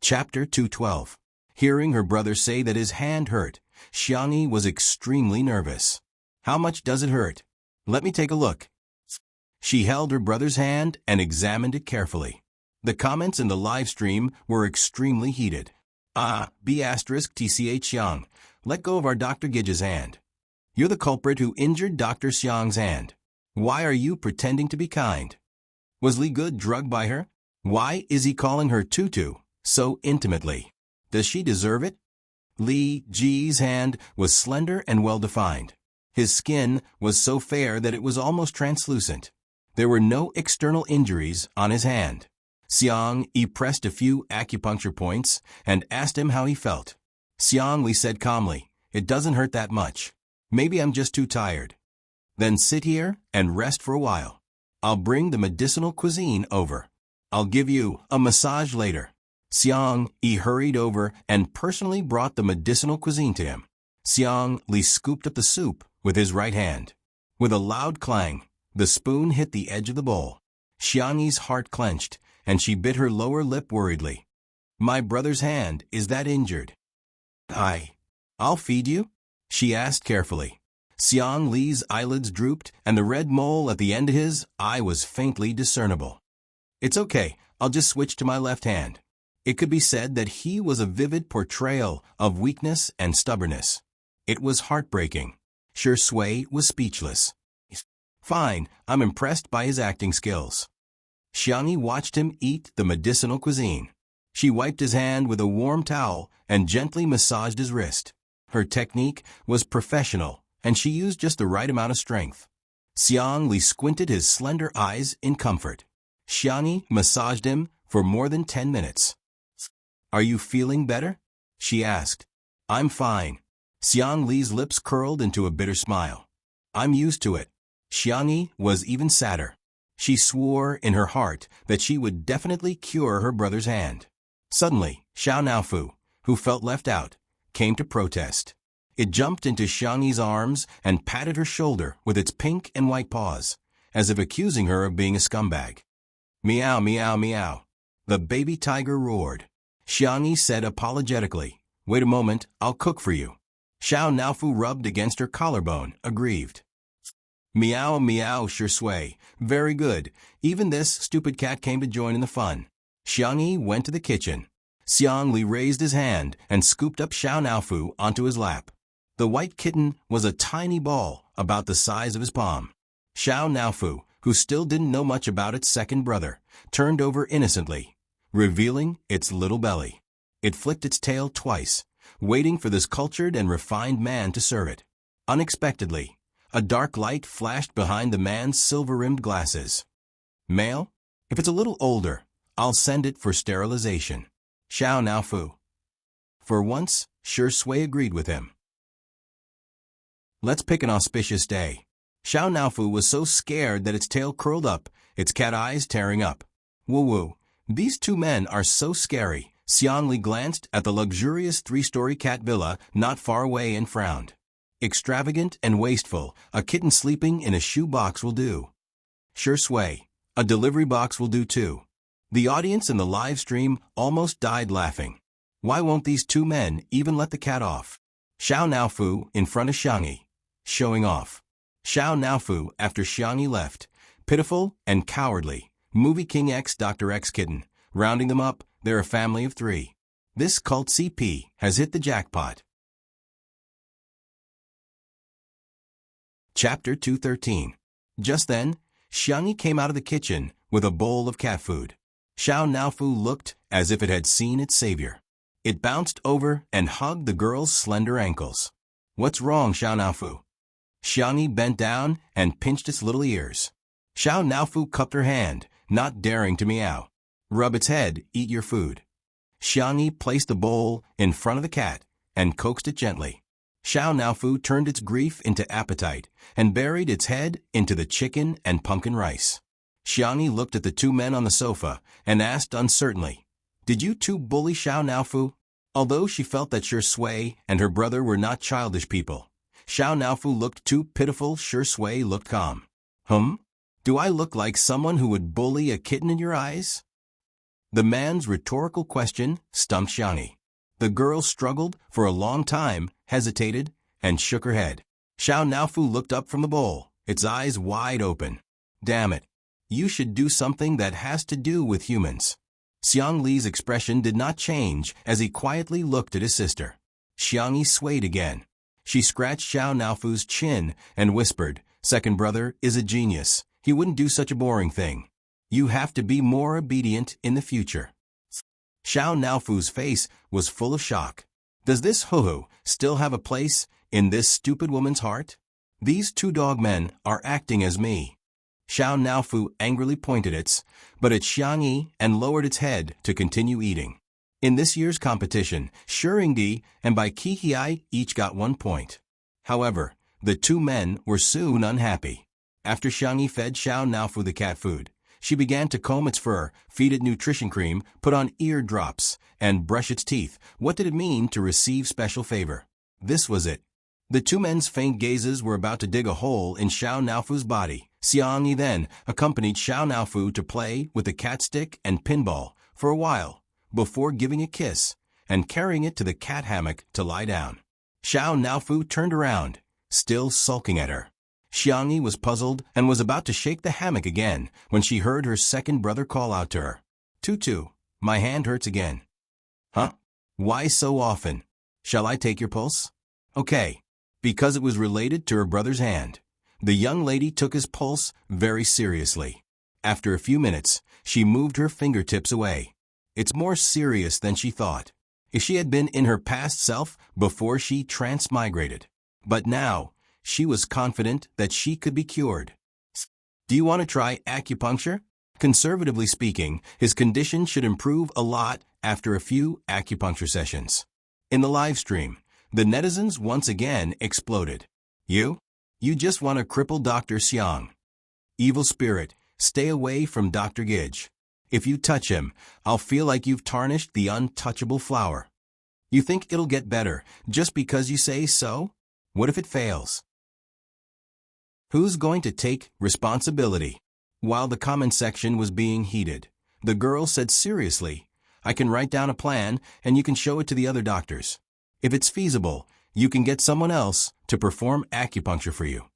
Chapter 212. Hearing her brother say that his hand hurt, Xiangyi was extremely nervous. How much does it hurt? Let me take a look. She held her brother's hand and examined it carefully. The comments in the live stream were extremely heated. B*TCH Xiang, let go of our Dr. Gij's hand. You're the culprit who injured Dr. Xiang's hand. Why are you pretending to be kind? Was Li Good drugged by her? Why is he calling her Tutu so intimately? Does she deserve it? Li Ji's hand was slender and well-defined. His skin was so fair that it was almost translucent. There were no external injuries on his hand. Xiangyi pressed a few acupuncture points and asked him how he felt. Xiangyi said calmly, "It doesn't hurt that much. Maybe I'm just too tired." "Then sit here and rest for a while. I'll bring the medicinal cuisine over. I'll give you a massage later." Xiangyi hurried over and personally brought the medicinal cuisine to him. Xiangyi scooped up the soup with his right hand. With a loud clang, the spoon hit the edge of the bowl. Xiangyi's heart clenched, and she bit her lower lip worriedly. "My brother's hand is that injured?" I'll feed you?" she asked carefully. Xiangli's eyelids drooped, and the red mole at the end of his eye was faintly discernible. "It's okay, I'll just switch to my left hand." It could be said that he was a vivid portrayal of weakness and stubbornness. It was heartbreaking. Shui was speechless. "Fine, I'm impressed by his acting skills." Xiangyi watched him eat the medicinal cuisine. She wiped his hand with a warm towel and gently massaged his wrist. Her technique was professional, and she used just the right amount of strength. Xiangyi squinted his slender eyes in comfort. Xiangyi massaged him for more than 10 minutes. "Are you feeling better?" she asked. "I'm fine." Xiangli's lips curled into a bitter smile. "I'm used to it." Xiangyi was even sadder. She swore in her heart that she would definitely cure her brother's hand. Suddenly, Xiao Naofu, who felt left out, came to protest. It jumped into Xiangyi's arms and patted her shoulder with its pink and white paws, as if accusing her of being a scumbag. "Meow, meow, meow." The baby tiger roared. Xiangyi said apologetically, "Wait a moment, I'll cook for you." Xiao Naofu rubbed against her collarbone, aggrieved. "Meow, meow, Shui. Very good. Even this stupid cat came to join in the fun." Xiangyi went to the kitchen. Xiangli raised his hand and scooped up Xiao Naofu onto his lap. The white kitten was a tiny ball about the size of his palm. Xiao Naofu, who still didn't know much about its second brother, turned over innocently, revealing its little belly. It flicked its tail twice, waiting for this cultured and refined man to serve it. Unexpectedly, a dark light flashed behind the man's silver-rimmed glasses. "Male? If it's a little older, I'll send it for sterilization." Xiao Naofu. For once, Shui agreed with him. "Let's pick an auspicious day." Xiao Naofu was so scared that its tail curled up, its cat eyes tearing up. "Woo-woo, these two men are so scary." Xiangli glanced at the luxurious 3-story cat villa not far away and frowned. "Extravagant and wasteful, a kitten sleeping in a shoe box will do." "Shui, a delivery box will do too." The audience in the live stream almost died laughing. Why won't these two men even let the cat off? Xiao Naofu in front of Xiangyi, showing off. Xiao Naofu after Xiangyi left, pitiful and cowardly. Movie King X Dr. X kitten, rounding them up, they're a family of 3. This cult CP has hit the jackpot. Chapter 213. Just then, Xiangyi came out of the kitchen with a bowl of cat food. Xiao Naofu looked as if it had seen its savior. It bounced over and hugged the girl's slender ankles. "What's wrong, Xiao Naofu?" Xiangyi bent down and pinched its little ears. Xiao Naofu cupped her hand, not daring to meow. "Rub its head, eat your food." Xiangyi placed the bowl in front of the cat and coaxed it gently. Xiao Naofu turned its grief into appetite and buried its head into the chicken and pumpkin rice. Xiangyi looked at the two men on the sofa and asked uncertainly, "Did you two bully Xiao Naofu?" Although she felt that Shui and her brother were not childish people, Xiao Naofu looked too pitiful. Shui looked calm. Do I look like someone who would bully a kitten in your eyes?" The man's rhetorical question stumped Xiangyi. The girl struggled for a long time, hesitated, and shook her head. Xiao Naofu looked up from the bowl, its eyes wide open. Damn it. You should do something that has to do with humans. Xiang Li's expression did not change as he quietly looked at his sister. Xiangyi swayed again. She scratched Xiao Naofu's chin and whispered, "Second brother is a genius. He wouldn't do such a boring thing. You have to be more obedient in the future." Xiao Naofu's face was full of shock. Does this hoo-hoo still have a place in this stupid woman's heart? These two dog men are acting as me. Xiao Naofu angrily pointed but at Xiangyi and lowered its head to continue eating. In this year's competition, Shuringdi and Bai Qihiai each got 1 point. However, the two men were soon unhappy. After Xiangyi fed Xiao Naofu the cat food, she began to comb its fur, feed it nutrition cream, put on ear drops, and brush its teeth. What did it mean to receive special favor? This was it. The two men's faint gazes were about to dig a hole in Xiao Naofu's body. Xiangyi then accompanied Xiao Naofu to play with the cat stick and pinball for a while, before giving a kiss and carrying it to the cat hammock to lie down. Xiao Naofu turned around, still sulking at her. Xiangyi was puzzled and was about to shake the hammock again when she heard her second brother call out to her. "Tutu, my hand hurts again." "Huh? Why so often? Shall I take your pulse?" "Okay." Because it was related to her brother's hand. The young lady took his pulse very seriously. After a few minutes, she moved her fingertips away. It's more serious than she thought. If she had been in her past self before she transmigrated. But now, she was confident that she could be cured. Do you want to try acupuncture? Conservatively speaking, his condition should improve a lot after a few acupuncture sessions. In the live stream, the netizens once again exploded. You just want to cripple Dr. Xiang. Evil spirit, stay away from Dr. Gidge. If you touch him, I'll feel like you've tarnished the untouchable flower. You think it'll get better just because you say so? What if it fails? Who's going to take responsibility? While the comment section was being heated, the girl said seriously, "I can write down a plan and you can show it to the other doctors. If it's feasible, you can get someone else to perform acupuncture for you."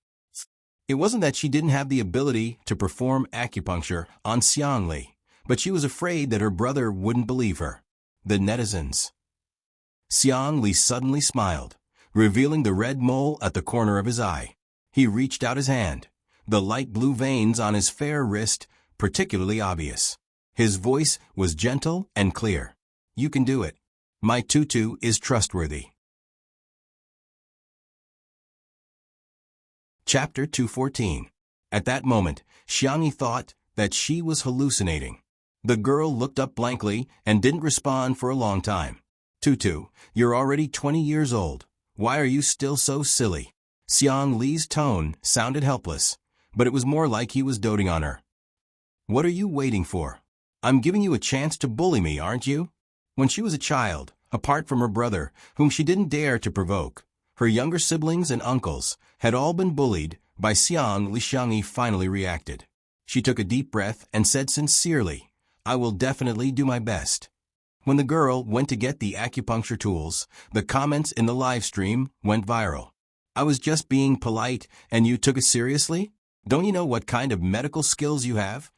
It wasn't that she didn't have the ability to perform acupuncture on Xiang Li, but she was afraid that her brother wouldn't believe her. The netizens. Xiang Li suddenly smiled, revealing the red mole at the corner of his eye. He reached out his hand, the light blue veins on his fair wrist particularly obvious. His voice was gentle and clear. "You can do it. My tutu is trustworthy." Chapter 214. At that moment, Xiangyi thought that she was hallucinating. The girl looked up blankly and didn't respond for a long time. "Tutu, you're already 20 years old. Why are you still so silly?" Xiang Li's tone sounded helpless, but it was more like he was doting on her. "What are you waiting for? I'm giving you a chance to bully me, aren't you?" When she was a child, apart from her brother, whom she didn't dare to provoke, her younger siblings and uncles had all been bullied by Xiang Li. Xiangyi finally reacted. She took a deep breath and said sincerely, "I will definitely do my best." When the girl went to get the acupuncture tools, the comments in the live stream went viral. "I was just being polite and you took it seriously? Don't you know what kind of medical skills you have?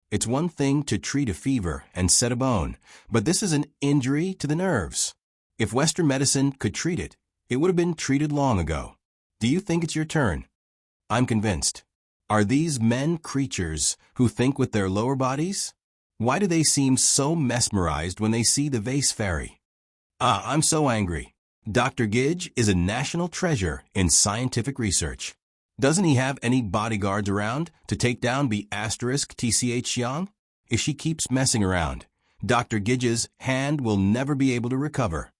It's one thing to treat a fever and set a bone, but this is an injury to the nerves. If Western medicine could treat it, it would have been treated long ago. Do you think it's your turn?" "I'm convinced. Are these men creatures who think with their lower bodies? Why do they seem so mesmerized when they see the vase fairy? I'm so angry. Dr. Gidge is a national treasure in scientific research. Doesn't he have any bodyguards around to take down B***TCH Xiang? If she keeps messing around, Dr. Gidge's hand will never be able to recover."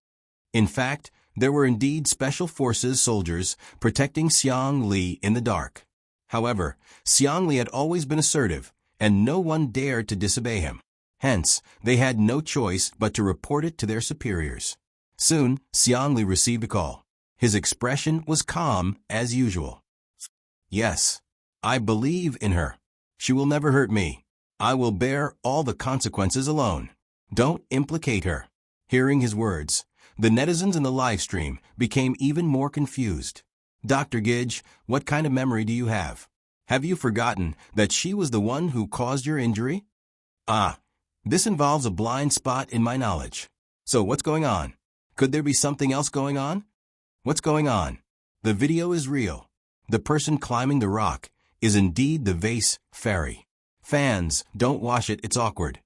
In fact, there were indeed special forces soldiers protecting Xiang Li in the dark. However, Xiang Li had always been assertive, and no one dared to disobey him. Hence, they had no choice but to report it to their superiors. Soon, Xiang Li received a call. His expression was calm as usual. "Yes, I believe in her. She will never hurt me. I will bear all the consequences alone." Don't implicate her. Hearing his words, the netizens in the live stream became even more confused. Dr. Gidge, what kind of memory do you have? Have you forgotten that she was the one who caused your injury? Ah, this involves a blind spot in my knowledge. So what's going on? Could there be something else going on? What's going on? The video is real. The person climbing the rock is indeed the vase fairy. Fans, don't watch it, it's awkward.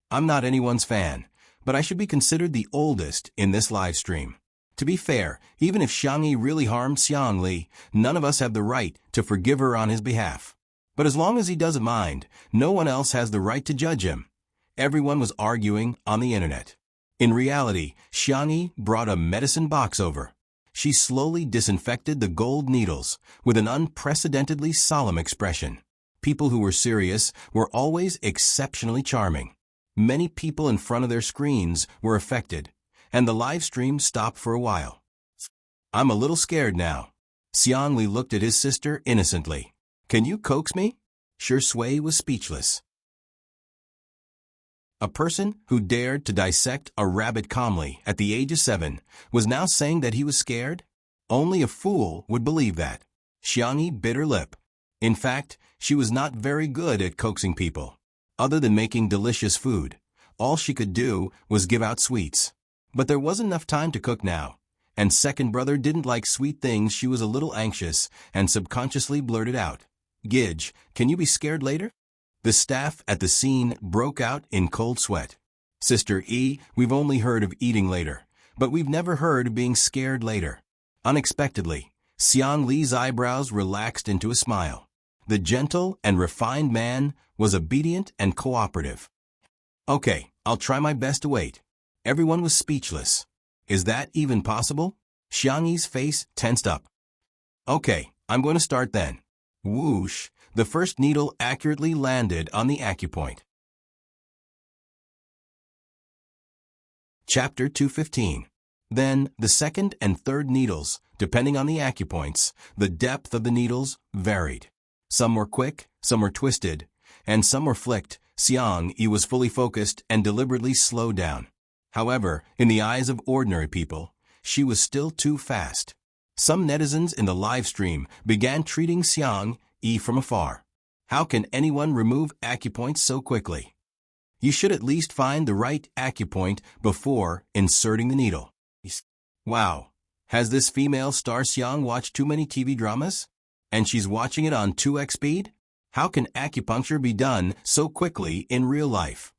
I'm not anyone's fan, but I should be considered the oldest in this live stream. To be fair, even if Xiangyi really harmed Xiang Li, none of us have the right to forgive her on his behalf. But as long as he doesn't mind, no one else has the right to judge him. Everyone was arguing on the internet. In reality, Xiangyi brought a medicine box over. She slowly disinfected the gold needles with an unprecedentedly solemn expression. People who were serious were always exceptionally charming. Many people in front of their screens were affected, and the live stream stopped for a while. I'm a little scared now. Xiang Li looked at his sister innocently. Can you coax me? Shi Sui was speechless. A person who dared to dissect a rabbit calmly at the age of 7 was now saying that he was scared? Only a fool would believe that. Xiangyi bit her lip. In fact, she was not very good at coaxing people. Other than making delicious food, all she could do was give out sweets. But there wasn't enough time to cook now, and second brother didn't like sweet things. She was a little anxious and subconsciously blurted out, "Gidge, can you be scared later?" The staff at the scene broke out in cold sweat. Sister E, we've only heard of eating later, but we've never heard of being scared later. Unexpectedly, Xiang Li's eyebrows relaxed into a smile. The gentle and refined man was obedient and cooperative. Okay, I'll try my best to wait. Everyone was speechless. Is that even possible? Xiangyi's face tensed up. Okay, I'm going to start then. Whoosh, the first needle accurately landed on the acupoint. Chapter 215. Then, the second and third needles, depending on the acupoints, the depth of the needles varied. Some were quick, some were twisted, and some were flicked. Xiang Yi was fully focused and deliberately slowed down. However, in the eyes of ordinary people, she was still too fast. Some netizens in the live stream began treating Xiang Yi from afar. How can anyone remove acupoints so quickly? You should at least find the right acupoint before inserting the needle. Wow, has this female star Xiang watched too many TV dramas? And she's watching it on 2x speed? How can acupuncture be done so quickly in real life?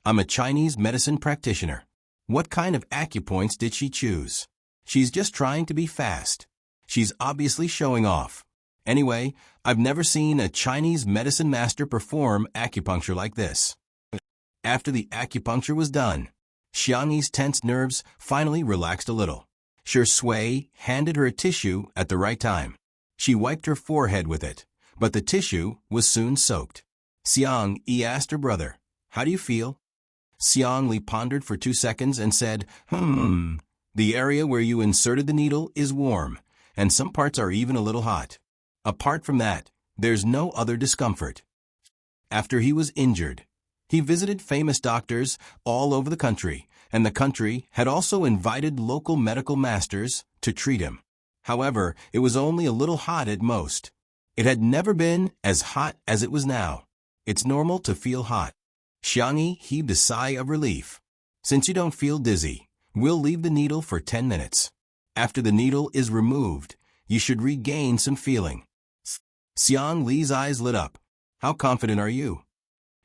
I'm a Chinese medicine practitioner. What kind of acupoints did she choose? She's just trying to be fast. She's obviously showing off. Anyway, I've never seen a Chinese medicine master perform acupuncture like this. After the acupuncture was done, Xiangyi's tense nerves finally relaxed a little. Shi Sui handed her a tissue at the right time. She wiped her forehead with it, but the tissue was soon soaked. Xiang Yi asked her brother, "How do you feel?" Xiang Li pondered for 2 seconds and said, The area where you inserted the needle is warm, and some parts are even a little hot. Apart from that, there's no other discomfort." After he was injured, he visited famous doctors all over the country, and the country had also invited local medical masters to treat him. However, it was only a little hot at most. It had never been as hot as it was now. It's normal to feel hot. Xiangyi heaved a sigh of relief. "Since you don't feel dizzy, we'll leave the needle for 10 minutes. After the needle is removed, you should regain some feeling." Xiang Li's eyes lit up. "How confident are you?"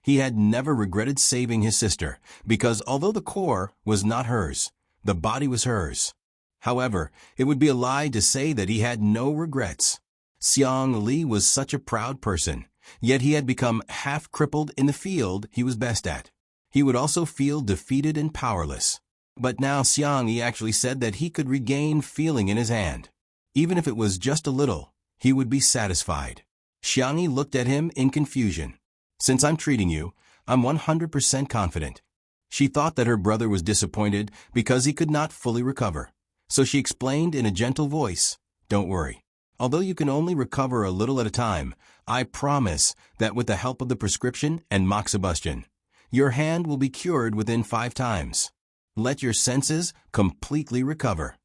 He had never regretted saving his sister, because although the core was not hers, the body was hers. However, it would be a lie to say that he had no regrets. Xiang Li was such a proud person, yet he had become half-crippled in the field he was best at. He would also feel defeated and powerless. But now Xiang Yi actually said that he could regain feeling in his hand. Even if it was just a little, he would be satisfied. Xiang Yi looked at him in confusion. "Since I'm treating you, I'm 100% confident." She thought that her brother was disappointed because he could not fully recover. So she explained in a gentle voice, "Don't worry. Although you can only recover a little at a time, I promise that with the help of the prescription and moxibustion, Your hand will be cured within 5 times. Let your senses completely recover.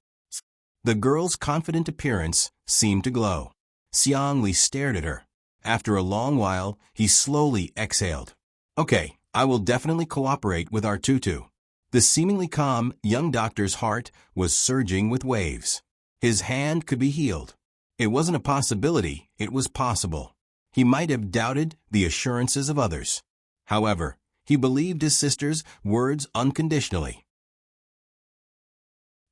The girl's confident appearance seemed to glow. Xiang Li stared at her. After a long while, he slowly exhaled. Okay, I will definitely cooperate with our tutu. The seemingly calm young doctor's heart was surging with waves. His hand could be healed. It wasn't a possibility, it was possible. He might have doubted the assurances of others. However, he believed his sister's words unconditionally.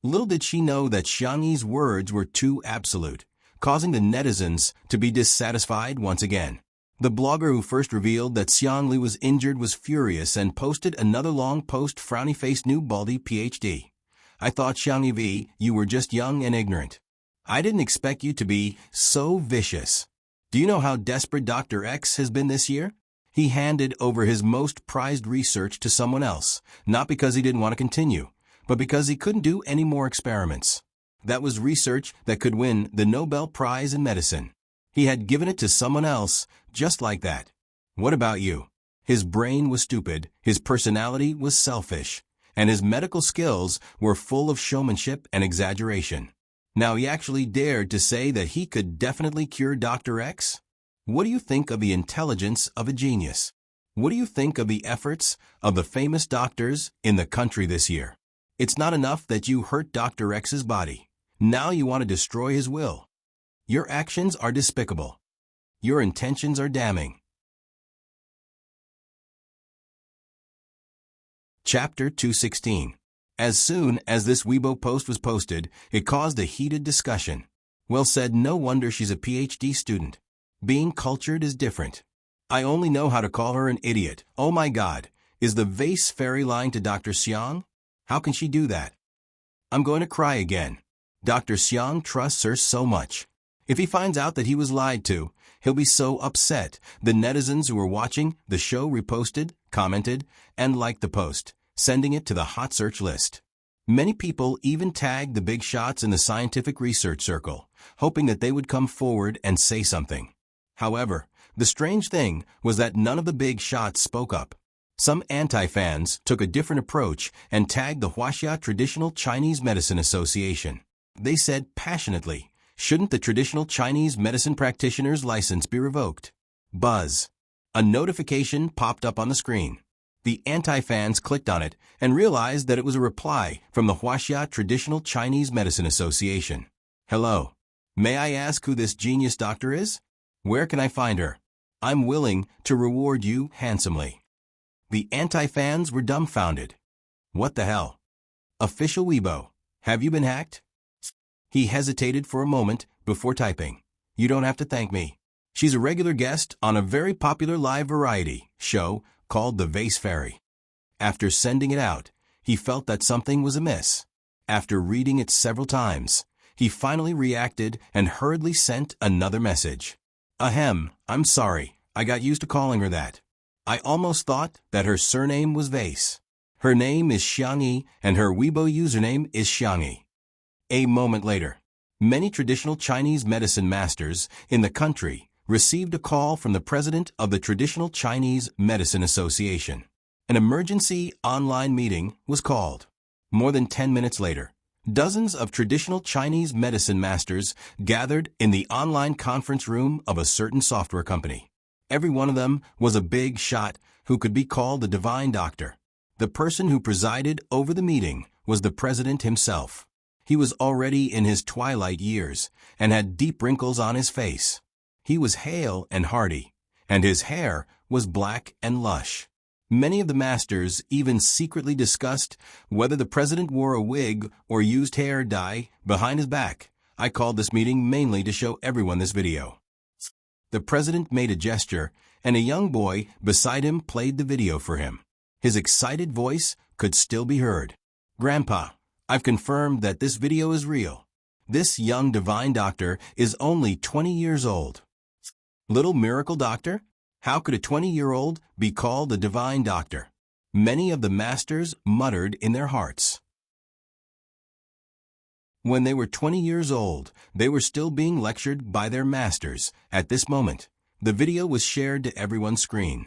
Little did she know that Xiang Yi's words were too absolute, causing the netizens to be dissatisfied once again. The blogger who first revealed that Xiang Li was injured was furious and posted another long post, frowny-faced new baldy PhD. I thought Xiang Yi, you were just young and ignorant. I didn't expect you to be so vicious. Do you know how desperate Dr. X has been this year? He handed over his most prized research to someone else, not because he didn't want to continue, but because he couldn't do any more experiments. That was research that could win the Nobel Prize in medicine. He had given it to someone else, just like that. What about you? His brain was stupid, his personality was selfish, and his medical skills were full of showmanship and exaggeration. Now he actually dared to say that he could definitely cure Dr. X? What do you think of the intelligence of a genius? What do you think of the efforts of the famous doctors in the country this year? It's not enough that you hurt Dr. X's body. Now you want to destroy his will. Your actions are despicable. Your intentions are damning. Chapter 216. As soon as this Weibo post was posted, it caused a heated discussion. Well said, no wonder she's a PhD student. Being cultured is different. I only know how to call her an idiot. Oh my God, is the vase fairy lying to Dr. Xiang? How can she do that? I'm going to cry again. Dr. Xiang trusts her so much. If he finds out that he was lied to, he'll be so upset. The netizens who were watching the show reposted, commented, and liked the post, sending it to the hot search list. Many people even tagged the big shots in the scientific research circle, hoping that they would come forward and say something. However, the strange thing was that none of the big shots spoke up. Some anti-fans took a different approach and tagged the Huaxia Traditional Chinese Medicine Association. They said passionately, shouldn't the traditional Chinese medicine practitioner's license be revoked? Buzz. A notification popped up on the screen. The anti-fans clicked on it and realized that it was a reply from the Huaxia Traditional Chinese Medicine Association. Hello. May I ask who this genius doctor is? Where can I find her? I'm willing to reward you handsomely. The anti-fans were dumbfounded. What the hell? Official Weibo. Have you been hacked? He hesitated for a moment before typing. You don't have to thank me. She's a regular guest on a very popular live variety show called The Vase Fairy. After sending it out, he felt that something was amiss. After reading it several times, he finally reacted and hurriedly sent another message. Ahem, I'm sorry, I got used to calling her that. I almost thought that her surname was Vase. Her name is Xiang Yi and her Weibo username is Xiang Yi. A moment later, many traditional Chinese medicine masters in the country received a call from the president of the Traditional Chinese Medicine Association. An emergency online meeting was called. More than 10 minutes later, dozens of traditional Chinese medicine masters gathered in the online conference room of a certain software company. Every one of them was a big shot who could be called the divine doctor. The person who presided over the meeting was the president himself. He was already in his twilight years and had deep wrinkles on his face. He was hale and hearty, and his hair was black and lush. Many of the masters even secretly discussed whether the president wore a wig or used hair dye behind his back. I called this meeting mainly to show everyone this video. The president made a gesture, and a young boy beside him played the video for him. His excited voice could still be heard. Grandpa, I've confirmed that this video is real. This young divine doctor is only 20 years old. Little miracle doctor? How could a 20-year-old be called a divine doctor? Many of the masters muttered in their hearts. When they were 20 years old, they were still being lectured by their masters. At this moment, the video was shared to everyone's screen.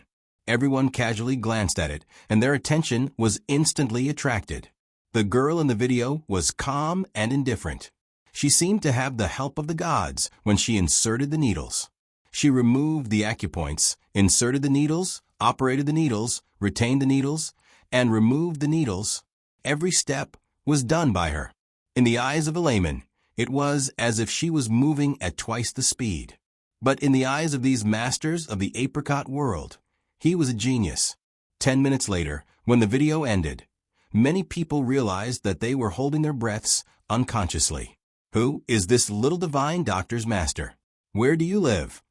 Everyone casually glanced at it, and their attention was instantly attracted. The girl in the video was calm and indifferent. She seemed to have the help of the gods when she inserted the needles. She removed the acupoints, inserted the needles, operated the needles, retained the needles, and removed the needles. Every step was done by her. In the eyes of a layman, it was as if she was moving at twice the speed. But in the eyes of these masters of the apricot world, he was a genius. 10 minutes later, when the video ended, many people realized that they were holding their breaths unconsciously. Who is this little divine doctor's master? Where do you live?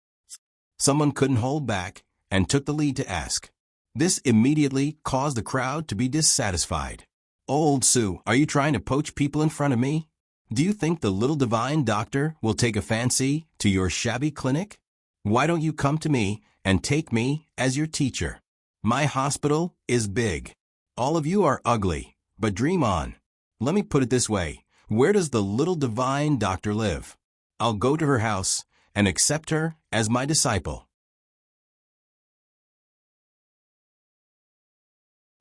Someone couldn't hold back and took the lead to ask. This immediately caused the crowd to be dissatisfied. Old Sue, are you trying to poach people in front of me? Do you think the little divine doctor will take a fancy to your shabby clinic? Why don't you come to me and take me as your teacher? My hospital is big. All of you are ugly, but dream on. Let me put it this way. Where does the little divine doctor live? I'll go to her house and accept her as my disciple.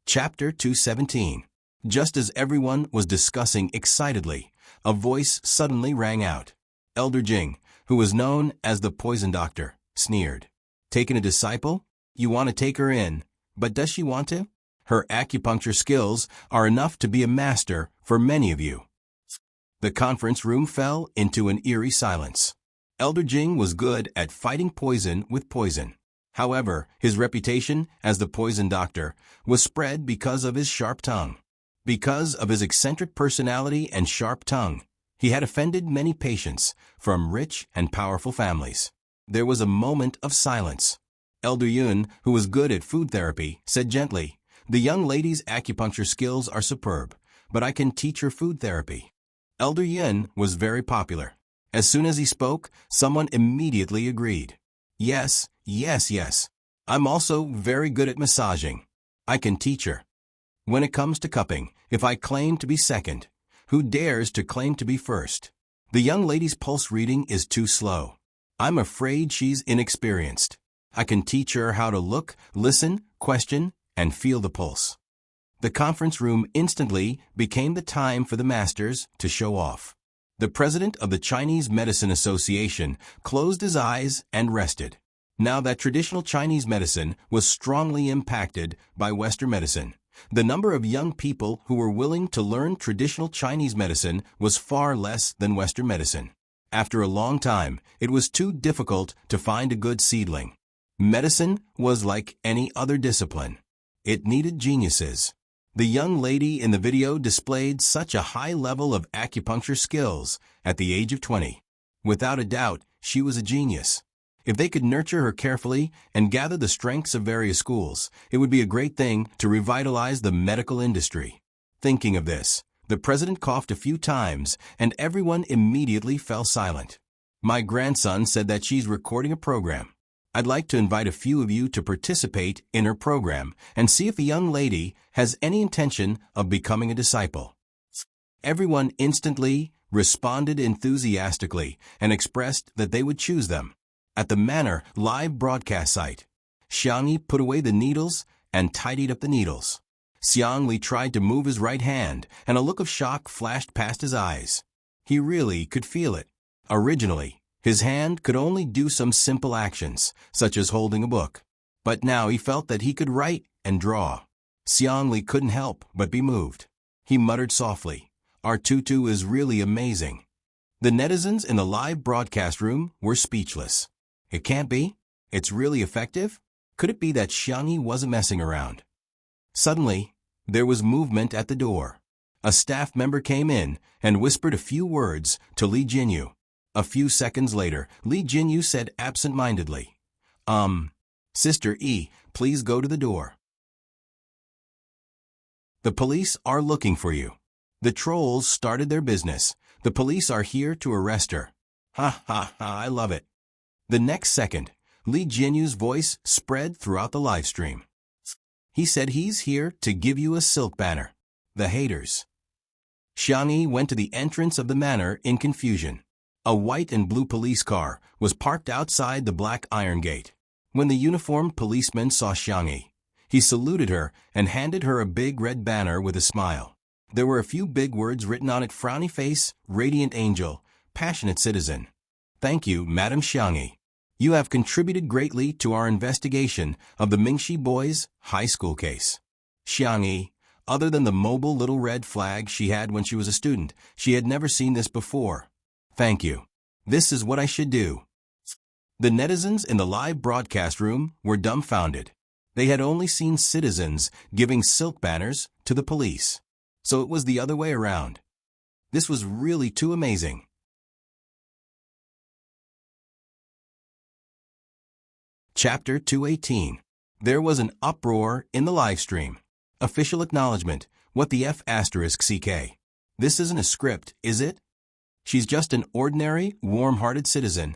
Chapter 217. Just as everyone was discussing excitedly, a voice suddenly rang out. Elder Jing, who was known as the poison doctor, sneered. Taking a disciple? You want to take her in, but does she want to? Her acupuncture skills are enough to be a master for many of you. The conference room fell into an eerie silence. Elder Jing was good at fighting poison with poison. However, his reputation as the poison doctor was spread because of his sharp tongue. Because of his eccentric personality and sharp tongue, he had offended many patients from rich and powerful families. There was a moment of silence. Elder Yun, who was good at food therapy, said gently, "The young lady's acupuncture skills are superb, but I can teach her food therapy." Elder Yun was very popular. As soon as he spoke, someone immediately agreed. Yes. I'm also very good at massaging. I can teach her. When it comes to cupping, if I claim to be second, who dares to claim to be first? The young lady's pulse reading is too slow. I'm afraid she's inexperienced. I can teach her how to look, listen, question, and feel the pulse. The conference room instantly became the time for the masters to show off. The president of the Chinese Medicine Association closed his eyes and rested. Now that traditional Chinese medicine was strongly impacted by Western medicine, the number of young people who were willing to learn traditional Chinese medicine was far less than Western medicine. After a long time, it was too difficult to find a good seedling. Medicine was like any other discipline. It needed geniuses. The young lady in the video displayed such a high level of acupuncture skills at the age of 20. Without a doubt, she was a genius. If they could nurture her carefully and gather the strengths of various schools, it would be a great thing to revitalize the medical industry. Thinking of this, the president coughed a few times and everyone immediately fell silent. My grandson said that she's recording a program. I'd like to invite a few of you to participate in her program and see if the young lady has any intention of becoming a disciple. Everyone instantly responded enthusiastically and expressed that they would choose them. At the Manor live broadcast site, Xiangyi put away the needles and tidied up the needles. Xiang Li tried to move his right hand, and a look of shock flashed past his eyes. He really could feel it. Originally, his hand could only do some simple actions, such as holding a book. But now he felt that he could write and draw. Xiang Li couldn't help but be moved. He muttered softly, "Our tutu is really amazing." The netizens in the live broadcast room were speechless. It can't be. It's really effective. Could it be that Xiangyi wasn't messing around? Suddenly, there was movement at the door. A staff member came in and whispered a few words to Li Jinyu. A few seconds later, Li Jinyu said absent-mindedly, Sister E, please go to the door. The police are looking for you. The trolls started their business. The police are here to arrest her. Ha ha ha, I love it. The next second, Li Jinyu's voice spread throughout the live stream. He said he's here to give you a silk banner. The haters. Xiangyi went to the entrance of the manor in confusion. A white and blue police car was parked outside the black iron gate. When the uniformed policeman saw Xiangyi, he saluted her and handed her a big red banner with a smile. There were a few big words written on it: frowny face, radiant angel, passionate citizen. Thank you, Madam Xiangyi. You have contributed greatly to our investigation of the Mingxi boys' high school case. Xiangyi, other than the mobile little red flag she had when she was a student, she had never seen this before. Thank you. This is what I should do. The netizens in the live broadcast room were dumbfounded. They had only seen citizens giving silk banners to the police. So it was the other way around. This was really too amazing. Chapter 218. There was an uproar in the live stream. Official acknowledgement. What the F***CK? This isn't a script, is it? She's just an ordinary, warm-hearted citizen.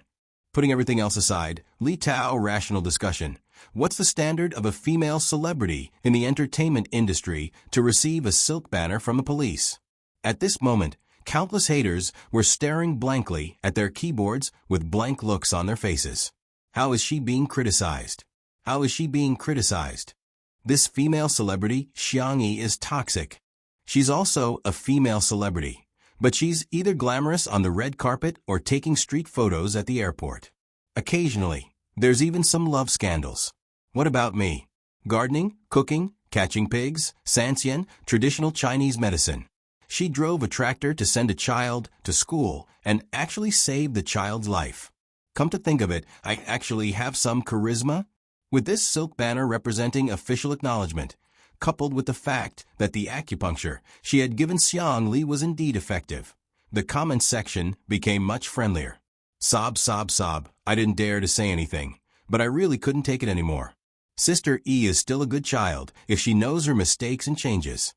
Putting everything else aside, Li Tao rational discussion. What's the standard of a female celebrity in the entertainment industry to receive a silk banner from the police? At this moment, countless haters were staring blankly at their keyboards with blank looks on their faces. How is she being criticized? How is she being criticized? This female celebrity, Xiangyi, is toxic. She's also a female celebrity, but she's either glamorous on the red carpet or taking street photos at the airport. Occasionally, there's even some love scandals. What about me? Gardening, cooking, catching pigs, sanxian, traditional Chinese medicine. She drove a tractor to send a child to school and actually saved the child's life. Come to think of it, I actually have some charisma. With this silk banner representing official acknowledgement, coupled with the fact that the acupuncture she had given Xiangli was indeed effective, the comment section became much friendlier. Sob, sob, sob. I didn't dare to say anything, but I really couldn't take it anymore. Sister E is still a good child if she knows her mistakes and changes.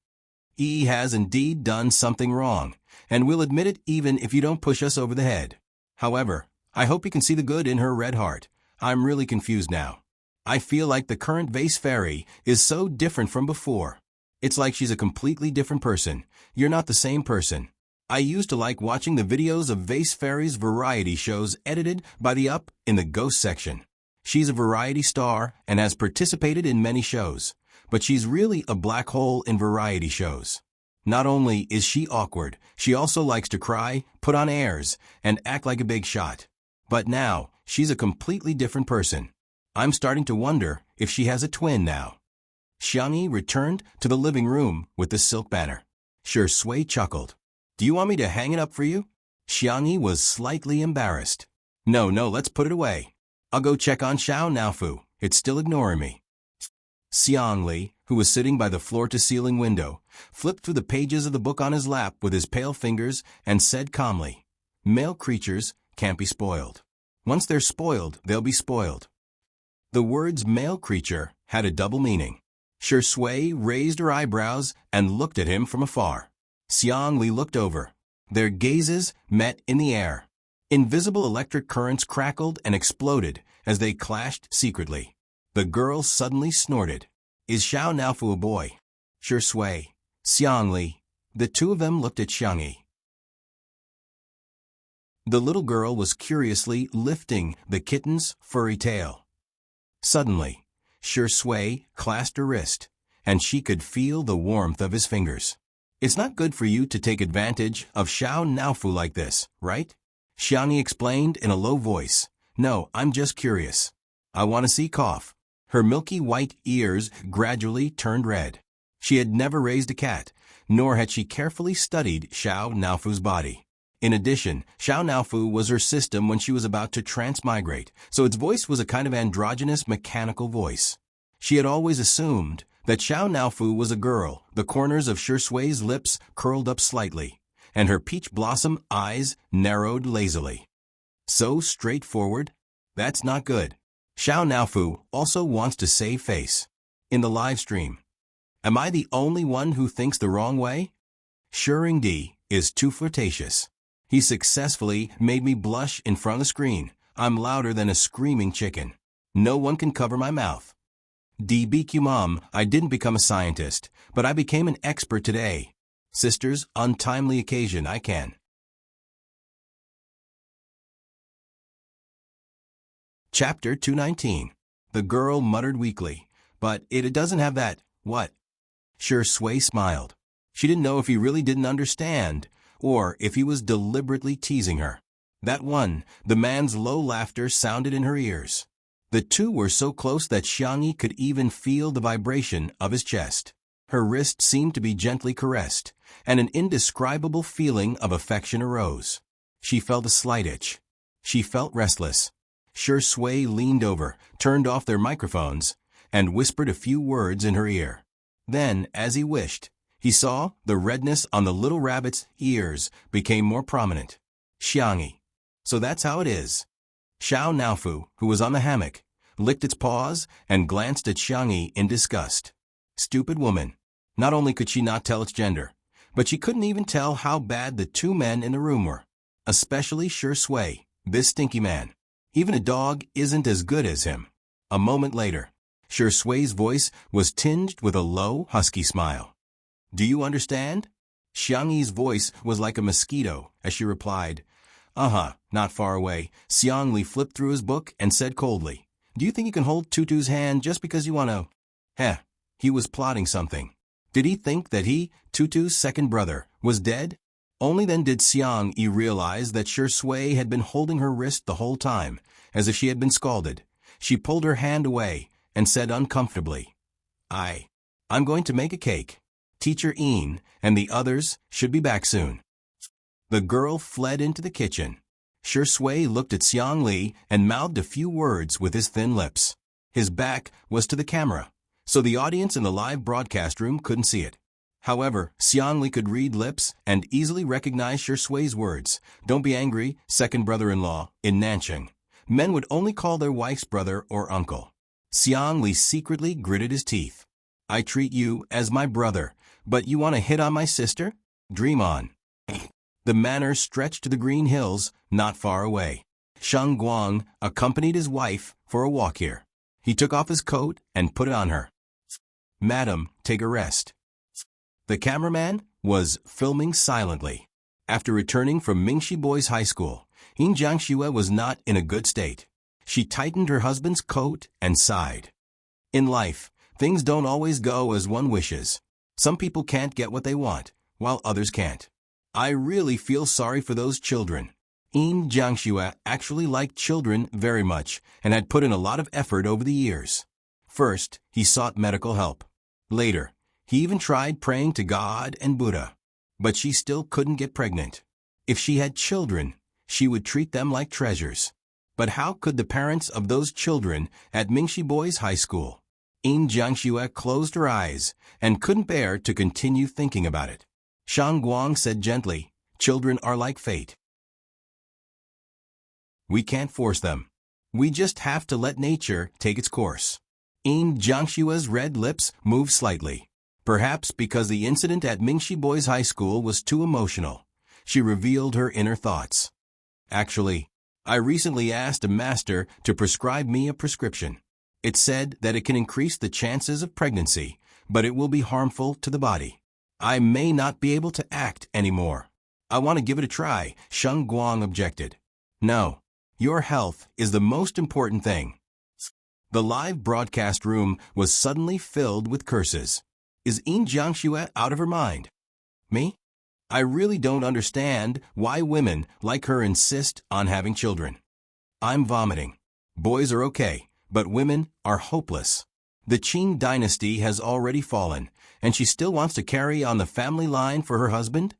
E has indeed done something wrong, and we'll admit it even if you don't push us over the head. However, I hope you can see the good in her red heart. I'm really confused now. I feel like the current vase fairy is so different from before. It's like she's a completely different person. You're not the same person. I used to like watching the videos of vase fairies variety shows edited by the Up in the Ghost section. She's a variety star and has participated in many shows, but she's really a black hole in variety shows. Not only is she awkward, she also likes to cry, put on airs, and act like a big shot. But now, she's a completely different person. I'm starting to wonder if she has a twin now. Xiangyi returned to the living room with the silk banner. Sure Sui chuckled. Do you want me to hang it up for you? Xiangyi was slightly embarrassed. No, let's put it away. I'll go check on Xiao Naofu. It's still ignoring me. Xiangli, who was sitting by the floor-to-ceiling window, flipped through the pages of the book on his lap with his pale fingers and said calmly, Male creatures can't be spoiled. Once they're spoiled, they'll be spoiled. The words male creature had a double meaning. Sure Sui raised her eyebrows and looked at him from afar. Xiangli looked over. Their gazes met in the air. Invisible electric currents crackled and exploded as they clashed secretly. The girl suddenly snorted. Is Xiao Naofu a boy? Sure Sui. Xiangli. The two of them looked at Xiangyi. The little girl was curiously lifting the kitten's furry tail. Suddenly, Sure Sui clasped her wrist, and she could feel the warmth of his fingers. It's not good for you to take advantage of Xiao Naofu like this, right? Xiangyi explained in a low voice. No, I'm just curious. I want to see cough. Her milky white ears gradually turned red. She had never raised a cat, nor had she carefully studied Xiao Naofu's body. In addition, Xiao Naofu was her system when she was about to transmigrate, so its voice was a kind of androgynous mechanical voice. She had always assumed that Xiao Naofu was a girl. The corners of Sure Sui's lips curled up slightly, and her peach blossom eyes narrowed lazily. So straightforward? That's not good. Xiao Naofu also wants to save face. In the live stream. Am I the only one who thinks the wrong way? Shuringdi is too flirtatious. He successfully made me blush in front of the screen. I'm louder than a screaming chicken. No one can cover my mouth. DBQ Mom, I didn't become a scientist, but I became an expert today. Sisters, untimely occasion, I can. Chapter 219. The girl muttered weakly, but it doesn't have that, what? Shui smiled. She didn't know if he really didn't understand, or if he was deliberately teasing her. That one, the man's low laughter sounded in her ears. The two were so close that Xiangyi could even feel the vibration of his chest. Her wrist seemed to be gently caressed, and an indescribable feeling of affection arose. She felt a slight itch. She felt restless. Shui leaned over, turned off their microphones, and whispered a few words in her ear. Then, as he wished, he saw the redness on the little rabbit's ears became more prominent. Xiangyi. So that's how it is. Xiao Naofu, who was on the hammock, licked its paws and glanced at Xiangyi in disgust. Stupid woman. Not only could she not tell its gender, but she couldn't even tell how bad the two men in the room were. Especially Shui, this stinky man. Even a dog isn't as good as him. A moment later, Shui's voice was tinged with a low, husky smile. Do you understand? Xiangyi's voice was like a mosquito as she replied, not far away. Xiangli flipped through his book and said coldly, do you think you can hold Tutu's hand just because you want to? He was plotting something. Did he think that he, Tutu's second brother, was dead? Only then did Xiangyi realize that Shui had been holding her wrist the whole time, as if she had been scalded. She pulled her hand away and said uncomfortably, I'm going to make a cake. Teacher Een and the others should be back soon. The girl fled into the kitchen. Shui looked at Xiangli and mouthed a few words with his thin lips. His back was to the camera, so the audience in the live broadcast room couldn't see it. However, Xiangli could read lips and easily recognize Shui's words. Don't be angry, second brother-in-law, in Nanching. Men would only call their wife's brother or uncle. Xiangli secretly gritted his teeth. I treat you as my brother, but you want to hit on my sister? Dream on. The manor stretched to the green hills, not far away. Sheng Guang accompanied his wife for a walk here. He took off his coat and put it on her. Madam, take a rest. The cameraman was filming silently. After returning from Mingxi Boys High School, Yin Jiangxue was not in a good state. She tightened her husband's coat and sighed. In life, things don't always go as one wishes. Some people can't get what they want, while others can't. I really feel sorry for those children. Yin Jiangxue actually liked children very much and had put in a lot of effort over the years. First, he sought medical help. Later, he even tried praying to God and Buddha. But she still couldn't get pregnant. If she had children, she would treat them like treasures. But how could the parents of those children at Mingxi Boys High School? Yin Jiangxue closed her eyes and couldn't bear to continue thinking about it. Shang Guang said gently, children are like fate. We can't force them. We just have to let nature take its course. Yin Jiangxue's red lips moved slightly. Perhaps because the incident at Mingxi Boys High School was too emotional, she revealed her inner thoughts. Actually, I recently asked a master to prescribe me a prescription. It said that it can increase the chances of pregnancy, but it will be harmful to the body. I may not be able to act anymore. I want to give it a try, Sheng Guang objected. No, your health is the most important thing. The live broadcast room was suddenly filled with curses. Is Yin Jiangxue out of her mind? Me? I really don't understand why women like her insist on having children. I'm vomiting. Boys are okay, but women are hopeless. The Qin dynasty has already fallen, and she still wants to carry on the family line for her husband?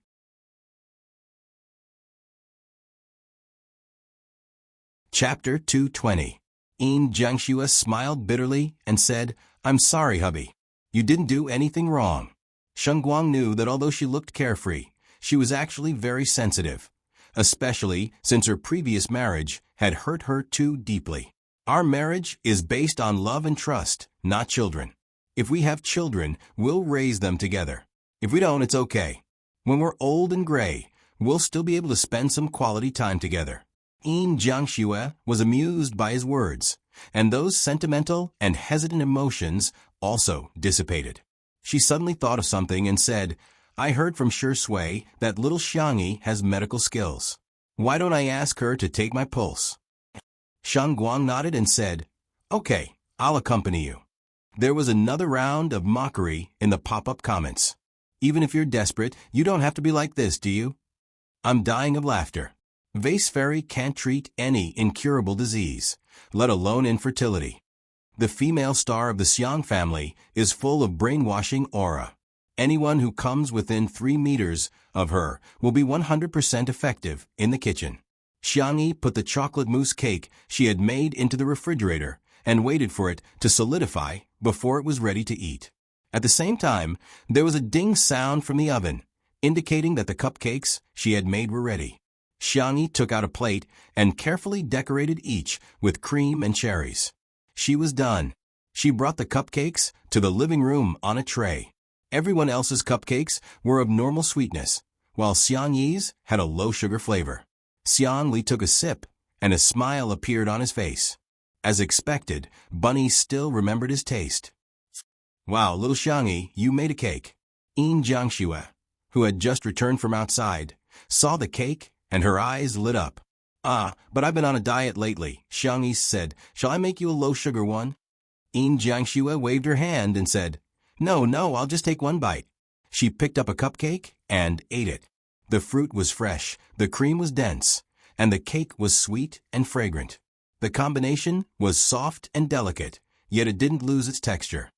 Chapter 220. Yin Jiangxue smiled bitterly and said, I'm sorry, hubby. You didn't do anything wrong. Sheng Guang knew that although she looked carefree, she was actually very sensitive, especially since her previous marriage had hurt her too deeply. Our marriage is based on love and trust, not children. If we have children, we'll raise them together. If we don't, it's okay. When we're old and gray, we'll still be able to spend some quality time together. Yin Jiangxue was amused by his words, and those sentimental and hesitant emotions also dissipated. She suddenly thought of something and said, I heard from Shui that little Xiangyi has medical skills. Why don't I ask her to take my pulse? Shang Guang nodded and said, Okay, I'll accompany you. There was another round of mockery in the pop-up comments. Even if you're desperate, you don't have to be like this, do you? I'm dying of laughter. Vase Fairy can't treat any incurable disease, let alone infertility. The female star of the Xiang family is full of brainwashing aura. Anyone who comes within 3 meters of her will be 100% effective in the kitchen. Xiangyi put the chocolate mousse cake she had made into the refrigerator and waited for it to solidify before it was ready to eat. At the same time, there was a ding sound from the oven, indicating that the cupcakes she had made were ready. Xiangyi took out a plate and carefully decorated each with cream and cherries. She was done. She brought the cupcakes to the living room on a tray. Everyone else's cupcakes were of normal sweetness, while Xiangyi's had a low-sugar flavor. Xiangli took a sip, and a smile appeared on his face. As expected, Bunny still remembered his taste. Wow, little Xiangyi, you made a cake. Yin Jiangxue, who had just returned from outside, saw the cake, and her eyes lit up. But I've been on a diet lately, Xiangyi said. Shall I make you a low-sugar one? Yin Jiangxue waved her hand and said, No, I'll just take one bite. She picked up a cupcake and ate it. The fruit was fresh, the cream was dense, and the cake was sweet and fragrant. The combination was soft and delicate, yet it didn't lose its texture.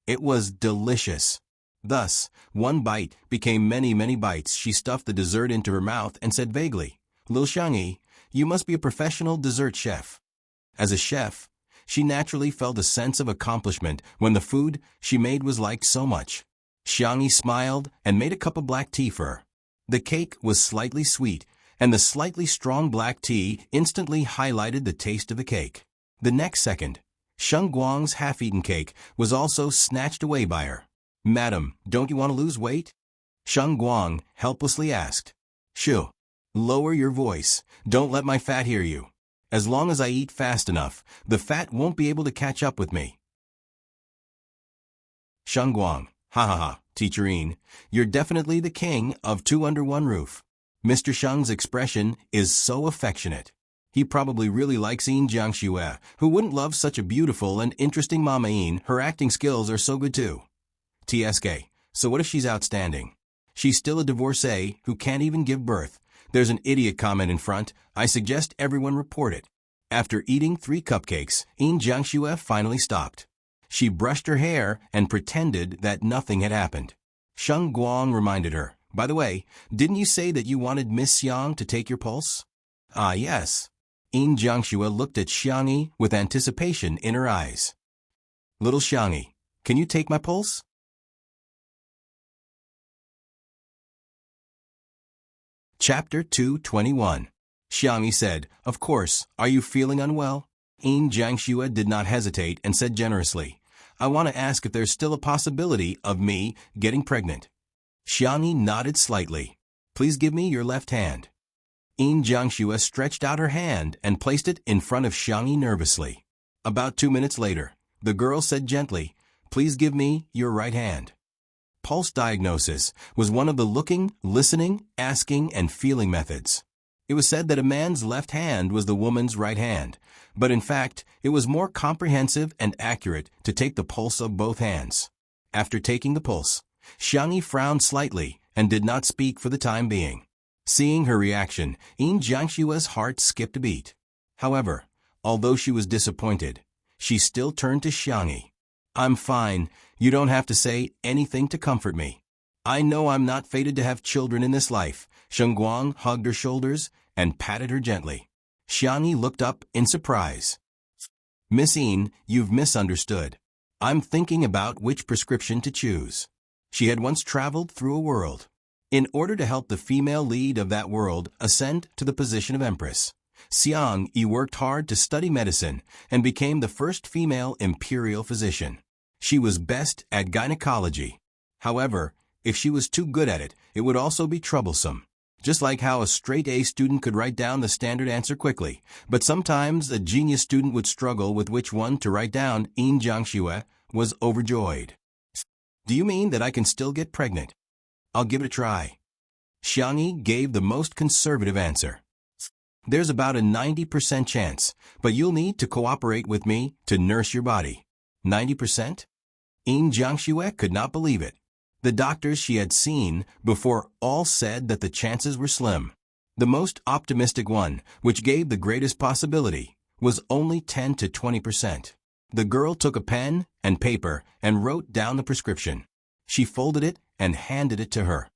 It was delicious. Thus, one bite became many, many bites. She stuffed the dessert into her mouth and said vaguely, Lil Xiangyi, you must be a professional dessert chef. As a chef, she naturally felt a sense of accomplishment when the food she made was liked so much. Xiangyi smiled and made a cup of black tea for her. The cake was slightly sweet, and the slightly strong black tea instantly highlighted the taste of the cake. The next second, Sheng Guang's half-eaten cake was also snatched away by her. Madam, don't you want to lose weight? Sheng Guang helplessly asked. Shoo. Lower your voice. Don't let my fat hear you. As long as I eat fast enough, the fat won't be able to catch up with me. Sheng Guang. Ha ha ha, Teacher Yin, you're definitely the king of 2 under 1 roof. Mr. Sheng's expression is so affectionate. He probably really likes Yin Jiangxue, who wouldn't love such a beautiful and interesting Mama Yin. Her acting skills are so good too. TSK, so what if she's outstanding? She's still a divorcee who can't even give birth. There's an idiot comment in front. I suggest everyone report it. After eating 3 cupcakes, Yin Jiangxue finally stopped. She brushed her hair and pretended that nothing had happened. Sheng Guang reminded her, By the way, didn't you say that you wanted Miss Xiang to take your pulse? Ah, yes. Yin Jiangxue looked at Xiangyi with anticipation in her eyes. Little Xiangyi, can you take my pulse? Chapter 221. Xiangyi said, Of course, are you feeling unwell? Yin Jiangxue did not hesitate and said generously, I want to ask if there's still a possibility of me getting pregnant. Xiangyi nodded slightly. Please give me your left hand. Yin Jiangxue stretched out her hand and placed it in front of Xiangyi nervously. About 2 minutes later, the girl said gently, Please give me your right hand. Pulse diagnosis was one of the looking, listening, asking, and feeling methods. It was said that a man's left hand was the woman's right hand, but in fact, it was more comprehensive and accurate to take the pulse of both hands. After taking the pulse, Xiangyi frowned slightly and did not speak for the time being. Seeing her reaction, Yin Jiangxue's heart skipped a beat. However, although she was disappointed, she still turned to Xiangyi. I'm fine. You don't have to say anything to comfort me. I know I'm not fated to have children in this life. Sheng Guang hugged her shoulders and patted her gently. Xiangyi looked up in surprise. Miss Yin, you've misunderstood. I'm thinking about which prescription to choose. She had once traveled through a world. In order to help the female lead of that world ascend to the position of empress, Xiangyi worked hard to study medicine and became the first female imperial physician. She was best at gynecology. However, if she was too good at it, it would also be troublesome. Just like how a straight-A student could write down the standard answer quickly, but sometimes a genius student would struggle with which one to write down. Yin Jiangxue was overjoyed. Do you mean that I can still get pregnant? I'll give it a try. Xiangyi gave the most conservative answer. There's about a 90% chance, but you'll need to cooperate with me to nurse your body. 90%? Yin Jiangxue could not believe it. The doctors she had seen before all said that the chances were slim. The most optimistic one, which gave the greatest possibility, was only 10 to 20%. The girl took a pen and paper and wrote down the prescription. She folded it and handed it to her.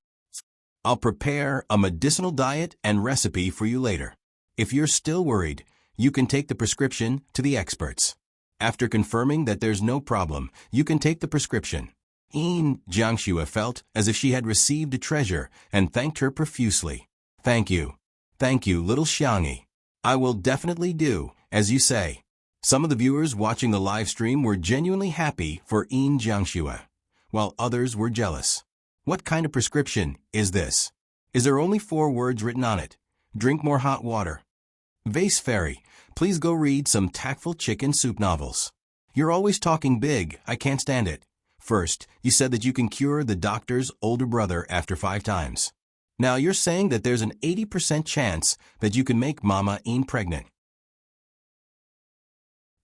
I'll prepare a medicinal diet and recipe for you later. If you're still worried, you can take the prescription to the experts. After confirming that there's no problem, you can take the prescription. Yin Jiangxue felt as if she had received a treasure and thanked her profusely. Thank you, little Xiangyi. I will definitely do as you say. Some of the viewers watching the live stream were genuinely happy for Yin Jiangxue, while others were jealous. What kind of prescription is this? Is there only 4 words written on it? Drink more hot water. Vase Fairy, please go read some tactful chicken soup novels. You're always talking big, I can't stand it. First, you said that you can cure the doctor's older brother after 5 times. Now you're saying that there's an 80% chance that you can make Mama Yin pregnant.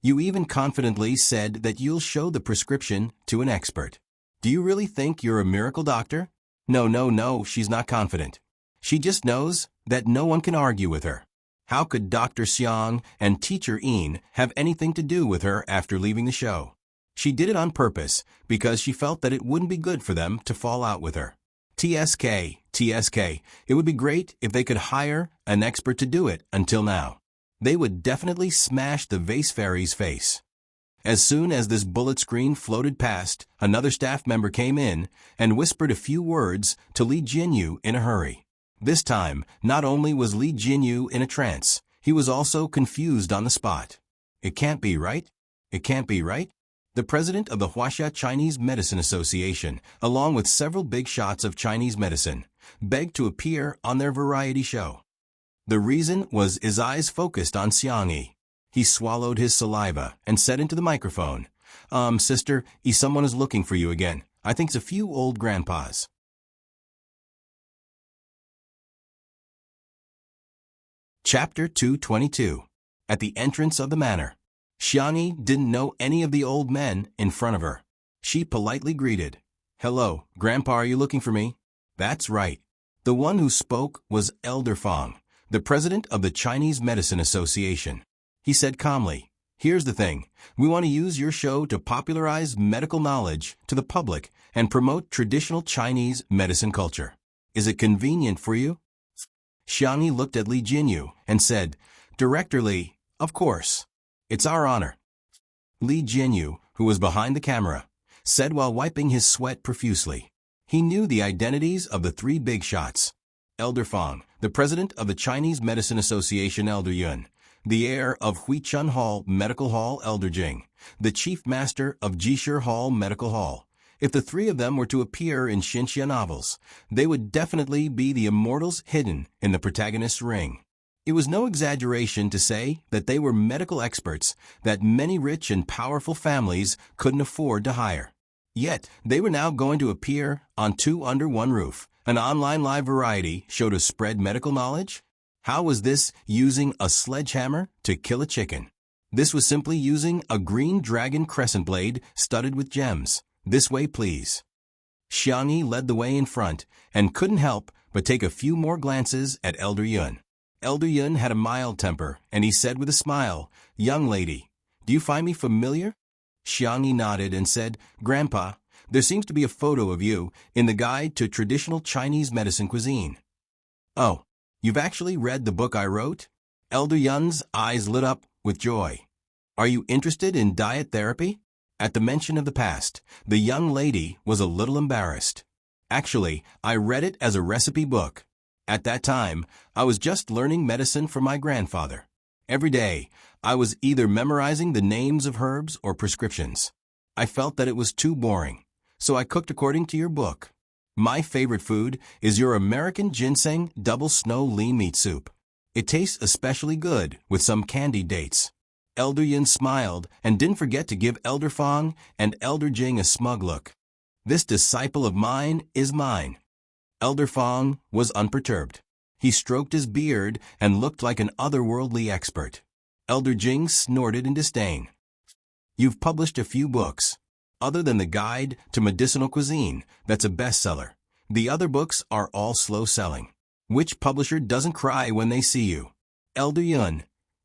You even confidently said that you'll show the prescription to an expert. Do you really think you're a miracle doctor? No, she's not confident. She just knows that no one can argue with her. How could Dr. Xiang and Teacher Yin have anything to do with her after leaving the show? She did it on purpose because she felt that it wouldn't be good for them to fall out with her. TSK, it would be great if they could hire an expert to do it until now. They would definitely smash the Vase Fairy's face. As soon as this bullet screen floated past, another staff member came in and whispered a few words to Li Jinyu in a hurry. This time, not only was Li Jinyu in a trance, he was also confused on the spot. It can't be right? It can't be right? The president of the Huaxia Chinese Medicine Association, along with several big shots of Chinese medicine, begged to appear on their variety show. The reason was his eyes focused on Xiangyi. He swallowed his saliva and said into the microphone, Sister, someone is looking for you again. I think it's a few old grandpas. Chapter 222. At the entrance of the manor. Xiangyi didn't know any of the old men in front of her. She politely greeted. Hello, Grandpa, are you looking for me? That's right. The one who spoke was Elder Fong, the president of the Chinese Medicine Association. He said calmly, here's the thing, we want to use your show to popularize medical knowledge to the public and promote traditional Chinese medicine culture. Is it convenient for you? Xiangyi looked at Li Jinyu and said, Director Li, of course. It's our honor. Li Jinyu, who was behind the camera, said while wiping his sweat profusely. He knew the identities of the 3 big shots. Elder Fong, the president of the Chinese Medicine Association, Elder Yun, the heir of Huichun Hall Medical Hall, Elder Jing, the chief master of Jishir Hall Medical Hall. If the 3 of them were to appear in Xinxia novels, they would definitely be the immortals hidden in the protagonist's ring. It was no exaggeration to say that they were medical experts that many rich and powerful families couldn't afford to hire. Yet, they were now going to appear on 2 under 1 roof, an online live variety show to spread medical knowledge? How was this using a sledgehammer to kill a chicken? This was simply using a green dragon crescent blade studded with gems. This way, please. Xiangyi led the way in front and couldn't help but take a few more glances at Elder Yun. Elder Yun had a mild temper, and he said with a smile, Young lady, do you find me familiar? Xiangyi nodded and said, Grandpa, there seems to be a photo of you in the Guide to Traditional Chinese Medicine Cuisine. Oh, you've actually read the book I wrote? Elder Yun's eyes lit up with joy. Are you interested in diet therapy? At the mention of the past, the young lady was a little embarrassed. Actually, I read it as a recipe book. At that time, I was just learning medicine from my grandfather. Every day, I was either memorizing the names of herbs or prescriptions. I felt that it was too boring, so I cooked according to your book. My favorite food is your American ginseng double snow lean meat soup. It tastes especially good with some candied dates. Elder Yun smiled and didn't forget to give Elder Fong and Elder Jing a smug look. This disciple of mine is mine. Elder Fong was unperturbed. He stroked his beard and looked like an otherworldly expert. Elder Jing snorted in disdain. You've published a few books. Other than the Guide to Medicinal Cuisine, that's a bestseller. The other books are all slow selling. Which publisher doesn't cry when they see you? Elder Yun.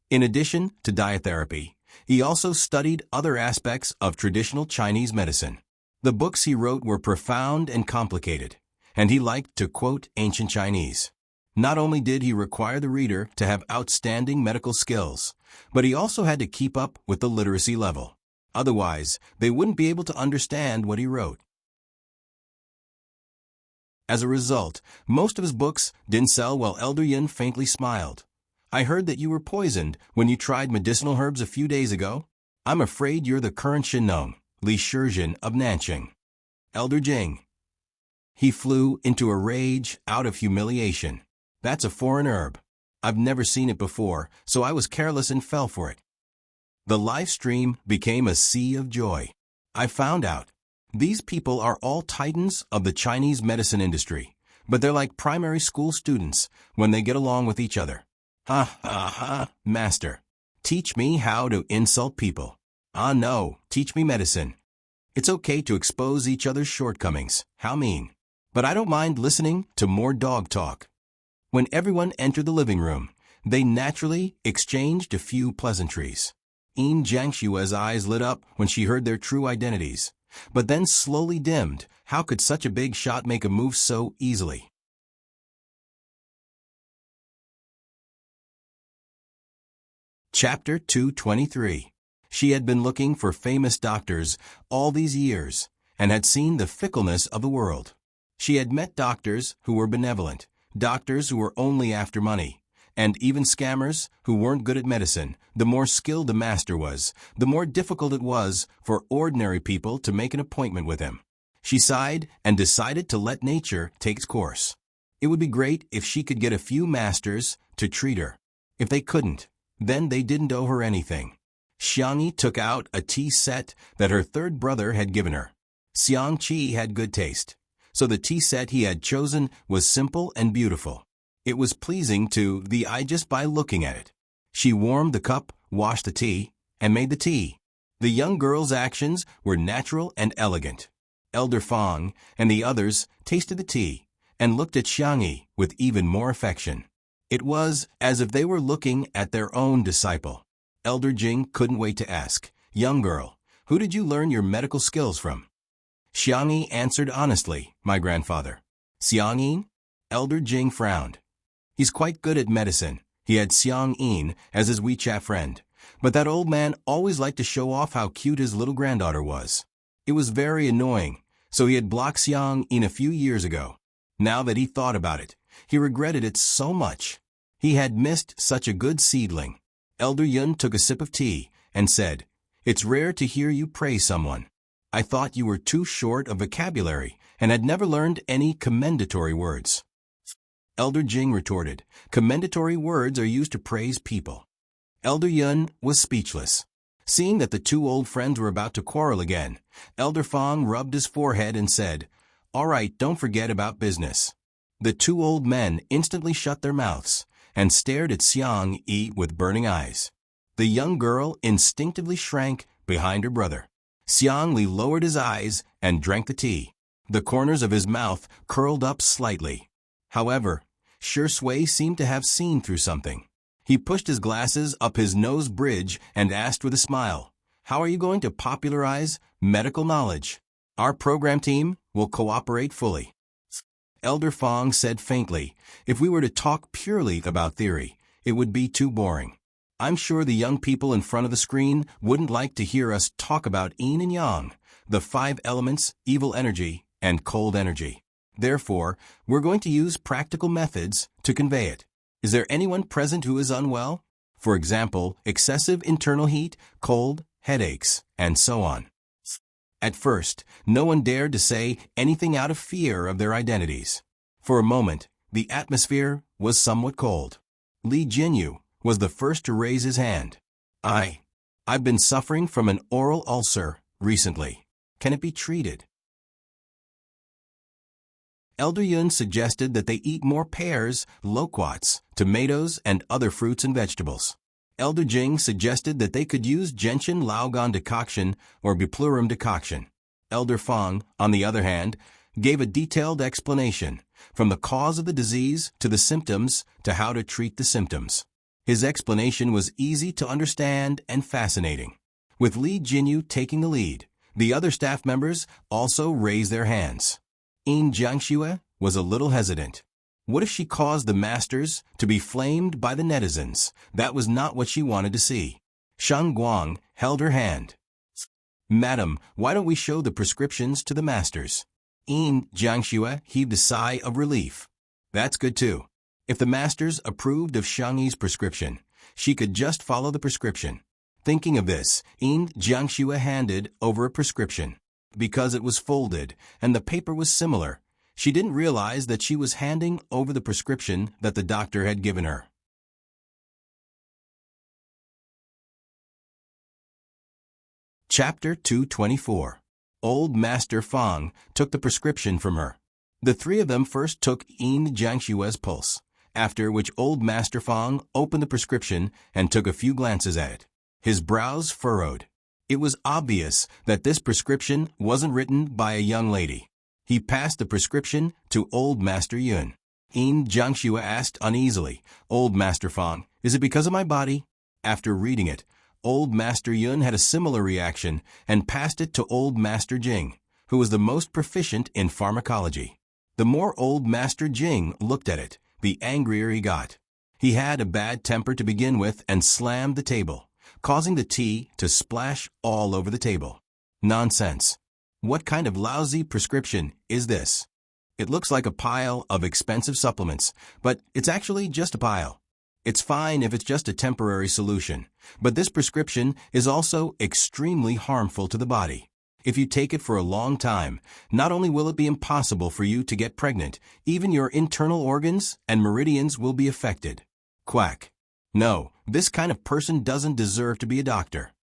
In addition to dietherapy, he also studied other aspects of traditional Chinese medicine. The books he wrote were profound and complicated, and he liked to quote ancient Chinese. Not only did he require the reader to have outstanding medical skills, but he also had to keep up with the literacy level. Otherwise, they wouldn't be able to understand what he wrote. As a result, most of his books didn't sell while Elder Yun faintly smiled. I heard that you were poisoned when you tried medicinal herbs a few days ago. I'm afraid you're the current Shinong, Li Shizhen of Nanqing. Elder Jing. He flew into a rage out of humiliation. That's a foreign herb. I've never seen it before, so I was careless and fell for it. The live stream became a sea of joy. I found out. These people are all titans of the Chinese medicine industry, but they're like primary school students when they get along with each other. Ha ha ha, master. Teach me how to insult people. Ah no, teach me medicine. It's okay to expose each other's shortcomings. How mean. But I don't mind listening to more dog talk. When everyone entered the living room, they naturally exchanged a few pleasantries. Yin Jiangshua's eyes lit up when she heard their true identities, but then slowly dimmed. How could such a big shot make a move so easily? Chapter 223. She had been looking for famous doctors all these years and had seen the fickleness of the world. She had met doctors who were benevolent, doctors who were only after money, and even scammers who weren't good at medicine. The more skilled the master was, the more difficult it was for ordinary people to make an appointment with him. She sighed and decided to let nature take its course. It would be great if she could get a few masters to treat her. If they couldn't, then they didn't owe her anything. Xiangyi took out a tea set that her third brother had given her. Xiang Qi had good taste, so the tea set he had chosen was simple and beautiful. It was pleasing to the eye just by looking at it. She warmed the cup, washed the tea, and made the tea. The young girl's actions were natural and elegant. Elder Fang and the others tasted the tea and looked at Xiangyi with even more affection. It was as if they were looking at their own disciple. Elder Jing couldn't wait to ask, "Young girl, who did you learn your medical skills from?" Xiangyi answered honestly, "My grandfather." Xiang Yin? Elder Jing frowned. He's quite good at medicine. He had Xiang Yin as his WeChat friend, but that old man always liked to show off how cute his little granddaughter was. It was very annoying, so he had blocked Xiang Yin a few years ago. Now that he thought about it, he regretted it so much. He had missed such a good seedling. Elder Yun took a sip of tea and said, "It's rare to hear you praise someone. I thought you were too short of vocabulary and had never learned any commendatory words." Elder Jing retorted, "Commendatory words are used to praise people." Elder Yun was speechless. Seeing that the two old friends were about to quarrel again, Elder Fang rubbed his forehead and said, "All right, don't forget about business." The two old men instantly shut their mouths and stared at Xiang Yi with burning eyes. The young girl instinctively shrank behind her brother. Xiang Li lowered his eyes and drank the tea. The corners of his mouth curled up slightly. However, Shi Sui seemed to have seen through something. He pushed his glasses up his nose bridge and asked with a smile, "How are you going to popularize medical knowledge?" "Our program team will cooperate fully." Elder Fang said faintly, "If we were to talk purely about theory, it would be too boring. I'm sure the young people in front of the screen wouldn't like to hear us talk about yin and yang, the 5 elements, evil energy, and cold energy. Therefore, we're going to use practical methods to convey it. Is there anyone present who is unwell? For example, excessive internal heat, cold, headaches, and so on." At first, no one dared to say anything out of fear of their identities. For a moment, the atmosphere was somewhat cold. Li Jinyu was the first to raise his hand. I've been suffering from an oral ulcer recently. Can it be treated?" Elder Yun suggested that they eat more pears, loquats, tomatoes, and other fruits and vegetables. Elder Jing suggested that they could use gentian laogan decoction or buplurum decoction. Elder Fang, on the other hand, gave a detailed explanation, from the cause of the disease to the symptoms to how to treat the symptoms. His explanation was easy to understand and fascinating. With Li Jinyu taking the lead, the other staff members also raised their hands. Yin Jiangxue was a little hesitant. What if she caused the masters to be flamed by the netizens? That was not what she wanted to see. Shang Guang held her hand. Madam, why don't we show the prescriptions to the masters? Yin Jiangxue heaved a sigh of relief. That's good too. If the masters approved of Shang Yi's prescription, she could just follow the prescription. Thinking of this, Yin Jiangxue handed over a prescription. Because it was folded and the paper was similar, she didn't realize that she was handing over the prescription that the doctor had given her. Chapter 224. Old Master Fang took the prescription from her. The three of them first took Yin Jiangxue's pulse, after which Old Master Fang opened the prescription and took a few glances at it. His brows furrowed. It was obvious that this prescription wasn't written by a young lady. He passed the prescription to Old Master Yun. Yin Jiangxue asked uneasily, Old Master Fang, is it because of my body? After reading it, Old Master Yun had a similar reaction and passed it to Old Master Jing, who was the most proficient in pharmacology. The more Old Master Jing looked at it, the angrier he got. He had a bad temper to begin with and slammed the table, causing the tea to splash all over the table. Nonsense. What kind of lousy prescription is this? It looks like a pile of expensive supplements, but it's actually just a pile. It's fine if it's just a temporary solution, but this prescription is also extremely harmful to the body. If you take it for a long time, not only will it be impossible for you to get pregnant, even your internal organs and meridians will be affected. Quack. No, this kind of person doesn't deserve to be a doctor.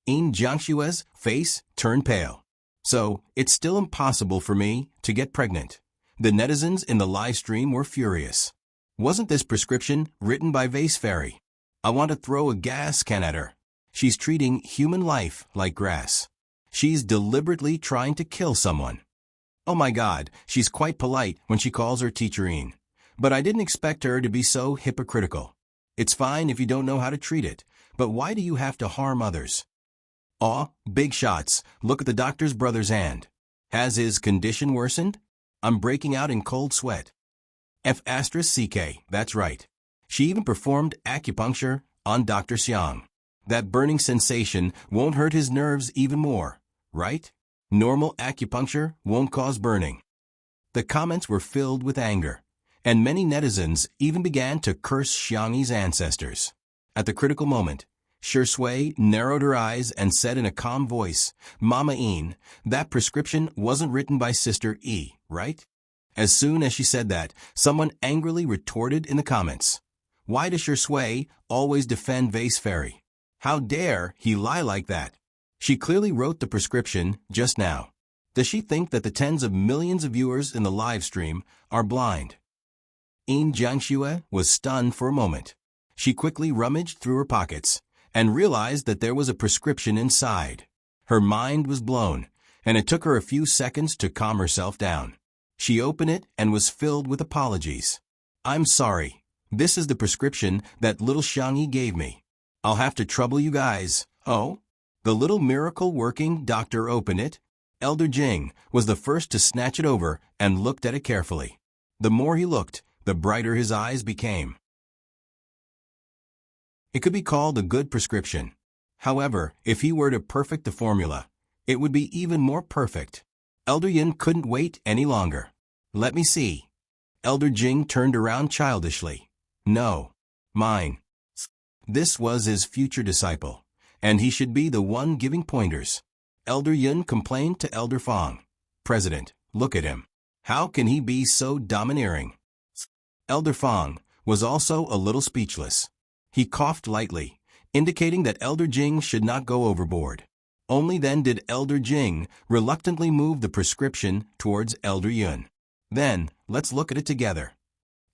Yin Jiangxue's face turned pale. So, it's still impossible for me to get pregnant. The netizens in the live stream were furious. Wasn't this prescription written by Vase Fairy? I want to throw a gas can at her. She's treating human life like grass. She's deliberately trying to kill someone. Oh my God, she's quite polite when she calls her teacher Yin. But I didn't expect her to be so hypocritical. It's fine if you don't know how to treat it, but why do you have to harm others? Aw, big shots, look at the doctor's brother's hand. Has his condition worsened? I'm breaking out in cold sweat. F***CK, that's right. She even performed acupuncture on Dr. Xiang. That burning sensation won't hurt his nerves even more, right? Normal acupuncture won't cause burning. The comments were filled with anger, and many netizens even began to curse Xiang Yi's ancestors. At the critical moment, Shi Sui narrowed her eyes and said in a calm voice, Mama Yin, that prescription wasn't written by Sister E, right? As soon as she said that, someone angrily retorted in the comments. Why does Shi Sui always defend Vase Fairy? How dare he lie like that? She clearly wrote the prescription just now. Does she think that the tens of millions of viewers in the live stream are blind? Yin Jiangxue was stunned for a moment. She quickly rummaged through her pockets and realized that there was a prescription inside. Her mind was blown, and it took her a few seconds to calm herself down. She opened it and was filled with apologies. I'm sorry. This is the prescription that little Shang Yi gave me. I'll have to trouble you guys. Oh? The little miracle-working doctor opened it. Elder Jing was the first to snatch it over and looked at it carefully. The more he looked, the brighter his eyes became. It could be called a good prescription. However, if he were to perfect the formula, it would be even more perfect. Elder Yin couldn't wait any longer. Let me see. Elder Jing turned around childishly. No. Mine. This was his future disciple, and he should be the one giving pointers. Elder Yun complained to Elder Fang. President, look at him. How can he be so domineering? Elder Fang was also a little speechless. He coughed lightly, indicating that Elder Jing should not go overboard. Only then did Elder Jing reluctantly move the prescription towards Elder Yun. Then, let's look at it together.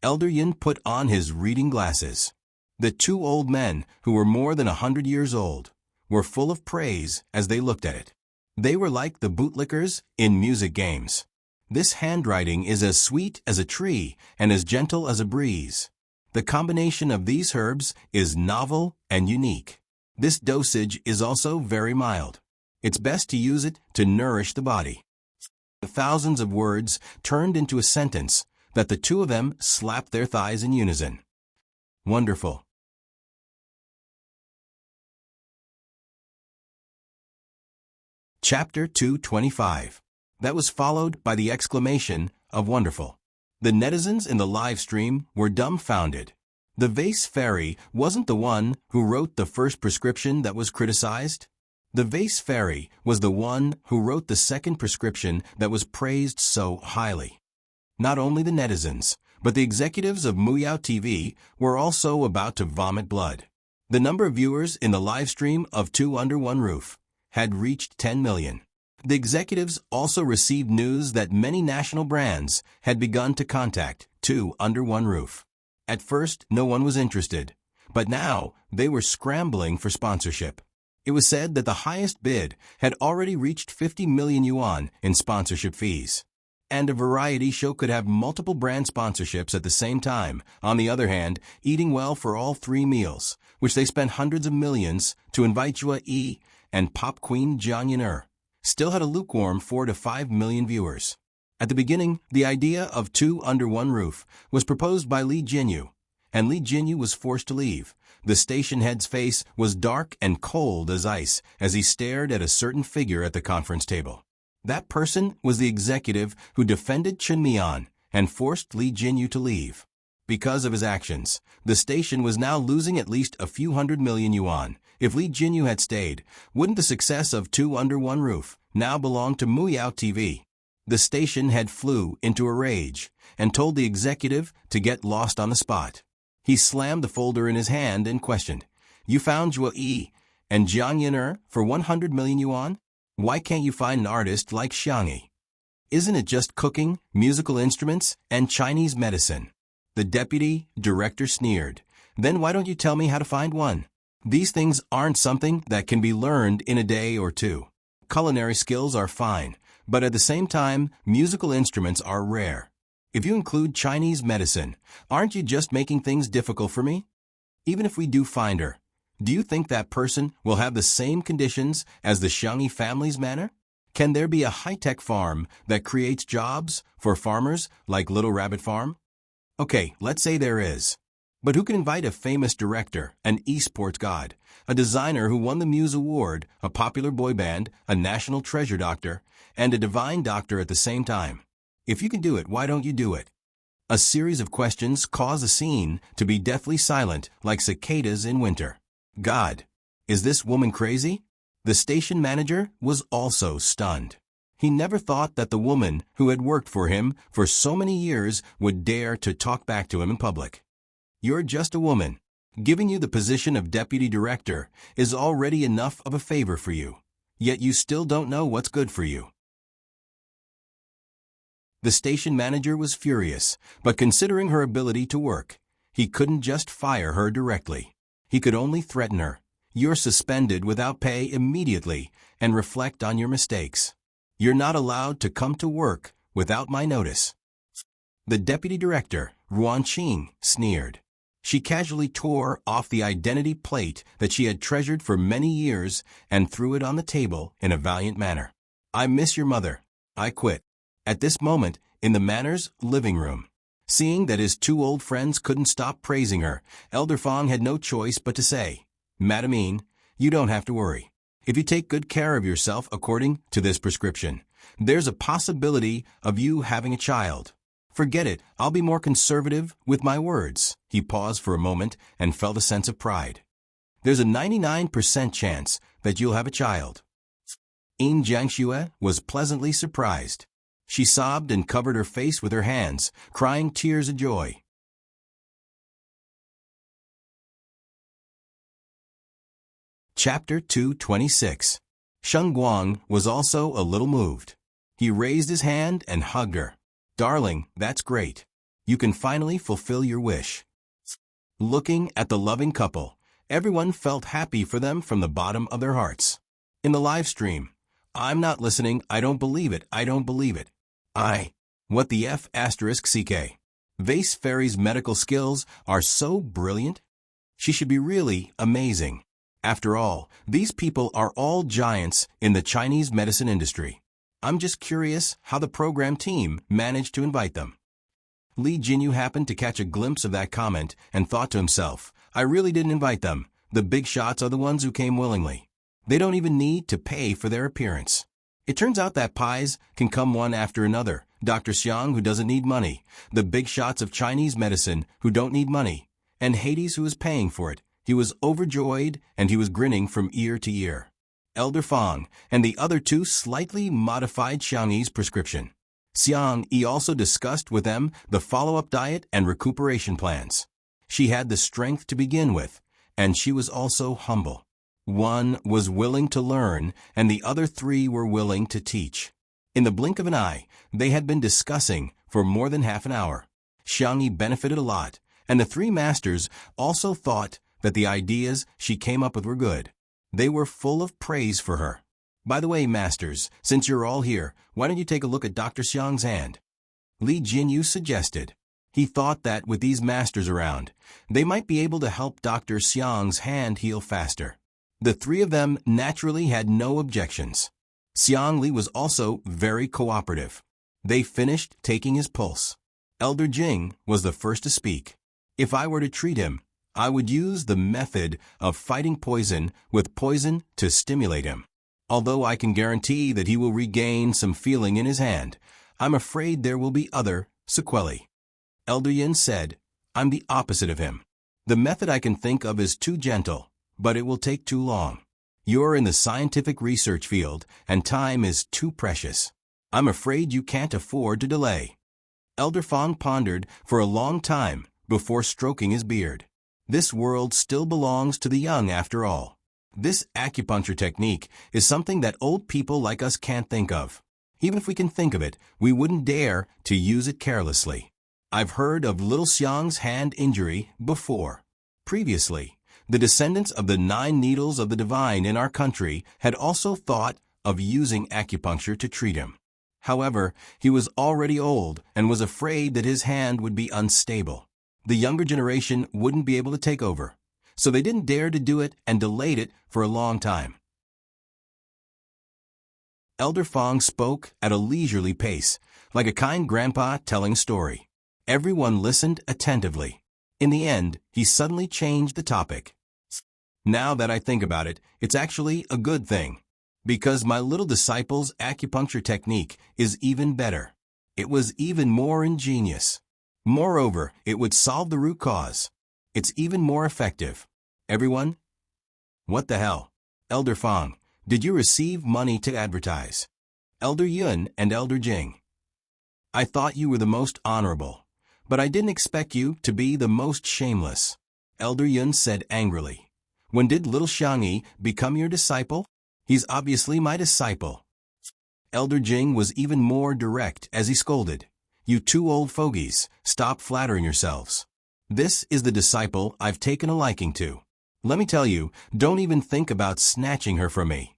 Elder Yin put on his reading glasses. The two old men, who were more than 100 years old, were full of praise as they looked at it. They were like the bootlickers in music games. This handwriting is as sweet as a tree and as gentle as a breeze. The combination of these herbs is novel and unique. This dosage is also very mild. It's best to use it to nourish the body. The thousands of words turned into a sentence that the two of them slapped their thighs in unison. Wonderful. Chapter 225. That was followed by the exclamation of wonderful. The netizens in the live stream were dumbfounded. The vase fairy wasn't the one who wrote the first prescription that was criticized. The vase fairy was the one who wrote the second prescription that was praised so highly. Not only the netizens, but the executives of Muyao TV were also about to vomit blood. The number of viewers in the live stream of Two Under One Roof had reached 10 million. The executives also received news that many national brands had begun to contact Two Under One Roof. At first, no one was interested, but now they were scrambling for sponsorship. It was said that the highest bid had already reached 50 million yuan in sponsorship fees. And a variety show could have multiple brand sponsorships at the same time. On the other hand, eating well for all three meals, which they spent hundreds of millions to invite Jua Yi and pop queen Jiang Yiner, still had a lukewarm 4 to 5 million viewers. At the beginning, the idea of Two Under One Roof was proposed by Li Jinyu, and Li Jinyu was forced to leave. The station head's face was dark and cold as ice as he stared at a certain figure at the conference table. That person was the executive who defended Chen Mian and forced Li Jinyu to leave. Because of his actions, the station was now losing at least a few hundred million yuan. If Li Jinyu had stayed, wouldn't the success of Two Under One Roof now belong to Muyao TV? The station head flew into a rage and told the executive to get lost on the spot. He slammed the folder in his hand and questioned, "You found Jua Yi and Jiang Yiner for 100 million yuan? Why can't you find an artist like Xiang Yi? Isn't it just cooking, musical instruments, and Chinese medicine?" The deputy director sneered. "Then why don't you tell me how to find one? These things aren't something that can be learned in a day or two. Culinary skills are fine, but at the same time, musical instruments are rare. If you include Chinese medicine, aren't you just making things difficult for me? Even if we do find her, do you think that person will have the same conditions as the Xiangyi family's manor? Can there be a high-tech farm that creates jobs for farmers like Little Rabbit Farm? Okay, let's say there is. But who can invite a famous director, an esports god, a designer who won the Muse Award, a popular boy band, a national treasure doctor, and a divine doctor at the same time? If you can do it, why don't you do it?" A series of questions cause a scene to be deathly silent like cicadas in winter. God, is this woman crazy? The station manager was also stunned. He never thought that the woman who had worked for him for so many years would dare to talk back to him in public. "You're just a woman. Giving you the position of deputy director is already enough of a favor for you, yet you still don't know what's good for you." The station manager was furious, but considering her ability to work, he couldn't just fire her directly. He could only threaten her. "You're suspended without pay immediately and reflect on your mistakes. You're not allowed to come to work without my notice." The deputy director, Ruan Qing, sneered. She casually tore off the identity plate that she had treasured for many years and threw it on the table in a valiant manner. "I miss your mother. I quit." At this moment, in the manor's living room, seeing that his two old friends couldn't stop praising her, Elder Fong had no choice but to say, "Madamine, you don't have to worry. If you take good care of yourself according to this prescription, there's a possibility of you having a child. Forget it, I'll be more conservative with my words." He paused for a moment and felt a sense of pride. "There's a 99% chance that you'll have a child." Yin Jiangxue was pleasantly surprised. She sobbed and covered her face with her hands, crying tears of joy. Chapter 226. Sheng Guang was also a little moved. He raised his hand and hugged her. Darling, that's great. You can finally fulfill your wish. Looking at the loving couple, everyone felt happy for them from the bottom of their hearts. In the live stream, I'm not listening, I don't believe it, I don't believe it. What the F asterisk CK? Vase Fairy's medical skills are so brilliant. She should be really amazing. After all, these people are all giants in the Chinese medicine industry. I'm just curious how the program team managed to invite them. Li Jinyu happened to catch a glimpse of that comment and thought to himself, I really didn't invite them. The big shots are the ones who came willingly. They don't even need to pay for their appearance. It turns out that pies can come one after another. Dr. Xiang, who doesn't need money, the big shots of Chinese medicine, who don't need money, and Hades, who is paying for it. He was overjoyed, and he was grinning from ear to ear. Elder Fang and the other two slightly modified Xiang Yi's prescription. Xiang Yi also discussed with them the follow-up diet and recuperation plans. She had the strength to begin with, and she was also humble. One was willing to learn, and the other three were willing to teach. In the blink of an eye, they had been discussing for more than half an hour. Xiang Yi benefited a lot, and the three masters also thought that the ideas she came up with were good. They were full of praise for her. By the way, masters, since you're all here, why don't you take a look at Dr. Xiang's hand? Li Jinyu suggested. He thought that with these masters around, they might be able to help Dr. Xiang's hand heal faster. The three of them naturally had no objections. Xiang Li was also very cooperative. They finished taking his pulse. Elder Jing was the first to speak. If I were to treat him, I would use the method of fighting poison with poison to stimulate him. Although I can guarantee that he will regain some feeling in his hand, I'm afraid there will be other sequelae. Elder Yin said, I'm the opposite of him. The method I can think of is too gentle, but it will take too long. You're in the scientific research field, and time is too precious. I'm afraid you can't afford to delay. Elder Fang pondered for a long time before stroking his beard. This world still belongs to the young after all. This acupuncture technique is something that old people like us can't think of. Even if we can think of it, we wouldn't dare to use it carelessly. I've heard of little Xiang's hand injury before. Previously, the descendants of the 9 needles of the divine in our country had also thought of using acupuncture to treat him. However, he was already old and was afraid that his hand would be unstable. The younger generation wouldn't be able to take over, so they didn't dare to do it and delayed it for a long time. Elder Fang spoke at a leisurely pace, like a kind grandpa telling a story. Everyone listened attentively. In the end, he suddenly changed the topic. Now that I think about it, it's actually a good thing, because my little disciple's acupuncture technique is even better. It was even more ingenious. Moreover, it would solve the root cause. It's even more effective. Everyone? What the hell? Elder Fang, did you receive money to advertise? Elder Yun and Elder Jing. I thought you were the most honorable, but I didn't expect you to be the most shameless. Elder Yun said angrily. When did little Xiang Yi become your disciple? He's obviously my disciple. Elder Jing was even more direct as he scolded. You two old fogies, stop flattering yourselves. This is the disciple I've taken a liking to. Let me tell you, don't even think about snatching her from me.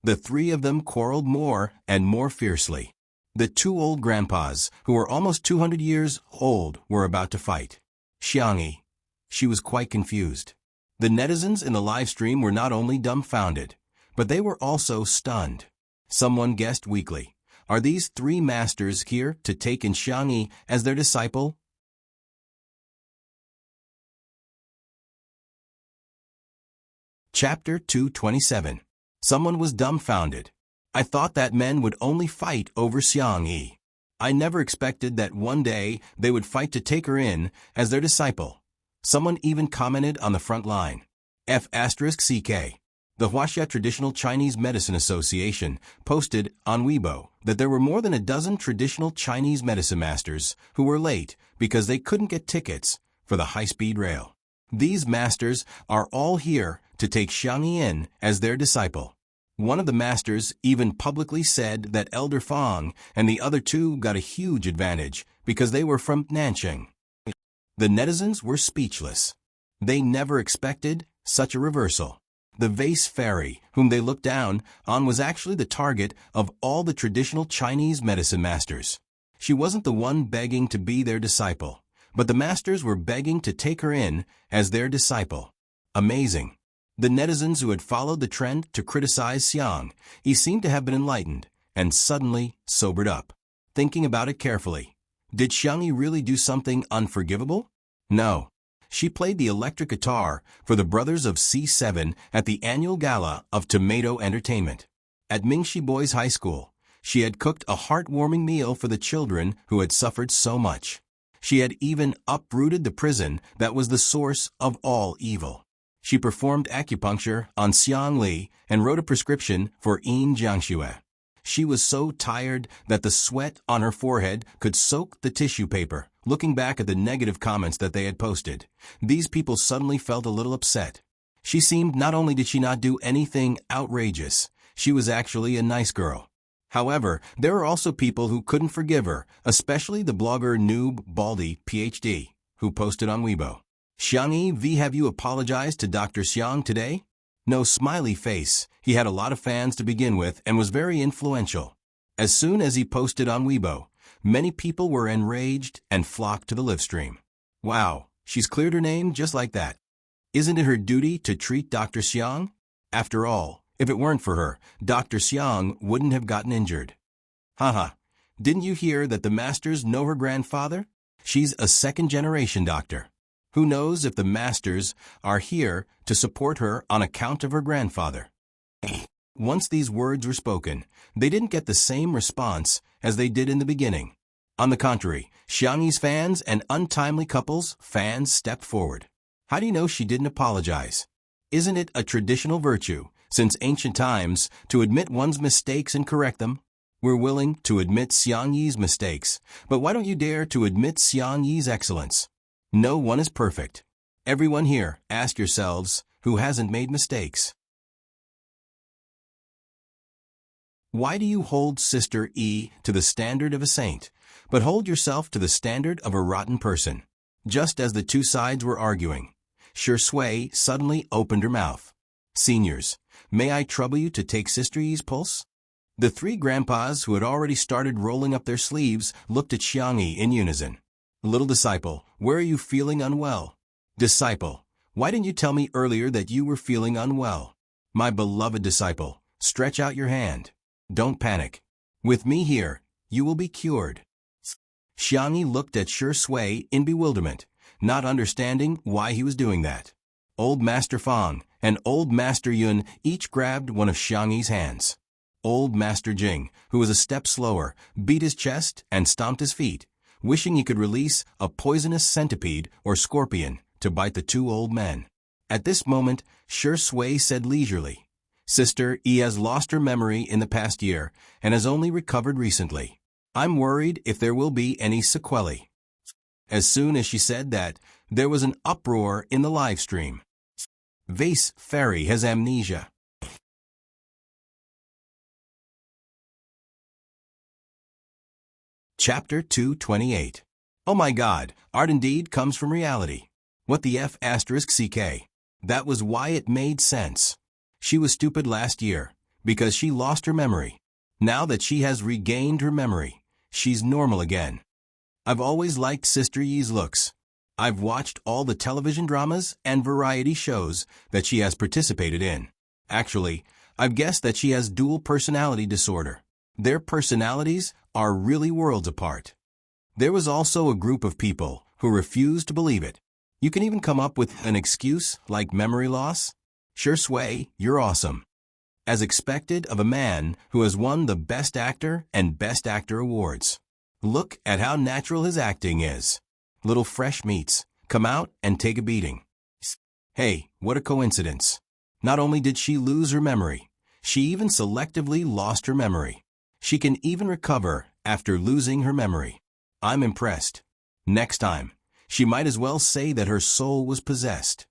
The three of them quarreled more and more fiercely. The 2 old grandpas, who were almost 200 years old, were about to fight. Xiang Yi. She was quite confused. The netizens in the live stream were not only dumbfounded, but they were also stunned. Someone guessed weakly, are these 3 masters here to take in Xiang Yi as their disciple? Chapter 227. Someone was dumbfounded. I thought that men would only fight over Xiang Yi. I never expected that one day they would fight to take her in as their disciple. Someone even commented on the front line. F***CK. The Huaxia Traditional Chinese Medicine Association posted on Weibo that there were more than a dozen traditional Chinese medicine masters who were late because they couldn't get tickets for the high-speed rail. These masters are all here to take Xiang Yi in as their disciple. One of the masters even publicly said that Elder Fong and the other two got a huge advantage because they were from Nanching. The netizens were speechless. They never expected such a reversal. The vase fairy, whom they looked down on, was actually the target of all the traditional Chinese medicine masters. She wasn't the one begging to be their disciple, but the masters were begging to take her in as their disciple. Amazing. The netizens who had followed the trend to criticize Xiang Yi seemed to have been enlightened and suddenly sobered up. Thinking about it carefully, did Xiang Yi really do something unforgivable? No. She played the electric guitar for the brothers of C7 at the annual gala of Tomato Entertainment. At Mingxi Boys High School, she had cooked a heartwarming meal for the children who had suffered so much. She had even uprooted the prison that was the source of all evil. She performed acupuncture on Xiang Li and wrote a prescription for Yin Jiangxue. She was so tired that the sweat on her forehead could soak the tissue paper. Looking back at the negative comments that they had posted, these people suddenly felt a little upset. She seemed not only did she not do anything outrageous, she was actually a nice girl. However, there are also people who couldn't forgive her, especially the blogger Noob Baldy, PhD, who posted on Weibo. Xiang Yi V, have you apologized to Dr. Xiang today? No smiley face. He had a lot of fans to begin with and was very influential. As soon as he posted on Weibo, many people were enraged and flocked to the live stream. Wow, she's cleared her name just like that. Isn't it her duty to treat Dr. Xiang? After all, if it weren't for her, Dr. Xiang wouldn't have gotten injured. Haha, didn't you hear that the masters know her grandfather? She's a second-generation doctor. Who knows if the masters are here to support her on account of her grandfather? Once these words were spoken, they didn't get the same response as they did in the beginning. On the contrary, Xiang Yi's fans and untimely couples fans stepped forward. How do you know she didn't apologize? Isn't it a traditional virtue, since ancient times, to admit one's mistakes and correct them? We're willing to admit Xiang Yi's mistakes, but why don't you dare to admit Xiang Yi's excellence? No one is perfect. Everyone here, ask yourselves, who hasn't made mistakes? Why do you hold Sister E to the standard of a saint, but hold yourself to the standard of a rotten person? Just as the two sides were arguing, Shi Sui suddenly opened her mouth. Seniors, may I trouble you to take Sister E's pulse? The three grandpas who had already started rolling up their sleeves looked at Xiang Yi in unison. Little disciple, where are you feeling unwell? Disciple, why didn't you tell me earlier that you were feeling unwell? My beloved disciple, stretch out your hand. Don't panic. With me here, you will be cured. Xiang Yi looked at Shi Sui in bewilderment, not understanding why he was doing that. Old Master Fang and Old Master Yun each grabbed one of Xiang Yi's hands. Old Master Jing, who was a step slower, beat his chest and stomped his feet, wishing he could release a poisonous centipede or scorpion to bite the two old men. At this moment, Shi Sui said leisurely, Sister E has lost her memory in the past year and has only recovered recently. I'm worried if there will be any sequelae. As soon as she said that, there was an uproar in the live stream. Vase Fairy has amnesia. Chapter 228. Oh my God, art indeed comes from reality. What the F***? That was why it made sense. She was stupid last year, because she lost her memory. Now that she has regained her memory, she's normal again. I've always liked Sister Yi's looks. I've watched all the television dramas and variety shows that she has participated in. Actually, I've guessed that she has dual personality disorder. Their personalities are really worlds apart. There was also a group of people who refused to believe it. You can even come up with an excuse like memory loss. Shi Sui, you're awesome. As expected of a man who has won the Best Actor and Best Actor awards. Look at how natural his acting is. Little fresh meats, come out and take a beating. Hey, what a coincidence. Not only did she lose her memory, she even selectively lost her memory. She can even recover after losing her memory. I'm impressed. Next time, she might as well say that her soul was possessed.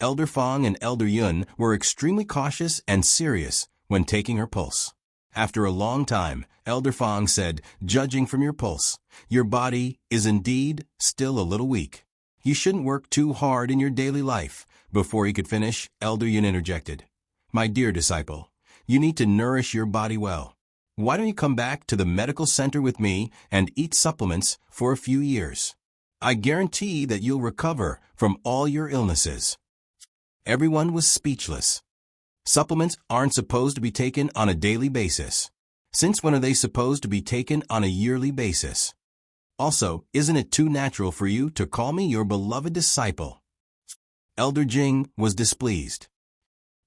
Elder Fong and Elder Yun were extremely cautious and serious when taking her pulse. After a long time, Elder Fong said, "Judging from your pulse, your body is indeed still a little weak. You shouldn't work too hard in your daily life." Before he could finish, Elder Yun interjected, "My dear disciple, you need to nourish your body well. Why don't you come back to the medical center with me and eat supplements for a few years? I guarantee that you'll recover from all your illnesses." Everyone was speechless. Supplements aren't supposed to be taken on a daily basis. Since when are they supposed to be taken on a yearly basis? Also, isn't it too natural for you to call me your beloved disciple? Elder Jing was displeased.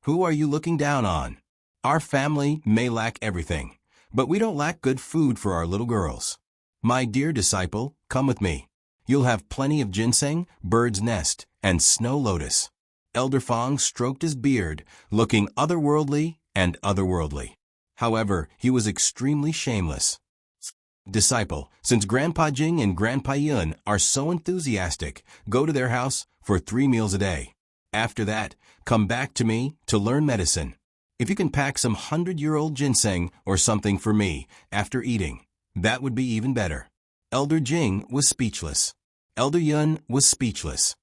"Who are you looking down on? Our family may lack everything, but we don't lack good food for our little girls. My dear disciple, come with me. You'll have plenty of ginseng, bird's nest, and snow lotus." Elder Fong stroked his beard, looking otherworldly and otherworldly. However, he was extremely shameless. "Disciple, since Grandpa Jing and Grandpa Yun are so enthusiastic, go to their house for 3 meals a day. After that, come back to me to learn medicine. If you can pack some 100-year-old ginseng or something for me after eating, that would be even better." Elder Jing was speechless. Elder Yun was speechless.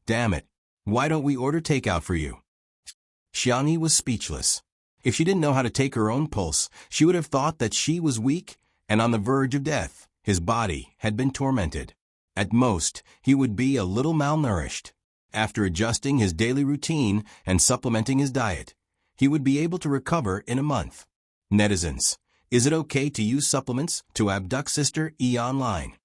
"Damn it, why don't we order takeout for you?" Xiangyi was speechless. If she didn't know how to take her own pulse, she would have thought that she was weak and on the verge of death. His body had been tormented. At most, he would be a little malnourished. After adjusting his daily routine and supplementing his diet, he would be able to recover in a month. Netizens, is it okay to use supplements to abduct Sister E online?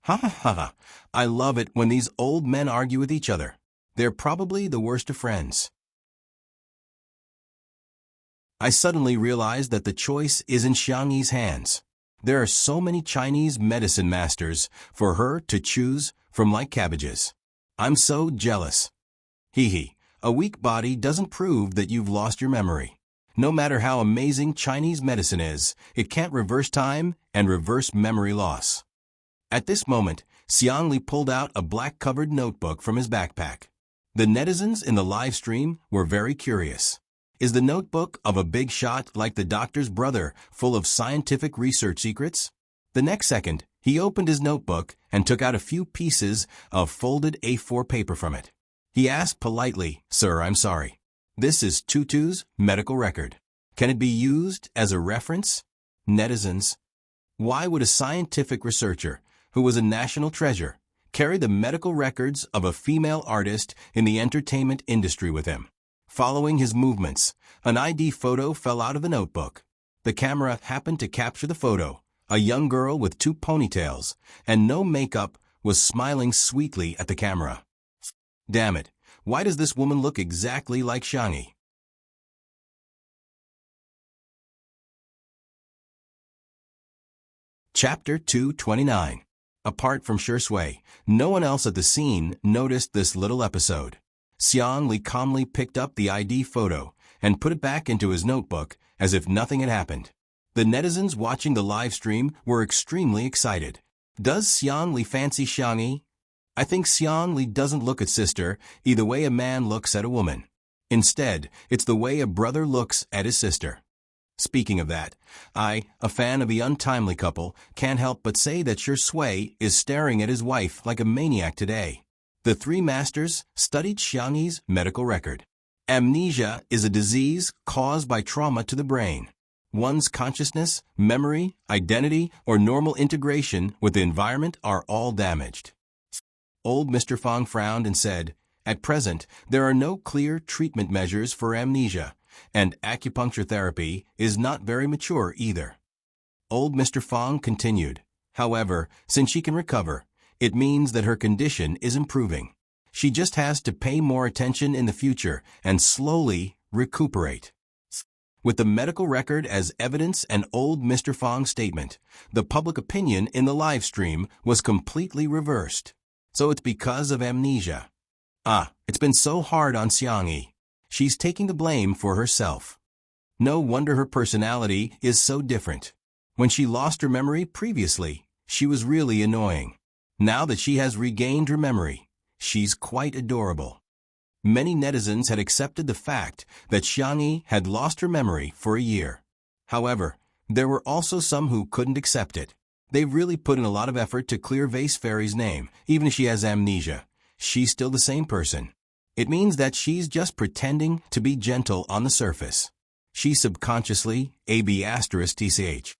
Ha ha ha ha. I love it when these old men argue with each other. They're probably the worst of friends. I suddenly realized that the choice is in Xiangyi's hands. There are so many Chinese medicine masters for her to choose from like cabbages. I'm so jealous. Hee hee. A weak body doesn't prove that you've lost your memory. No matter how amazing Chinese medicine is, it can't reverse time and reverse memory loss. At this moment, Xiang Li pulled out a black-covered notebook from his backpack. The netizens in the live stream were very curious. Is the notebook of a big shot like the doctor's brother, full of scientific research secrets? The next second, he opened his notebook and took out a few pieces of folded A4 paper from it. He asked politely, "Sir, I'm sorry. This is Tutu's medical record. Can it be used as a reference?" Netizens. Why would a scientific researcher, who was a national treasure, carry the medical records of a female artist in the entertainment industry with him? Following his movements, an ID photo fell out of the notebook. The camera happened to capture the photo. A young girl with 2 ponytails and no makeup was smiling sweetly at the camera. Damn it, why does this woman look exactly like Xiangyi? Chapter 229. Apart from Shui, no one else at the scene noticed this little episode. Xiang Li calmly picked up the ID photo and put it back into his notebook as if nothing had happened. The netizens watching the live stream were extremely excited. Does Xiang Li fancy Xiangyi? I think Xiang Li doesn't look at sister either way a man looks at a woman. Instead, it's the way a brother looks at his sister. Speaking of that, I, a fan of the untimely couple, can't help but say that Shui is staring at his wife like a maniac today. The 3 masters studied Xiangyi's medical record. Amnesia is a disease caused by trauma to the brain. One's consciousness, memory, identity, or normal integration with the environment are all damaged. Old Mr. Fong frowned and said, "At present, there are no clear treatment measures for amnesia, and acupuncture therapy is not very mature either." Old Mr. Fong continued, "However, since she can recover, it means that her condition is improving. She just has to pay more attention in the future and slowly recuperate." With the medical record as evidence and old Mr. Fong's statement, the public opinion in the live stream was completely reversed. So it's because of amnesia. It's been so hard on Xiangyi. She's taking the blame for herself. No wonder her personality is so different. When she lost her memory previously, she was really annoying. Now that she has regained her memory, she's quite adorable. Many netizens had accepted the fact that Xiangyi had lost her memory for a year. However, there were also some who couldn't accept it. They've really put in a lot of effort to clear Vase Fairy's name, even if she has amnesia. She's still the same person. It means that she's just pretending to be gentle on the surface. She subconsciously, AB*TCH.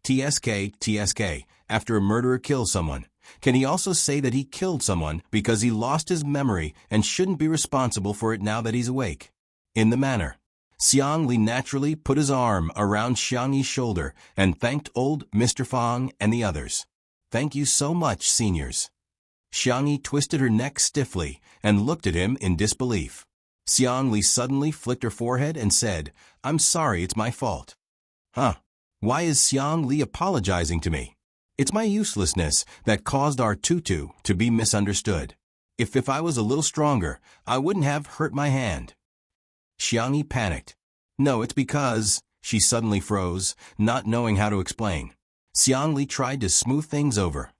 TSK, after a murderer kills someone. Can he also say that he killed someone because he lost his memory and shouldn't be responsible for it now that he's awake? In the manner, Xiang Li naturally put his arm around Xiangyi's shoulder and thanked old Mr. Fang and the others. Thank you so much, seniors. Xiangyi twisted her neck stiffly and looked at him in disbelief. Xiang Li suddenly flicked her forehead and said, I'm sorry, it's my fault. Huh? Why is Xiang Li apologizing to me? It's my uselessness that caused our tutu to be misunderstood. If I was a little stronger, I wouldn't have hurt my hand. Xiangyi panicked. No, it's because... She suddenly froze, not knowing how to explain. Xiang Li tried to smooth things over.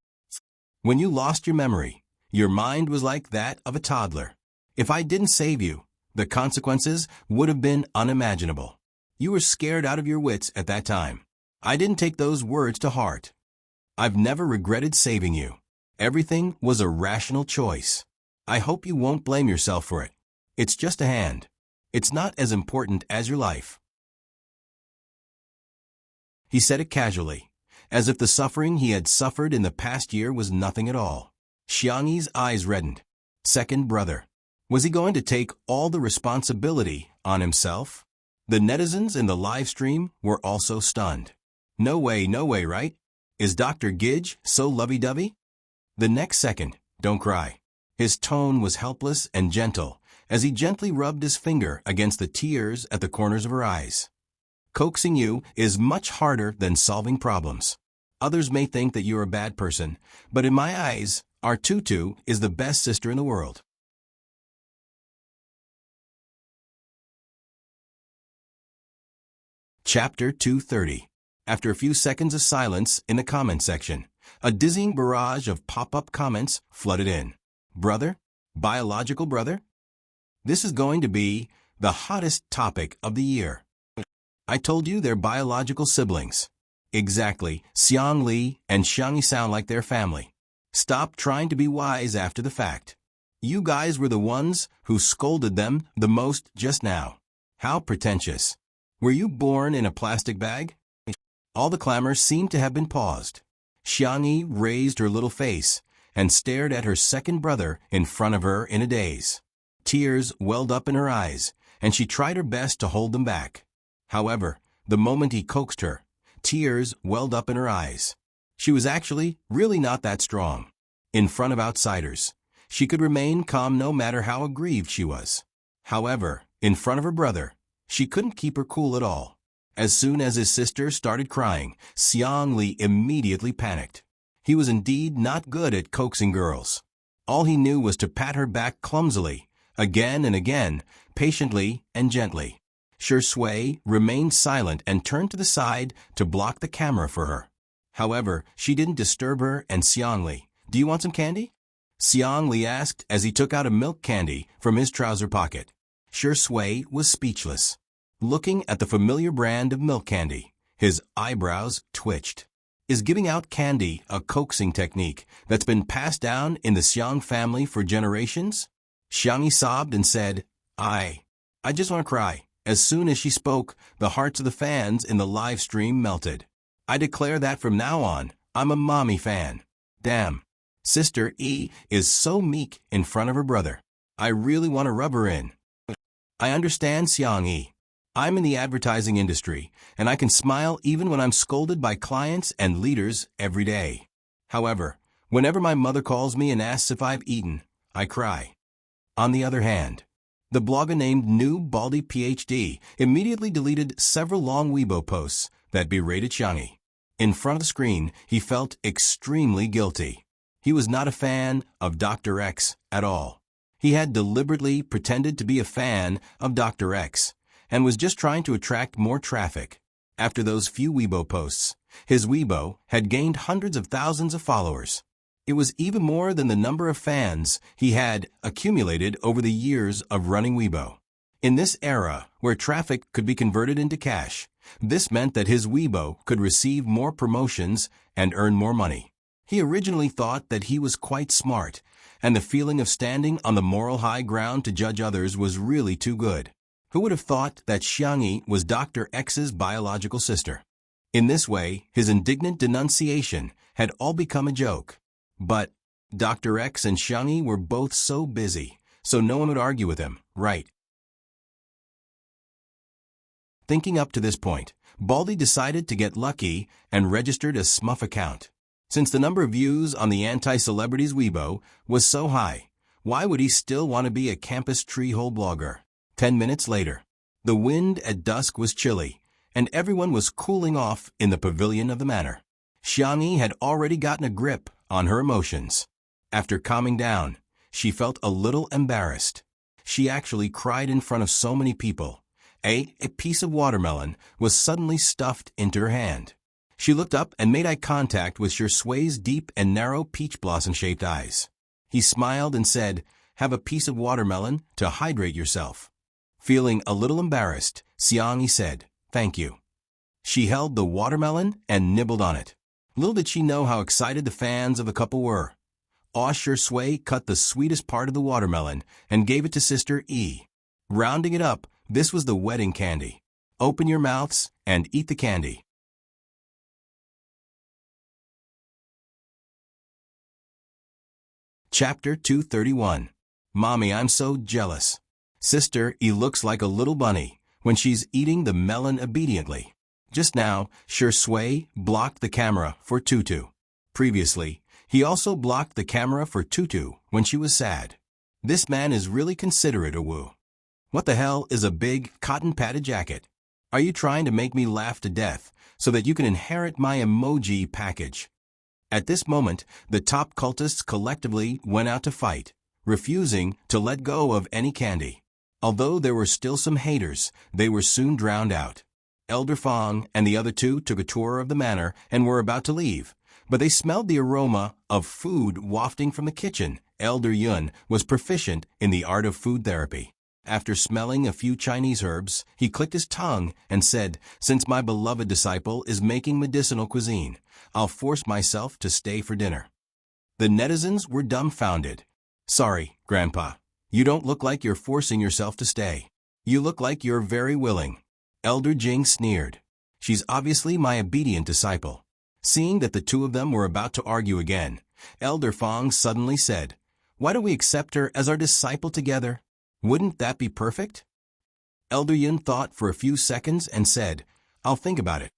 When you lost your memory, your mind was like that of a toddler. If I didn't save you, the consequences would have been unimaginable. You were scared out of your wits at that time. I didn't take those words to heart. I've never regretted saving you. Everything was a rational choice. I hope you won't blame yourself for it. It's just a hand. It's not as important as your life. He said it casually, as if the suffering he had suffered in the past year was nothing at all. Xiangyi's eyes reddened. Second brother. Was he going to take all the responsibility on himself? The netizens in the live stream were also stunned. No way, right? Is Dr. Gidge so lovey-dovey? The next second, don't cry. His tone was helpless and gentle, as he gently rubbed his finger against the tears at the corners of her eyes. Coaxing you is much harder than solving problems. Others may think that you're a bad person, but in my eyes, our tutu is the best sister in the world. Chapter 230. After a few seconds of silence in the comment section, a dizzying barrage of pop-up comments flooded in. Brother? Biological brother? This is going to be the hottest topic of the year. I told you they're biological siblings. Exactly, Xiang Li and Xiangyi sound like their family. Stop trying to be wise after the fact. You guys were the ones who scolded them the most just now. How pretentious. Were you born in a plastic bag? All the clamor seemed to have been paused. Xiangyi raised her little face and stared at her second brother in front of her in a daze. Tears welled up in her eyes, and she tried her best to hold them back. However, the moment he coaxed her, tears welled up in her eyes. She was actually really not that strong. In front of outsiders, she could remain calm no matter how aggrieved she was. However, in front of her brother, she couldn't keep her cool at all. As soon as his sister started crying, Xiang Li immediately panicked. He was indeed not good at coaxing girls. All he knew was to pat her back clumsily, again and again, patiently and gently. Shui remained silent and turned to the side to block the camera for her. However, she didn't disturb her and Xiang Li. Do you want some candy? Xiang Li asked as he took out a milk candy from his trouser pocket. Shui was speechless. Looking at the familiar brand of milk candy, his eyebrows twitched. Is giving out candy a coaxing technique that's been passed down in the Xiang family for generations? Xiangyi sobbed and said, I just want to cry. As soon as she spoke, the hearts of the fans in the live stream melted. I declare that from now on, I'm a mommy fan. Damn. Sister E is so meek in front of her brother. I really want to rub her in. I understand, Xiangyi. I'm in the advertising industry, and I can smile even when I'm scolded by clients and leaders every day. However, whenever my mother calls me and asks if I've eaten, I cry. On the other hand, the blogger named New Baldy PhD immediately deleted several long Weibo posts that berated Xiangyi. In front of the screen, he felt extremely guilty. He was not a fan of Dr. X at all. He had deliberately pretended to be a fan of Dr. X and was just trying to attract more traffic. After those few Weibo posts, his Weibo had gained hundreds of thousands of followers. It was even more than the number of fans he had accumulated over the years of running Weibo. In this era, where traffic could be converted into cash, this meant that his Weibo could receive more promotions and earn more money. He originally thought that he was quite smart, and the feeling of standing on the moral high ground to judge others was really too good. Who would have thought that Xiangyi was Dr. X's biological sister? In this way, his indignant denunciation had all become a joke. But Dr. X and Xiangyi were both so busy, so no one would argue with him, right? Thinking up to this point, Baldy decided to get lucky and registered a Smuff account. Since the number of views on the anti-celebrities Weibo was so high, why would he still want to be a campus treehole blogger? 10 minutes later, the wind at dusk was chilly, and everyone was cooling off in the pavilion of the manor. Xiangyi had already gotten a grip on her emotions. After calming down, she felt a little embarrassed. She actually cried in front of so many people. A piece of watermelon was suddenly stuffed into her hand. She looked up and made eye contact with Shui's deep and narrow peach blossom-shaped eyes. He smiled and said, "Have a piece of watermelon to hydrate yourself." Feeling a little embarrassed, Xiangyi said, "Thank you." She held the watermelon and nibbled on it. Little did she know how excited the fans of the couple were. Shui cut the sweetest part of the watermelon and gave it to Sister E. Rounding it up, this was the wedding candy. Open your mouths and eat the candy. Chapter 231. Mommy, I'm so jealous. Sister E looks like a little bunny when she's eating the melon obediently. Just now, Shui blocked the camera for Tutu. Previously, he also blocked the camera for Tutu when she was sad. This man is really considerate, Wu. What the hell is a big, cotton-padded jacket? Are you trying to make me laugh to death so that you can inherit my emoji package? At this moment, the top cultists collectively went out to fight, refusing to let go of any candy. Although there were still some haters, they were soon drowned out. Elder Fong and the other two took a tour of the manor and were about to leave, but they smelled the aroma of food wafting from the kitchen. Elder Yun was proficient in the art of food therapy. After smelling a few Chinese herbs, he clicked his tongue and said, "Since my beloved disciple is making medicinal cuisine, I'll force myself to stay for dinner." The netizens were dumbfounded. "Sorry, Grandpa. You don't look like you're forcing yourself to stay. You look like you're very willing." Elder Jing sneered. "She's obviously my obedient disciple." Seeing that the two of them were about to argue again, Elder Fong suddenly said, "Why don't we accept her as our disciple together? Wouldn't that be perfect?" Elder Yun thought for a few seconds and said, "I'll think about it."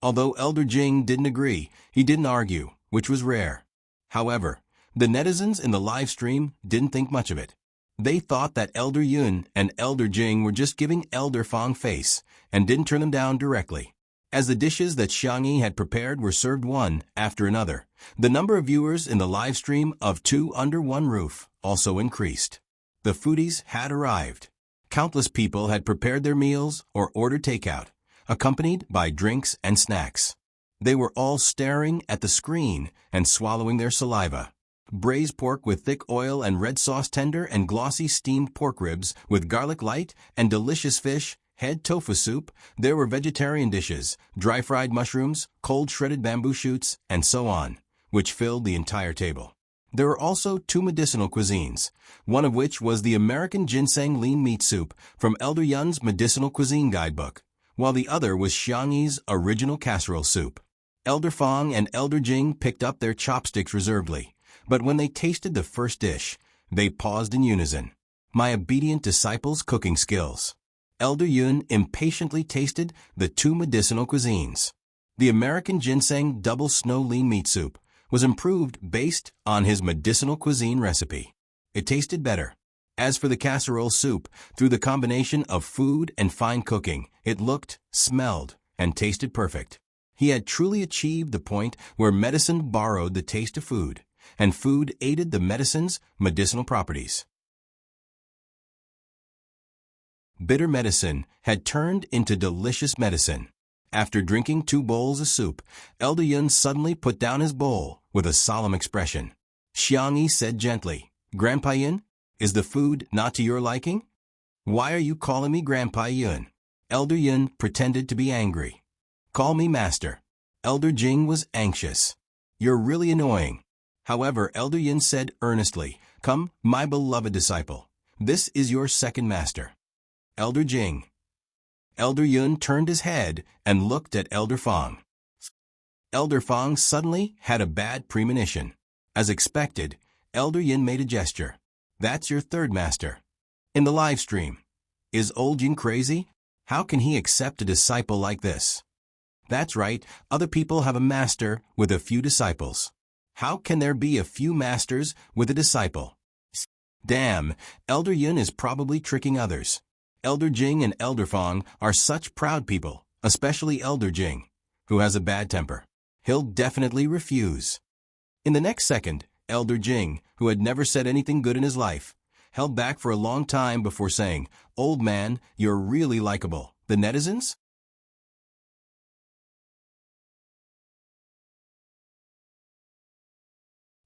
Although Elder Jing didn't agree, he didn't argue, which was rare. However, the netizens in the live stream didn't think much of it. They thought that Elder Yun and Elder Jing were just giving Elder Fong face and didn't turn them down directly. As the dishes that Xiangyi had prepared were served one after another, the number of viewers in the live stream of Two Under One Roof also increased. The foodies had arrived. Countless people had prepared their meals or ordered takeout, accompanied by drinks and snacks. They were all staring at the screen and swallowing their saliva. Braised pork with thick oil and red sauce, tender and glossy steamed pork ribs with garlic light and delicious fish, head tofu soup. There were vegetarian dishes, dry-fried mushrooms, cold shredded bamboo shoots, and so on, which filled the entire table. There were also two medicinal cuisines, one of which was the American ginseng lean meat soup from Elder Yun's medicinal cuisine guidebook, while the other was Xiangyi's original casserole soup. Elder Fong and Elder Jing picked up their chopsticks reservedly, but when they tasted the first dish, they paused in unison. My obedient disciple's cooking skills. Elder Yun impatiently tasted the two medicinal cuisines. The American ginseng double snow lean meat soup was improved based on his medicinal cuisine recipe. It tasted better. As for the casserole soup, through the combination of food and fine cooking, it looked, smelled, and tasted perfect. He had truly achieved the point where medicine borrowed the taste of food, and food aided the medicine's medicinal properties. Bitter medicine had turned into delicious medicine. After drinking 2 bowls of soup, Elder Yun suddenly put down his bowl with a solemn expression. Xiangyi said gently. Grandpa Yun, is the food not to your liking? Why are you calling me Grandpa Yun? Elder Yun pretended to be angry. Call me Master. Elder Jing was anxious. You're really annoying. However, Elder Yun said earnestly, Come, my beloved disciple. This is your second master. Elder Jing. Elder Yun turned his head and looked at Elder Fong. Elder Fong suddenly had a bad premonition. As expected, Elder Yin made a gesture. That's your third master. In the live stream. Is old Jing crazy? How can he accept a disciple like this? That's right, other people have a master with a few disciples. How can there be a few masters with a disciple? Damn, Elder Yun is probably tricking others. Elder Jing and Elder Fong are such proud people, especially Elder Jing, who has a bad temper. He'll definitely refuse. In the next second, Elder Jing, who had never said anything good in his life, held back for a long time before saying, Old man, you're really likable. The netizens?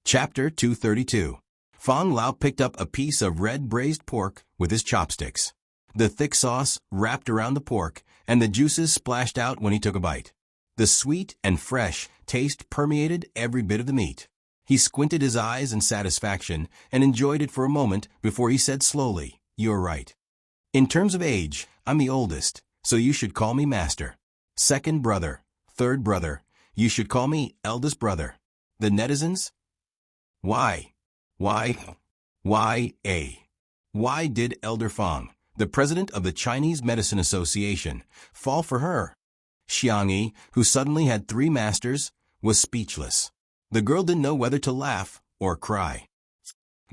Chapter 232. Fong Lao picked up a piece of red braised pork with his chopsticks. The thick sauce wrapped around the pork, and the juices splashed out when he took a bite. The sweet and fresh taste permeated every bit of the meat. He squinted his eyes in satisfaction and enjoyed it for a moment before he said slowly, You're right. In terms of age, I'm the oldest, so you should call me master. Second brother, third brother, you should call me eldest brother. The netizens? Why did Elder Fong, the president of the Chinese Medicine Association, fall for her? Xiangyi, who suddenly had 3 masters, was speechless. The girl didn't know whether to laugh or cry.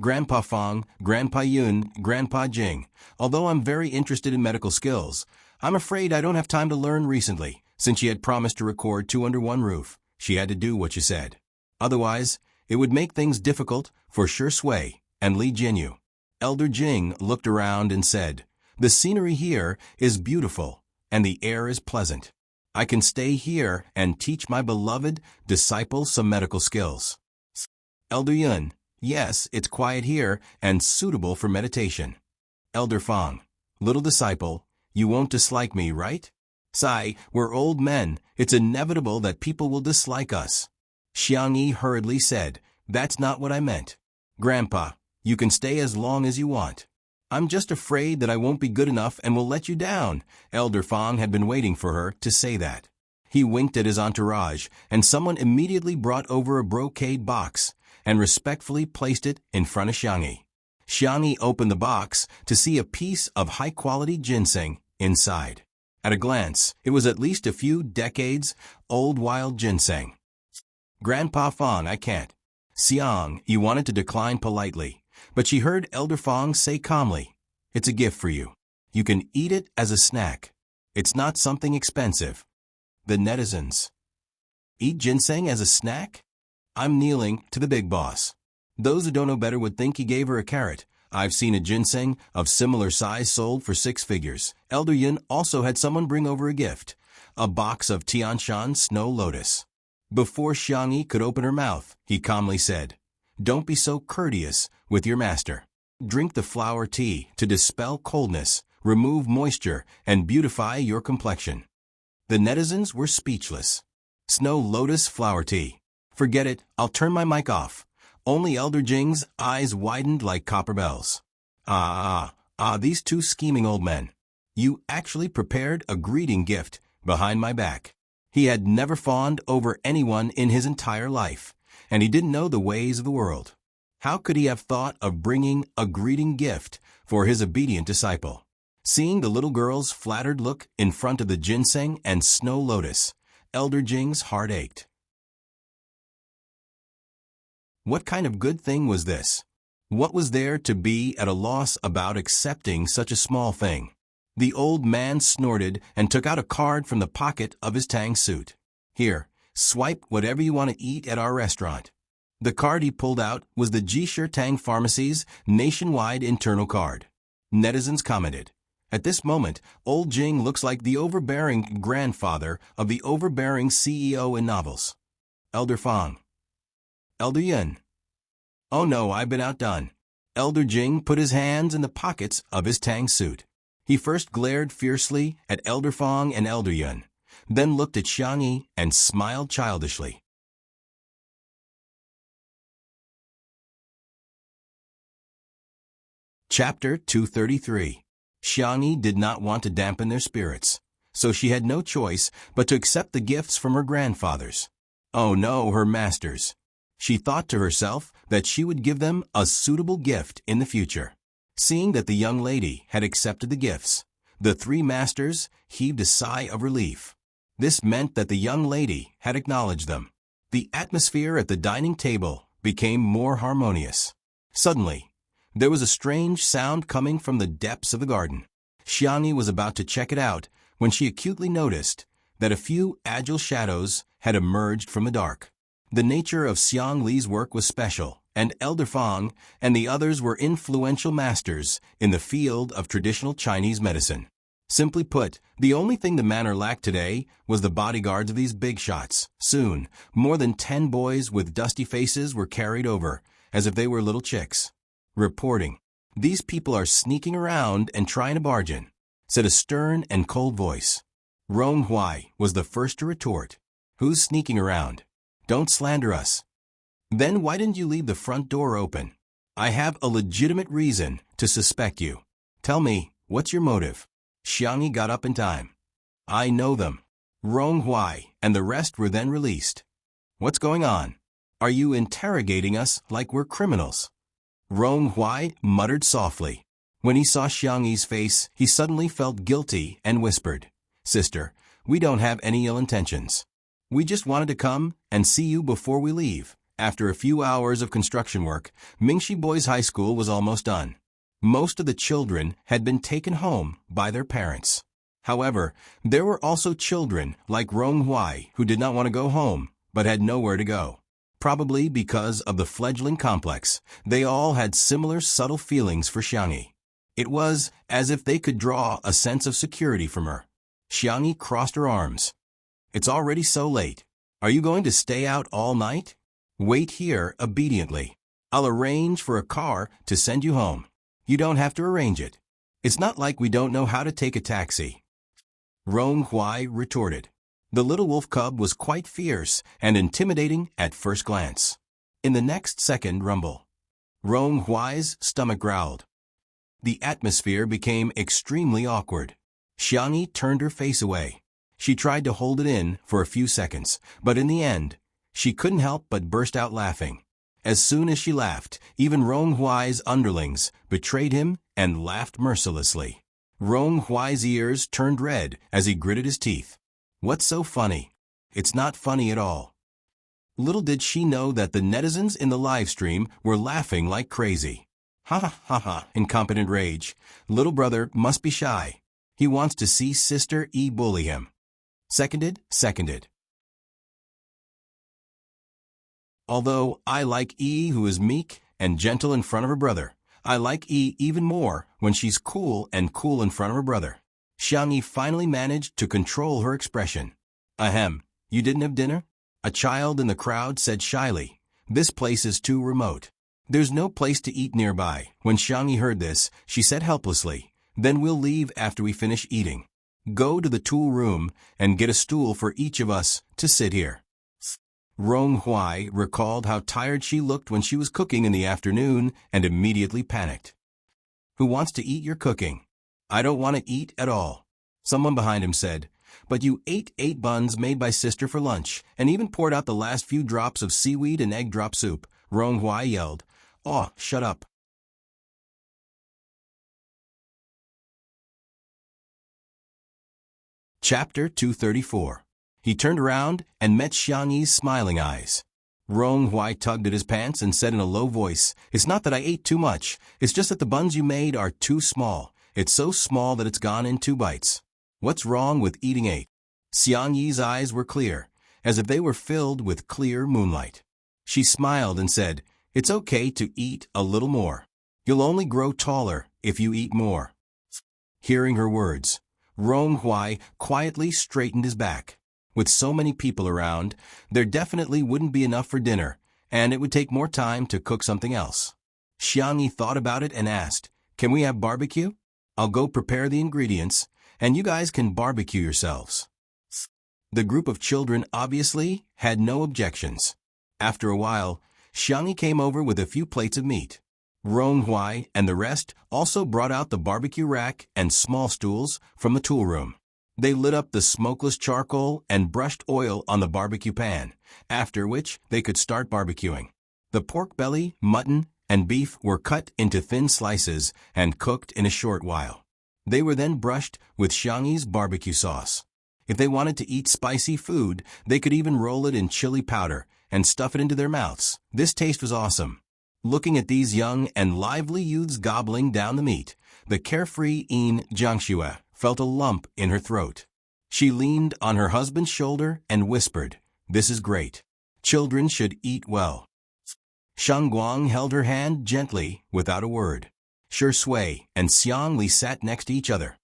Grandpa Fong, Grandpa Yun, Grandpa Jing, although I'm very interested in medical skills, I'm afraid I don't have time to learn recently, since she had promised to record 2 under one roof. She had to do what she said. Otherwise, it would make things difficult for Shi Sui and Li Jinyu. Elder Jing looked around and said, The scenery here is beautiful, and the air is pleasant. I can stay here and teach my beloved disciple some medical skills. Elder Yun, yes, it's quiet here and suitable for meditation. Elder Fong, little disciple, you won't dislike me, right? Sai, we're old men, it's inevitable that people will dislike us. Xiangyi hurriedly said, That's not what I meant. Grandpa, you can stay as long as you want. I'm just afraid that I won't be good enough and will let you down. Elder Fong had been waiting for her to say that. He winked at his entourage, and someone immediately brought over a brocade box and respectfully placed it in front of Xiangyi. Xiangyi opened the box to see a piece of high-quality ginseng inside. At a glance, it was at least a few decades old wild ginseng. Grandpa Fong, I can't. Xiangyi wanted to decline politely, but she heard Elder Fong say calmly, It's a gift for you. You can eat it as a snack. It's not something expensive. The netizens. Eat ginseng as a snack? I'm kneeling to the big boss. Those who don't know better would think he gave her a carrot. I've seen a ginseng of similar size sold for 6 figures. Elder Yun also had someone bring over a gift, a box of Tianshan snow lotus. Before Xiangyi could open her mouth, he calmly said, Don't be so courteous with your master. Drink the flower tea to dispel coldness, remove moisture, and beautify your complexion. The netizens were speechless. Snow lotus flower tea. Forget it, I'll turn my mic off. Only Elder Jing's eyes widened like copper bells. These 2 scheming old men. You actually prepared a greeting gift behind my back. He had never fawned over anyone in his entire life, and he didn't know the ways of the world. How could he have thought of bringing a greeting gift for his obedient disciple? Seeing the little girl's flattered look in front of the ginseng and snow lotus, Elder Jing's heart ached. What kind of good thing was this? What was there to be at a loss about accepting such a small thing? The old man snorted and took out a card from the pocket of his tang suit. Here, swipe whatever you want to eat at our restaurant. The card he pulled out was the Jishir Tang Pharmacy's nationwide internal card. Netizens commented, At this moment, old Jing looks like the overbearing grandfather of the overbearing CEO in novels. Elder Fong. Elder Yun. Oh no, I've been outdone. Elder Jing put his hands in the pockets of his tang suit. He first glared fiercely at Elder Fong and Elder Yun, then looked at Xiang Yi and smiled childishly. Chapter 233. Xiang Yi did not want to dampen their spirits, so she had no choice but to accept the gifts from her grandfathers. Oh no, her masters. She thought to herself that she would give them a suitable gift in the future. Seeing that the young lady had accepted the gifts, the three masters heaved a sigh of relief. This meant that the young lady had acknowledged them. The atmosphere at the dining table became more harmonious. Suddenly, there was a strange sound coming from the depths of the garden. Xiang Yi was about to check it out when she acutely noticed that a few agile shadows had emerged from the dark. The nature of Xiang Li's work was special, and Elder Fang and the others were influential masters in the field of traditional Chinese medicine. Simply put, the only thing the manor lacked today was the bodyguards of these big shots. Soon, more than 10 boys with dusty faces were carried over, as if they were little chicks. Reporting, "These people are sneaking around and trying to barge in," said a stern and cold voice. Rong Huai was the first to retort. "Who's sneaking around? Don't slander us." "Then why didn't you leave the front door open? I have a legitimate reason to suspect you. Tell me, what's your motive?" Xiang Yi got up in time. "I know them." Rong Huai and the rest were then released. "What's going on? Are you interrogating us like we're criminals?" Rong Huai muttered softly. When he saw Xiang Yi's face, he suddenly felt guilty and whispered, "Sister, we don't have any ill intentions. We just wanted to come and see you before we leave." After a few hours of construction work, Mingxi Boys High School was almost done. Most of the children had been taken home by their parents. However, there were also children like Rong Huai who did not want to go home, but had nowhere to go. Probably because of the fledgling complex, they all had similar subtle feelings for Xiang Yi. It was as if they could draw a sense of security from her. Xiang Yi crossed her arms. "It's already so late. Are you going to stay out all night? Wait here obediently. I'll arrange for a car to send you home. You don't have to arrange it. It's not like we don't know how to take a taxi." Rong Huai retorted. The little wolf cub was quite fierce and intimidating at first glance. In the next second rumble, Rong Huai's stomach growled. The atmosphere became extremely awkward. Xiang Yi turned her face away. She tried to hold it in for a few seconds, but in the end, she couldn't help but burst out laughing. As soon as she laughed, even Rong Huai's underlings betrayed him and laughed mercilessly. Rong Huai's ears turned red as he gritted his teeth. What's so funny? It's not funny at all. Little did she know that the netizens in the live stream were laughing like crazy. Ha ha ha ha, incompetent rage. Little brother must be shy. He wants to see Sister E bully him. Seconded. Although I like E who is meek and gentle in front of her brother, I like E even more when she's cool in front of her brother. Xiang Yi finally managed to control her expression. "Ahem, you didn't have dinner?" A child in the crowd said shyly. "This place is too remote. There's no place to eat nearby." When Xiang Yi heard this, she said helplessly, "Then we'll leave after we finish eating. Go to the tool room and get a stool for each of us to sit here." Rong Huai recalled how tired she looked when she was cooking in the afternoon and immediately panicked. "Who wants to eat your cooking?" "I don't want to eat at all." Someone behind him said, "But you ate 8 buns made by Sister for lunch and even poured out the last few drops of seaweed and egg drop soup." Rong Huai yelled, "Oh, shut up." Chapter 234. He turned around and met Xiang Yi's smiling eyes. Rong Huai tugged at his pants and said in a low voice, "It's not that I ate too much. It's just that the buns you made are too small. It's so small that it's gone in 2 bites. What's wrong with eating 8? Xiang Yi's eyes were clear, as if they were filled with clear moonlight. She smiled and said, "It's okay to eat a little more. You'll only grow taller if you eat more." Hearing her words, Rong Huai quietly straightened his back. With so many people around, there definitely wouldn't be enough for dinner, and it would take more time to cook something else. Xiangyi thought about it and asked, "Can we have barbecue? I'll go prepare the ingredients, and you guys can barbecue yourselves." The group of children obviously had no objections. After a while, Xiangyi came over with a few plates of meat. Ronghua and the rest also brought out the barbecue rack and small stools from the tool room. They lit up the smokeless charcoal and brushed oil on the barbecue pan, after which they could start barbecuing. The pork belly, mutton, and beef were cut into thin slices and cooked in a short while. They were then brushed with Xiangyi's barbecue sauce. If they wanted to eat spicy food, they could even roll it in chili powder and stuff it into their mouths. This taste was awesome. Looking at these young and lively youths gobbling down the meat, the carefree Yin Jiangxue felt a lump in her throat. She leaned on her husband's shoulder and whispered, "This is great. Children should eat well." Shang Guang held her hand gently, without a word. Shi Sui and Xiang Li sat next to each other.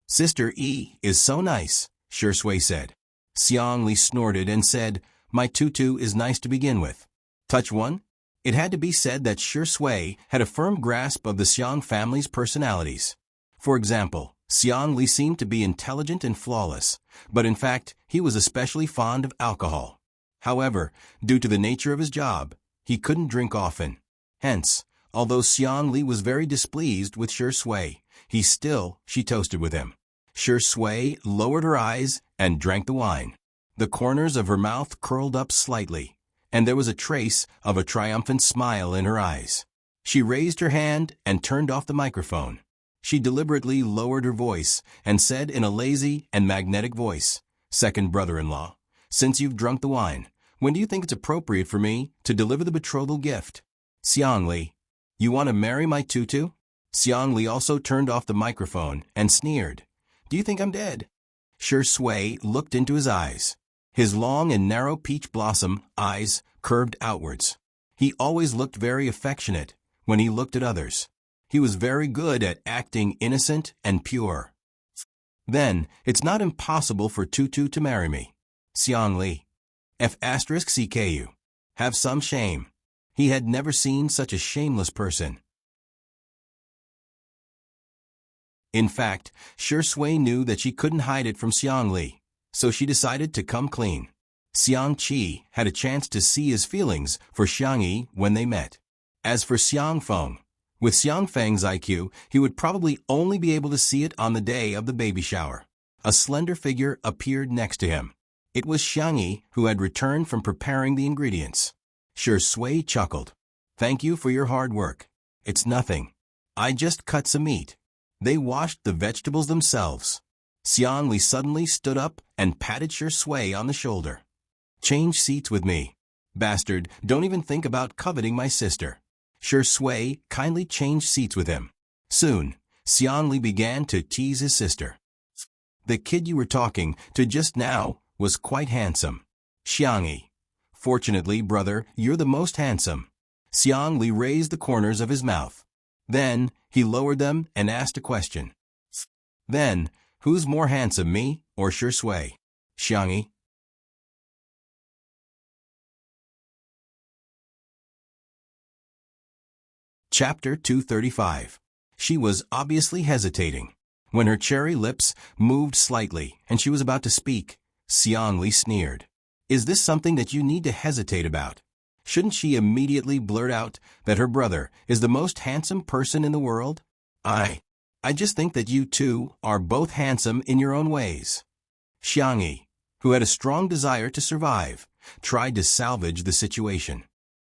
"Sister Yi is so nice," Shi Sui said. Xiang Li snorted and said, "My tutu is nice to begin with. Touch one?" It had to be said that Shi Sui had a firm grasp of the Xiang family's personalities. For example, Xiang Li seemed to be intelligent and flawless, but in fact, he was especially fond of alcohol. However, due to the nature of his job, he couldn't drink often. Hence, although Xiang Li was very displeased with Shi Sui, she toasted with him. Shi Sui lowered her eyes and drank the wine. The corners of her mouth curled up slightly, and there was a trace of a triumphant smile in her eyes. She raised her hand and turned off the microphone. She deliberately lowered her voice and said in a lazy and magnetic voice, "Second brother-in-law, since you've drunk the wine, when do you think it's appropriate for me to deliver the betrothal gift?" "Xiang Li, you want to marry my tutu?" Xiang Li also turned off the microphone and sneered. "Do you think I'm dead?" Shi Sui looked into his eyes. His long and narrow peach blossom eyes curved outwards. He always looked very affectionate when he looked at others. He was very good at acting innocent and pure. "Then, it's not impossible for Tutu to marry me." Xiang Li. F*CKU. Have some shame. He had never seen such a shameless person. In fact, Shi Sui knew that she couldn't hide it from Xiang Li, so she decided to come clean. Xiang Qi had a chance to see his feelings for Xiangyi when they met. As for Xiang Feng, with Xiang Feng's IQ, he would probably only be able to see it on the day of the baby shower. A slender figure appeared next to him. It was Xiangyi, who had returned from preparing the ingredients. Shi Sui chuckled. "Thank you for your hard work. It's nothing. I just cut some meat." They washed the vegetables themselves. Xiang Li suddenly stood up and patted Shi Sui on the shoulder. "Change seats with me. Bastard, don't even think about coveting my sister." Shi Sui kindly changed seats with him. Soon, Xiang Li began to tease his sister. "The kid you were talking to just now was quite handsome." Xiangyi. "Fortunately, brother, you're the most handsome." Xiang Li raised the corners of his mouth. Then, he lowered them and asked a question. "Then, who's more handsome, me or Shi Sui?" Xiangyi. Chapter 235. She was obviously hesitating. When her cherry lips moved slightly and she was about to speak, Xiang Li sneered. "Is this something that you need to hesitate about? Shouldn't she immediately blurt out that her brother is the most handsome person in the world?" I just think that you two are both handsome in your own ways." Xiangyi, who had a strong desire to survive, tried to salvage the situation.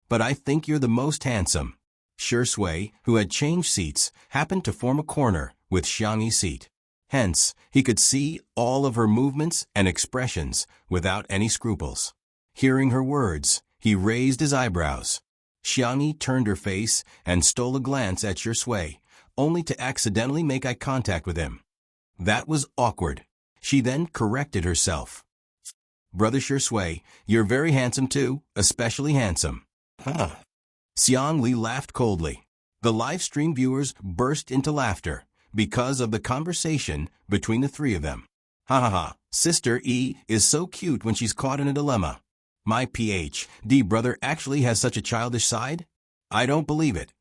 "But I think you're the most handsome." Shi Sui, who had changed seats, happened to form a corner with Xiangyi's seat. Hence, he could see all of her movements and expressions without any scruples. Hearing her words, he raised his eyebrows. Xiangyi turned her face and stole a glance at Shi Sui, only to accidentally make eye contact with him. That was awkward. She then corrected herself. "Brother Shi Sui, you're very handsome too, especially handsome." "Huh." Xiang Li laughed coldly. The live stream viewers burst into laughter because of the conversation between the three of them. "Ha ha ha, Sister E is so cute when she's caught in a dilemma. My PhD brother actually has such a childish side? I don't believe it.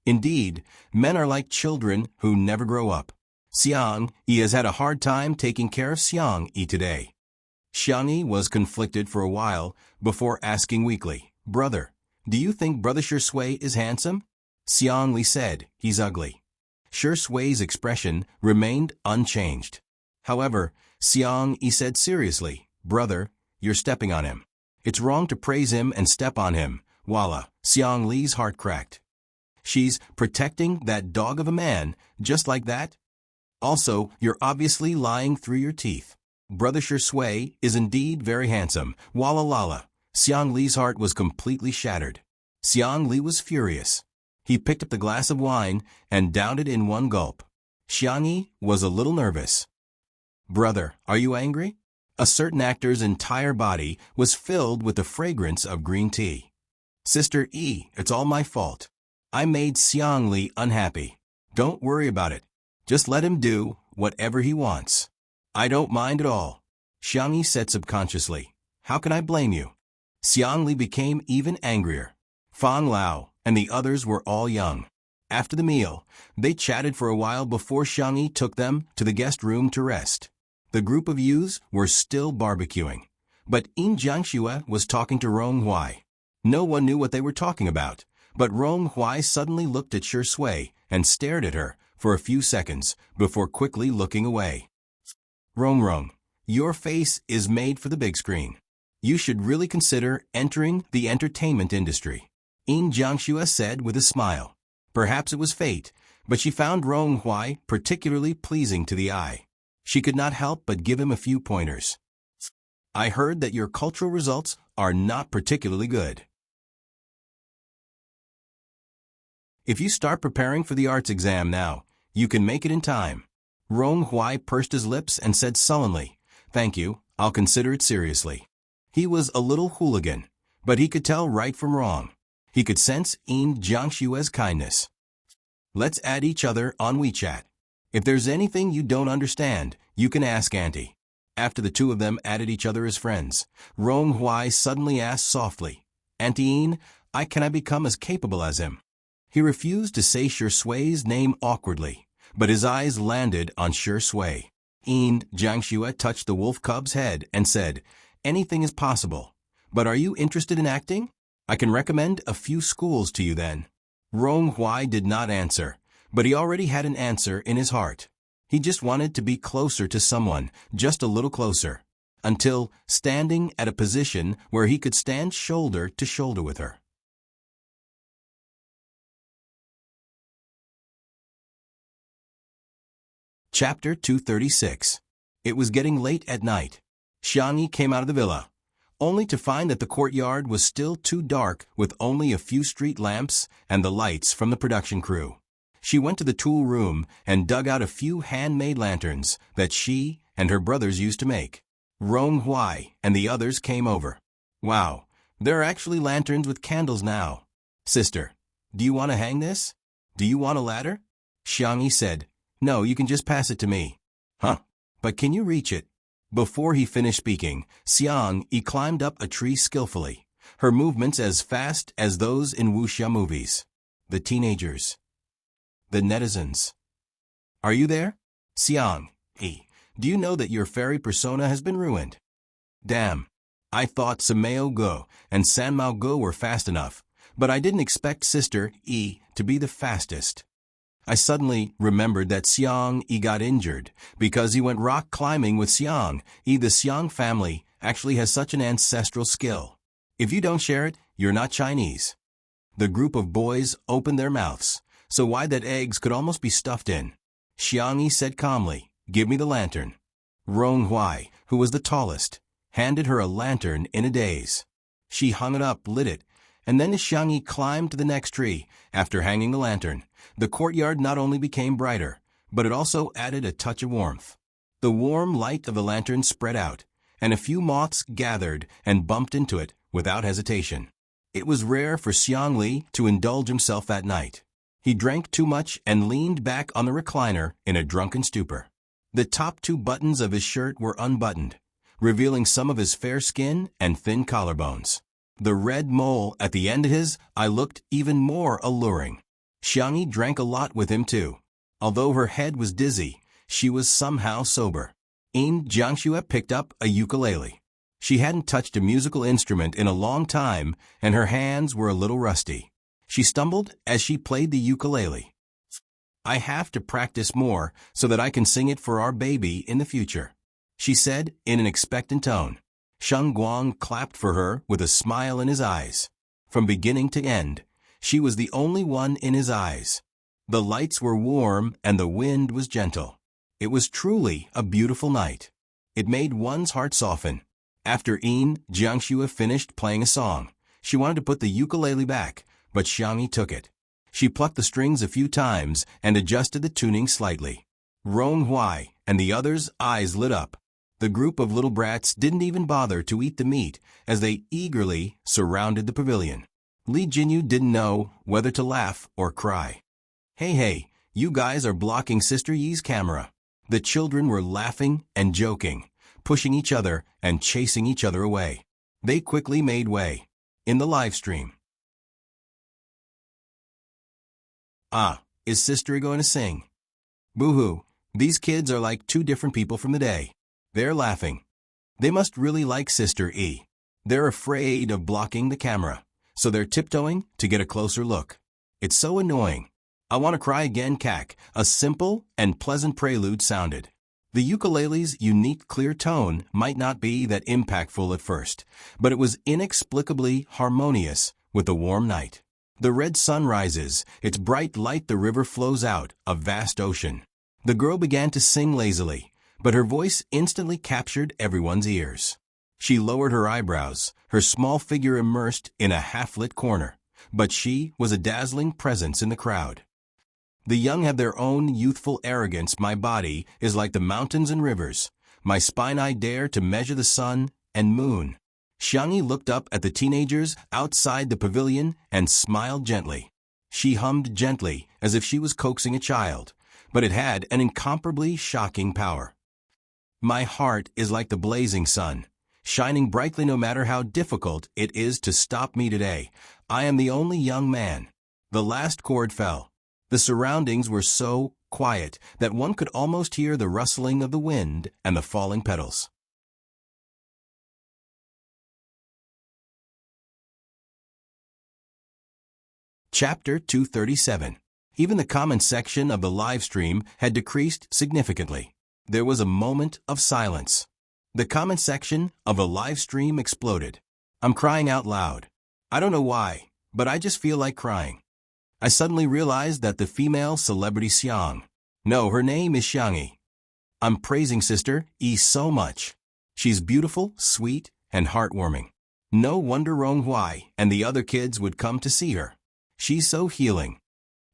Indeed, men are like children who never grow up. Xiang Yi has had a hard time taking care of Xiang Yi today. Xiang Yi was conflicted for a while before asking weakly, Brother, do you think Brother Shui is handsome? Xiang Li said, he's ugly. Shui's expression remained unchanged. However, Xiang Yi said seriously, Brother, you're stepping on him. It's wrong to praise him and step on him. Voila, Xiang Li's heart cracked. She's protecting that dog of a man, just like that? Also, you're obviously lying through your teeth. Brother Shui is indeed very handsome. Walla lala. Xiang Li's heart was completely shattered. Xiang Li was furious. He picked up the glass of wine and downed it in one gulp. Xiang Yi was a little nervous. Brother, are you angry? A certain actor's entire body was filled with the fragrance of green tea. Sister E, it's all my fault. I made Xiang Li unhappy. Don't worry about it. Just let him do whatever he wants. I don't mind at all. Xiang Yi said subconsciously. How can I blame you? Xiang Li became even angrier. Fang Lao and the others were all young. After the meal, they chatted for a while before Xiang Yi took them to the guest room to rest. The group of youths were still barbecuing, but Yin Jiangxue was talking to Rong Hui. No one knew what they were talking about, but Rong Hui suddenly looked at Shui and stared at her for a few seconds before quickly looking away. Rong, your face is made for the big screen. You should really consider entering the entertainment industry, Yin Jiangxue said with a smile. Perhaps it was fate, but she found Rong Hui particularly pleasing to the eye. She could not help but give him a few pointers. I heard that your cultural results are not particularly good. If you start preparing for the arts exam now, you can make it in time. Rong Hui pursed his lips and said sullenly, Thank you, I'll consider it seriously. He was a little hooligan, but he could tell right from wrong. He could sense Yin Jiangxue's kindness. Let's add each other on WeChat. If there's anything you don't understand, you can ask Auntie. After the two of them added each other as friends, Rong Hui suddenly asked softly, Auntie Yin, can I become as capable as him? He refused to say Shui's name awkwardly, but his eyes landed on Shui. Yin Jiangxue touched the wolf cub's head and said, Anything is possible. But are you interested in acting? I can recommend a few schools to you then. Rong Hui did not answer, but he already had an answer in his heart. He just wanted to be closer to someone, just a little closer, until standing at a position where he could stand shoulder to shoulder with her. Chapter 236. It was getting late at night. Xiang Yi came out of the villa, only to find that the courtyard was still too dark with only a few street lamps and the lights from the production crew. She went to the tool room and dug out a few handmade lanterns that she and her brothers used to make. Rong Hui and the others came over. Wow, there are actually lanterns with candles now. Sister, do you want to hang this? Do you want a ladder? Xiang Yi said, No, you can just pass it to me. Huh, but can you reach it? Before he finished speaking, Xiang Yi climbed up a tree skillfully, her movements as fast as those in wuxia movies. The teenagers. The netizens. Are you there? Xiang Yi, do you know that your fairy persona has been ruined? Damn. I thought Sameo Go and Sanmao Go were fast enough, but I didn't expect Sister E to be the fastest. I suddenly remembered that Xiang Yi got injured because he went rock climbing with Xiang Yi. The Xiang family actually has such an ancestral skill. If you don't share it, you're not Chinese. The group of boys opened their mouths, so wide that eggs could almost be stuffed in. Xiang Yi said calmly, Give me the lantern. Rong Hui, who was the tallest, handed her a lantern in a daze. She hung it up, lit it, and then as Xiang Yi climbed to the next tree, after hanging the lantern, the courtyard not only became brighter, but it also added a touch of warmth. The warm light of the lantern spread out, and a few moths gathered and bumped into it without hesitation. It was rare for Xiang Li to indulge himself that night. He drank too much and leaned back on the recliner in a drunken stupor. The top two buttons of his shirt were unbuttoned, revealing some of his fair skin and thin collarbones. The red mole at the end of his eye looked even more alluring. Xiangyi drank a lot with him too. Although her head was dizzy, she was somehow sober. Jiangxue picked up a ukulele. She hadn't touched a musical instrument in a long time, and her hands were a little rusty. She stumbled as she played the ukulele. "I have to practice more so that I can sing it for our baby in the future," she said in an expectant tone. Sheng Guang clapped for her with a smile in his eyes. From beginning to end, she was the only one in his eyes. The lights were warm and the wind was gentle. It was truly a beautiful night. It made one's heart soften. After Jiangxue finished playing a song, she wanted to put the ukulele back, but Xiangyi took it. She plucked the strings a few times and adjusted the tuning slightly. Ronghuai and the others' eyes lit up. The group of little brats didn't even bother to eat the meat as they eagerly surrounded the pavilion. Li Jinyu didn't know whether to laugh or cry. Hey, you guys are blocking Sister Yi's camera." The children were laughing and joking, pushing each other and chasing each other away. They quickly made way. In the live stream. Is Sister going to sing? Boo-hoo, these kids are like two different people from the day. They're laughing. They must really like Sister E. They're afraid of blocking the camera, so they're tiptoeing to get a closer look. It's so annoying. "I want to cry again, cack," a simple and pleasant prelude sounded. The ukulele's unique clear tone might not be that impactful at first, but it was inexplicably harmonious with the warm night. The red sun rises, its bright light the river flows out, a vast ocean. The girl began to sing lazily, but her voice instantly captured everyone's ears. She lowered her eyebrows, her small figure immersed in a half-lit corner, but she was a dazzling presence in the crowd. "The young have their own youthful arrogance. My body is like the mountains and rivers. My spine I dare to measure the sun and moon." Xiangyi looked up at the teenagers outside the pavilion and smiled gently. She hummed gently as if she was coaxing a child, but it had an incomparably shocking power. "My heart is like the blazing sun, shining brightly no matter how difficult it is to stop me today. I am the only young man." The last chord fell. The surroundings were so quiet that one could almost hear the rustling of the wind and the falling petals. Chapter 237. Even the comment section of the live stream had decreased significantly. There was a moment of silence. The comment section of a live stream exploded. "I'm crying out loud. I don't know why, but I just feel like crying. I suddenly realized that the female celebrity Xiang. No, her name is Xiangyi. I'm praising Sister E so much. She's beautiful, sweet, and heartwarming. No wonder Ronghuai and the other kids would come to see her. She's so healing."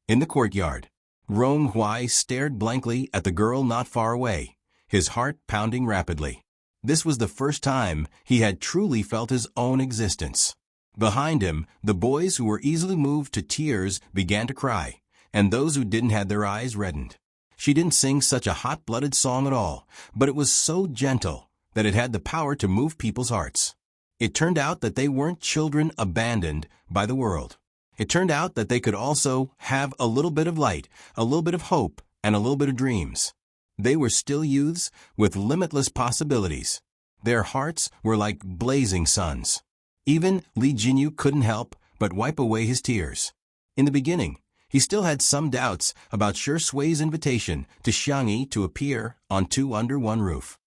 In the courtyard, Ronghuai stared blankly at the girl not far away, his heart pounding rapidly. This was the first time he had truly felt his own existence. Behind him, the boys who were easily moved to tears began to cry, and those who didn't had their eyes reddened. She didn't sing such a hot-blooded song at all, but it was so gentle that it had the power to move people's hearts. It turned out that they weren't children abandoned by the world. It turned out that they could also have a little bit of light, a little bit of hope, and a little bit of dreams. They were still youths with limitless possibilities. Their hearts were like blazing suns. Even Li Jinyu couldn't help but wipe away his tears. In the beginning, he still had some doubts about Shi Sui's invitation to Xiangyi to appear on Two Under One Roof.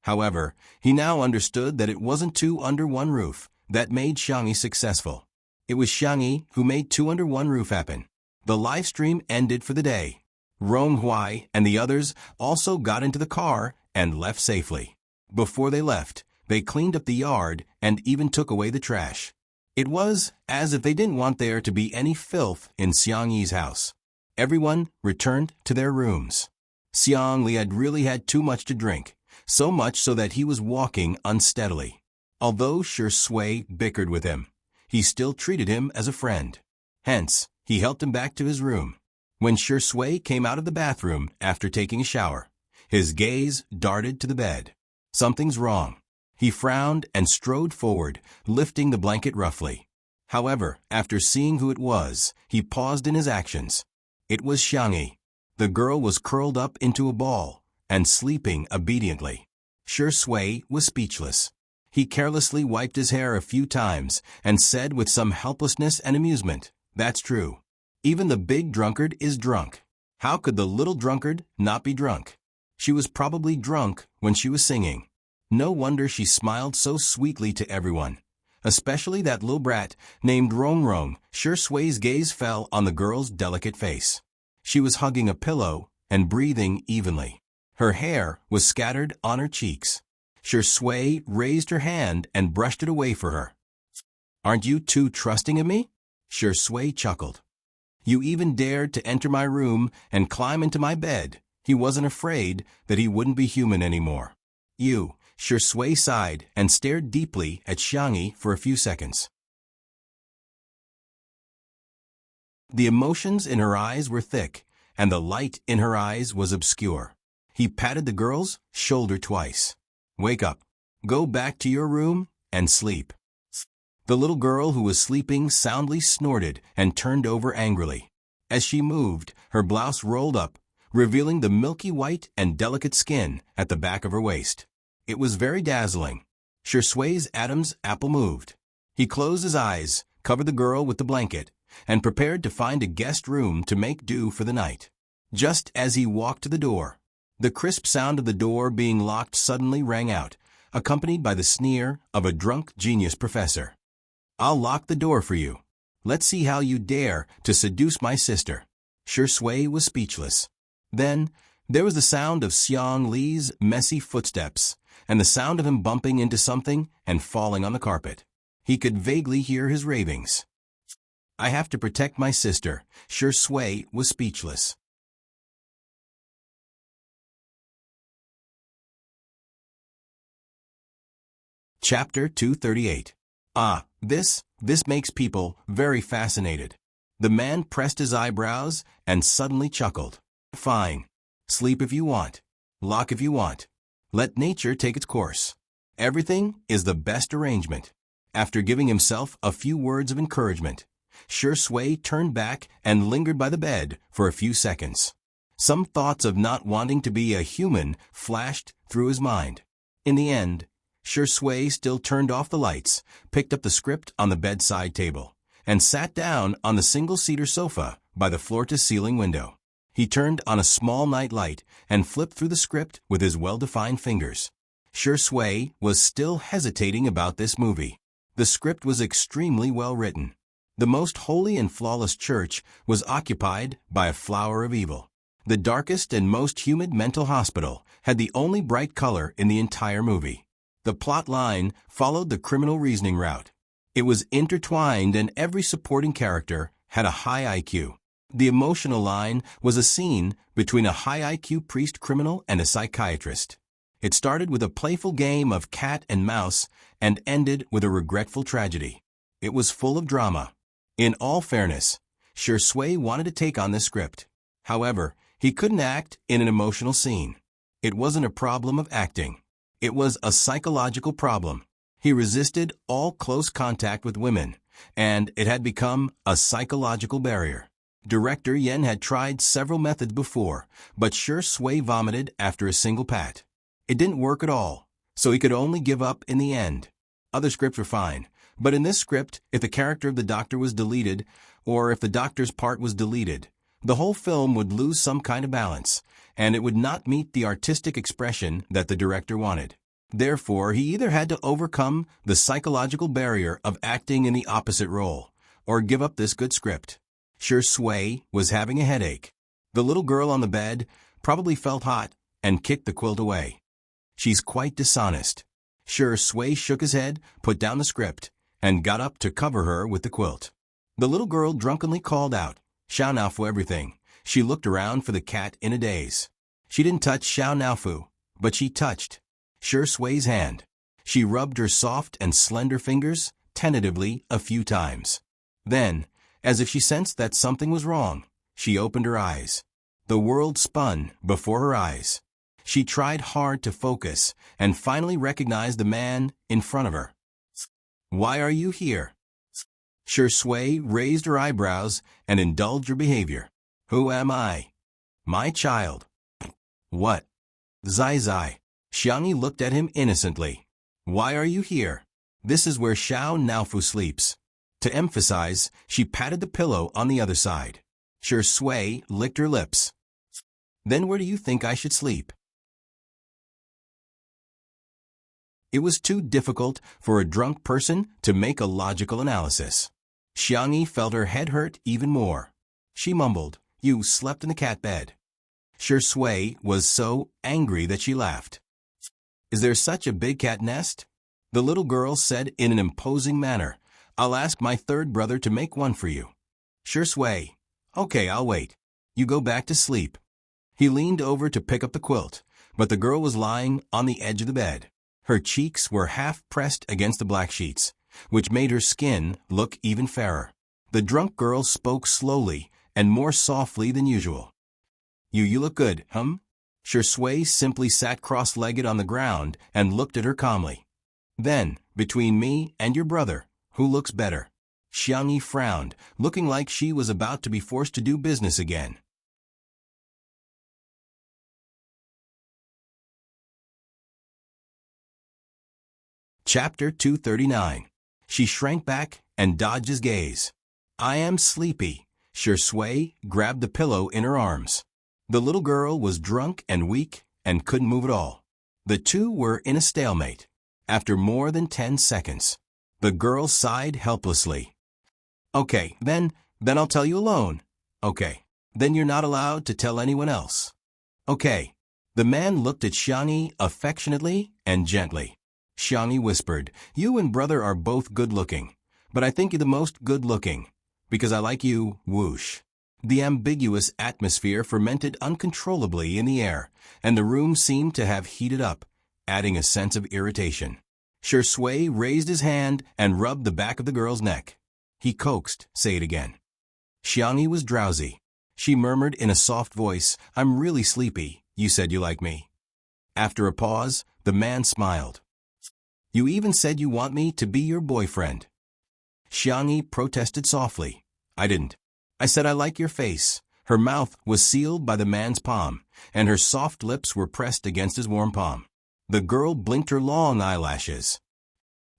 However, he now understood that it wasn't Two Under One Roof that made Xiangyi successful. It was Xiangyi who made Two Under One Roof happen. The live stream ended for the day. Ronghuai and the others also got into the car and left safely. Before they left, they cleaned up the yard and even took away the trash. It was as if they didn't want there to be any filth in Xiangyi's house. Everyone returned to their rooms. Xiang Li had really had too much to drink, so much so that he was walking unsteadily. Although Shi Sui bickered with him, he still treated him as a friend. Hence, he helped him back to his room. When Shi Sui came out of the bathroom after taking a shower, his gaze darted to the bed. "Something's wrong. He frowned and strode forward, lifting the blanket roughly. However, after seeing who it was, he paused in his actions. It was Xiangyi. The girl was curled up into a ball and sleeping obediently. Shi Sui was speechless. He carelessly wiped his hair a few times and said with some helplessness and amusement, "That's true. Even the big drunkard is drunk. How could the little drunkard not be drunk?" She was probably drunk when she was singing. No wonder she smiled so sweetly to everyone, especially that little brat named Rongrong. Shi Sui's gaze fell on the girl's delicate face. She was hugging a pillow and breathing evenly. Her hair was scattered on her cheeks. Shi Sui raised her hand and brushed it away for her. "Aren't you too trusting of me?" Shi Sui chuckled. "You even dared to enter my room and climb into my bed." He wasn't afraid that he wouldn't be human anymore. "You," Shi Sui sighed and stared deeply at Xiangyi for a few seconds. The emotions in her eyes were thick, and the light in her eyes was obscure. He patted the girl's shoulder twice. "Wake up. Go back to your room and sleep." The little girl who was sleeping soundly snorted and turned over angrily. As she moved, her blouse rolled up, revealing the milky white and delicate skin at the back of her waist. It was very dazzling. Shi Sui's Adam's apple moved. He closed his eyes, covered the girl with the blanket, and prepared to find a guest room to make do for the night. Just as he walked to the door, the crisp sound of the door being locked suddenly rang out, accompanied by the sneer of a drunk genius professor. "I'll lock the door for you. Let's see how you dare to seduce my sister." Shi Sui was speechless. Then, there was the sound of Xiang Li's messy footsteps, and the sound of him bumping into something and falling on the carpet. He could vaguely hear his ravings. "I have to protect my sister." Shi Sui was speechless. Chapter 238. This makes people very fascinated. The man pressed his eyebrows and suddenly chuckled. "Fine. Sleep if you want. Lock if you want. Let nature take its course. Everything is the best arrangement." After giving himself a few words of encouragement, Shi Sui turned back and lingered by the bed for a few seconds. Some thoughts of not wanting to be a human flashed through his mind. In the end, Shi Sui still turned off the lights, picked up the script on the bedside table, and sat down on the single-seater sofa by the floor-to-ceiling window. He turned on a small night light and flipped through the script with his well-defined fingers. Shi Sui was still hesitating about this movie. The script was extremely well written. The most holy and flawless church was occupied by a flower of evil. The darkest and most humid mental hospital had the only bright color in the entire movie. The plot line followed the criminal reasoning route. It was intertwined and every supporting character had a high IQ. The emotional line was a scene between a high IQ priest criminal and a psychiatrist. It started with a playful game of cat and mouse and ended with a regretful tragedy. It was full of drama. In all fairness, Shi Sui wanted to take on this script. However, he couldn't act in an emotional scene. It wasn't a problem of acting. It was a psychological problem. He resisted all close contact with women, and it had become a psychological barrier. Director Yen had tried several methods before, but Shi Sui vomited after a single pat. It didn't work at all, so he could only give up in the end. Other scripts were fine, but in this script, if the character of the doctor was deleted, or if the doctor's part was deleted, the whole film would lose some kind of balance, and it would not meet the artistic expression that the director wanted. Therefore, he either had to overcome the psychological barrier of acting in the opposite role, or give up this good script. Shi Sui was having a headache. The little girl on the bed probably felt hot and kicked the quilt away. "She's quite dishonest." Shi Sui shook his head, put down the script, and got up to cover her with the quilt. The little girl drunkenly called out, "Xiao Naofu everything." She looked around for the cat in a daze. She didn't touch Xiao Naofu, but she touched Shi Sui's hand. She rubbed her soft and slender fingers tentatively a few times. Then, as if she sensed that something was wrong, she opened her eyes. The world spun before her eyes. She tried hard to focus and finally recognized the man in front of her. Why are you here? Shui raised her eyebrows and indulged her behavior. Who am I? My child. What? Zai Zai. Xiangyi looked at him innocently. Why are you here? This is where Xiao Naofu sleeps. To emphasize, she patted the pillow on the other side. Shui licked her lips. Then where do you think I should sleep? It was too difficult for a drunk person to make a logical analysis. Xiangyi felt her head hurt even more. She mumbled, "You slept in the cat bed." Shui was so angry that she laughed. Is there such a big cat nest? The little girl said in an imposing manner, I'll ask my third brother to make one for you. Shui, okay, I'll wait. You go back to sleep. He leaned over to pick up the quilt, but the girl was lying on the edge of the bed. Her cheeks were half pressed against the black sheets, which made her skin look even fairer. The drunk girl spoke slowly and more softly than usual. You look good, Shui simply sat cross-legged on the ground and looked at her calmly. Then, between me and your brother, who looks better? Xiangyi frowned, looking like she was about to be forced to do business again. Chapter 239. She shrank back and dodged his gaze. I am sleepy. Shui grabbed the pillow in her arms. The little girl was drunk and weak and couldn't move at all. The two were in a stalemate. After more than 10 seconds, the girl sighed helplessly. Okay, then I'll tell you alone. Okay, then you're not allowed to tell anyone else. Okay. The man looked at Xiangyi affectionately and gently. Xiangyi whispered, You and brother are both good-looking, but I think you're the most good-looking, because I like you, whoosh. The ambiguous atmosphere fermented uncontrollably in the air, and the room seemed to have heated up, adding a sense of irritation. Shui raised his hand and rubbed the back of the girl's neck. He coaxed, Say it again. Xiangyi was drowsy. She murmured in a soft voice, I'm really sleepy. You said you like me. After a pause, the man smiled. You even said you want me to be your boyfriend. Xiangyi protested softly. I didn't. I said I like your face. Her mouth was sealed by the man's palm, and her soft lips were pressed against his warm palm. The girl blinked her long eyelashes.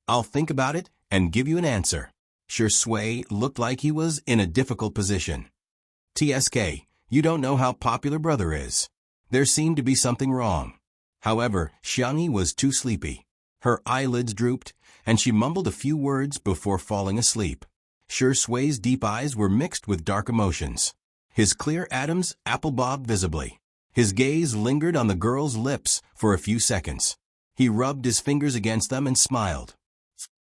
I'll think about it and give you an answer. Shui looked like he was in a difficult position. TSK, you don't know how popular brother is. There seemed to be something wrong. However, Xiangyi was too sleepy. Her eyelids drooped, and she mumbled a few words before falling asleep. Shui's deep eyes were mixed with dark emotions. His clear atoms apple-bobbed visibly. His gaze lingered on the girl's lips for a few seconds. He rubbed his fingers against them and smiled.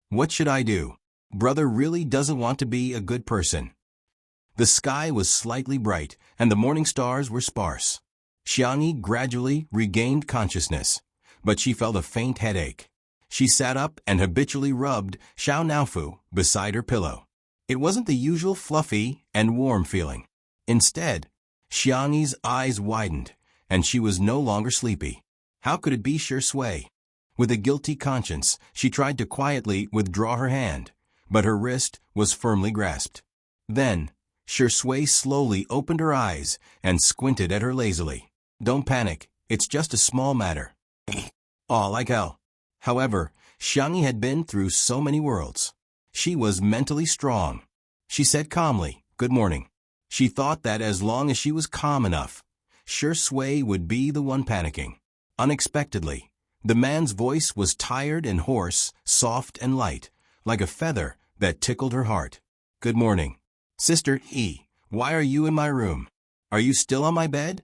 What should I do? Brother really doesn't want to be a good person. The sky was slightly bright, and the morning stars were sparse. Xiangyi gradually regained consciousness, but she felt a faint headache. She sat up and habitually rubbed Xiao Naofu beside her pillow. It wasn't the usual fluffy and warm feeling. Instead, Xiangyi's eyes widened, and she was no longer sleepy. How could it be Shui? With a guilty conscience, she tried to quietly withdraw her hand, but her wrist was firmly grasped. Then, Shui slowly opened her eyes and squinted at her lazily. Don't panic, it's just a small matter. Aw, like hell. However, Xiangyi had been through so many worlds. She was mentally strong. She said calmly, Good morning. She thought that as long as she was calm enough, Shui would be the one panicking. Unexpectedly, the man's voice was tired and hoarse, soft and light, like a feather that tickled her heart. Good morning. Sister E, why are you in my room? Are you still on my bed?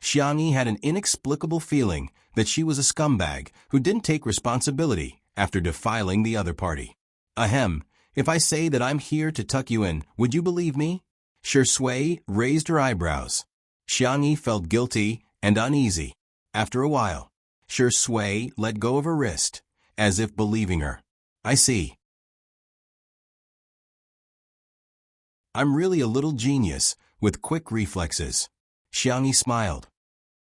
Xiangyi had an inexplicable feeling that she was a scumbag who didn't take responsibility after defiling the other party. Ahem, if I say that I'm here to tuck you in, would you believe me? Shui raised her eyebrows. Xiangyi felt guilty and uneasy. After a while, Shui let go of her wrist, as if believing her. I see. I'm really a little genius with quick reflexes. Xiangyi smiled.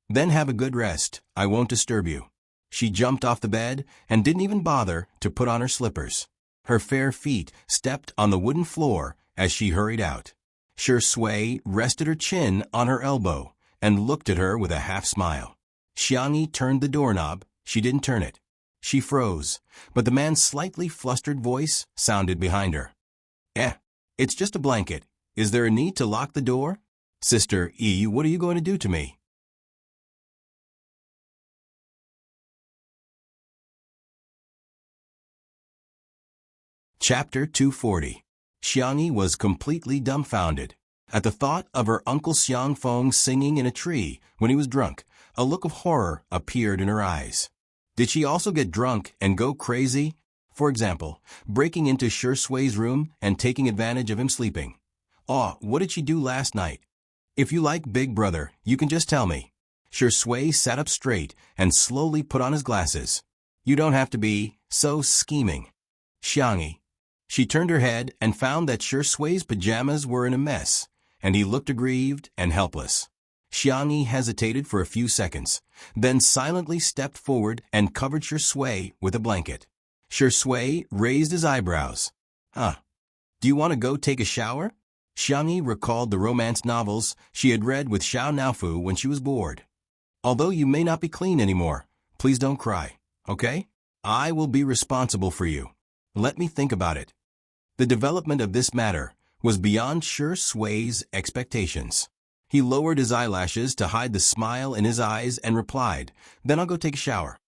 Then have a good rest. I won't disturb you." She jumped off the bed and didn't even bother to put on her slippers. Her fair feet stepped on the wooden floor as she hurried out. Shui rested her chin on her elbow and looked at her with a half-smile. Xiangyi turned the doorknob. She didn't turn it. She froze, but the man's slightly flustered voice sounded behind her. It's just a blanket. Is there a need to lock the door?" "Sister E, what are you going to do to me?" Chapter 240. Xiangyi was completely dumbfounded. At the thought of her Uncle Xiangfeng singing in a tree when he was drunk, a look of horror appeared in her eyes. Did she also get drunk and go crazy? For example, breaking into Shui's room and taking advantage of him sleeping. What did she do last night? If you like Big Brother, you can just tell me. Shui sat up straight and slowly put on his glasses. You don't have to be so scheming. Xiangyi. She turned her head and found that Shui's pajamas were in a mess, and he looked aggrieved and helpless. Xiangyi hesitated for a few seconds, then silently stepped forward and covered Shui with a blanket. Shui raised his eyebrows. Do you want to go take a shower? Xiangyi recalled the romance novels she had read with Xiao Naofu when she was bored. Although you may not be clean anymore, please don't cry, okay? I will be responsible for you. Let me think about it. The development of this matter was beyond Shui's expectations. He lowered his eyelashes to hide the smile in his eyes and replied, "Then I'll go take a shower."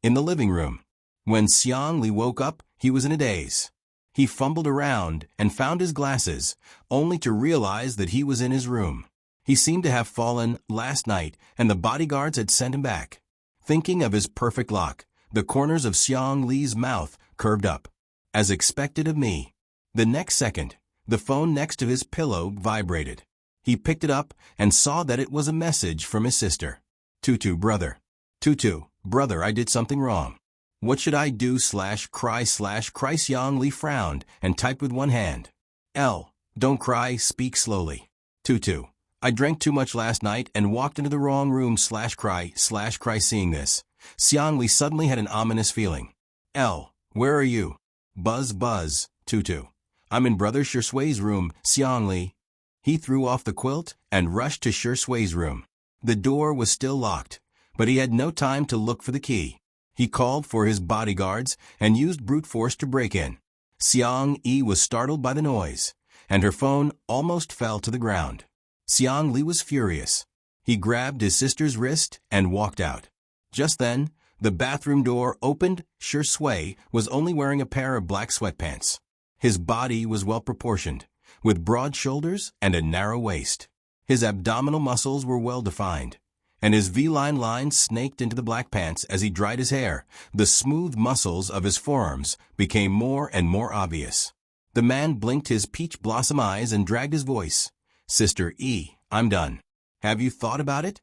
In the living room. When Xiangli woke up, he was in a daze. He fumbled around and found his glasses, only to realize that he was in his room. He seemed to have fallen last night, and the bodyguards had sent him back. Thinking of his perfect lock, the corners of Xiangli's mouth curved up. As expected of me. The next second, the phone next to his pillow vibrated. He picked it up and saw that it was a message from his sister. Tutu, brother. Tutu, brother, I did something wrong. What should I do /cry Xiangli frowned and typed with one hand. Don't cry, speak slowly. Tutu, I drank too much last night and walked into the wrong room /cry seeing this. Xiangli suddenly had an ominous feeling. Where are you? Buzz, Tutu. I'm in brother Shui's room, Xiangli. He threw off the quilt and rushed to Shui's room. The door was still locked, but he had no time to look for the key. He called for his bodyguards and used brute force to break in. Xiangyi was startled by the noise, and her phone almost fell to the ground. Xiangli was furious. He grabbed his sister's wrist and walked out. Just then, the bathroom door opened. Shui was only wearing a pair of black sweatpants. His body was well proportioned, with broad shoulders and a narrow waist. His abdominal muscles were well defined, and his V-line lines snaked into the black pants as he dried his hair. The smooth muscles of his forearms became more and more obvious. The man blinked his peach blossom eyes and dragged his voice. Sister E, I'm done. Have you thought about it?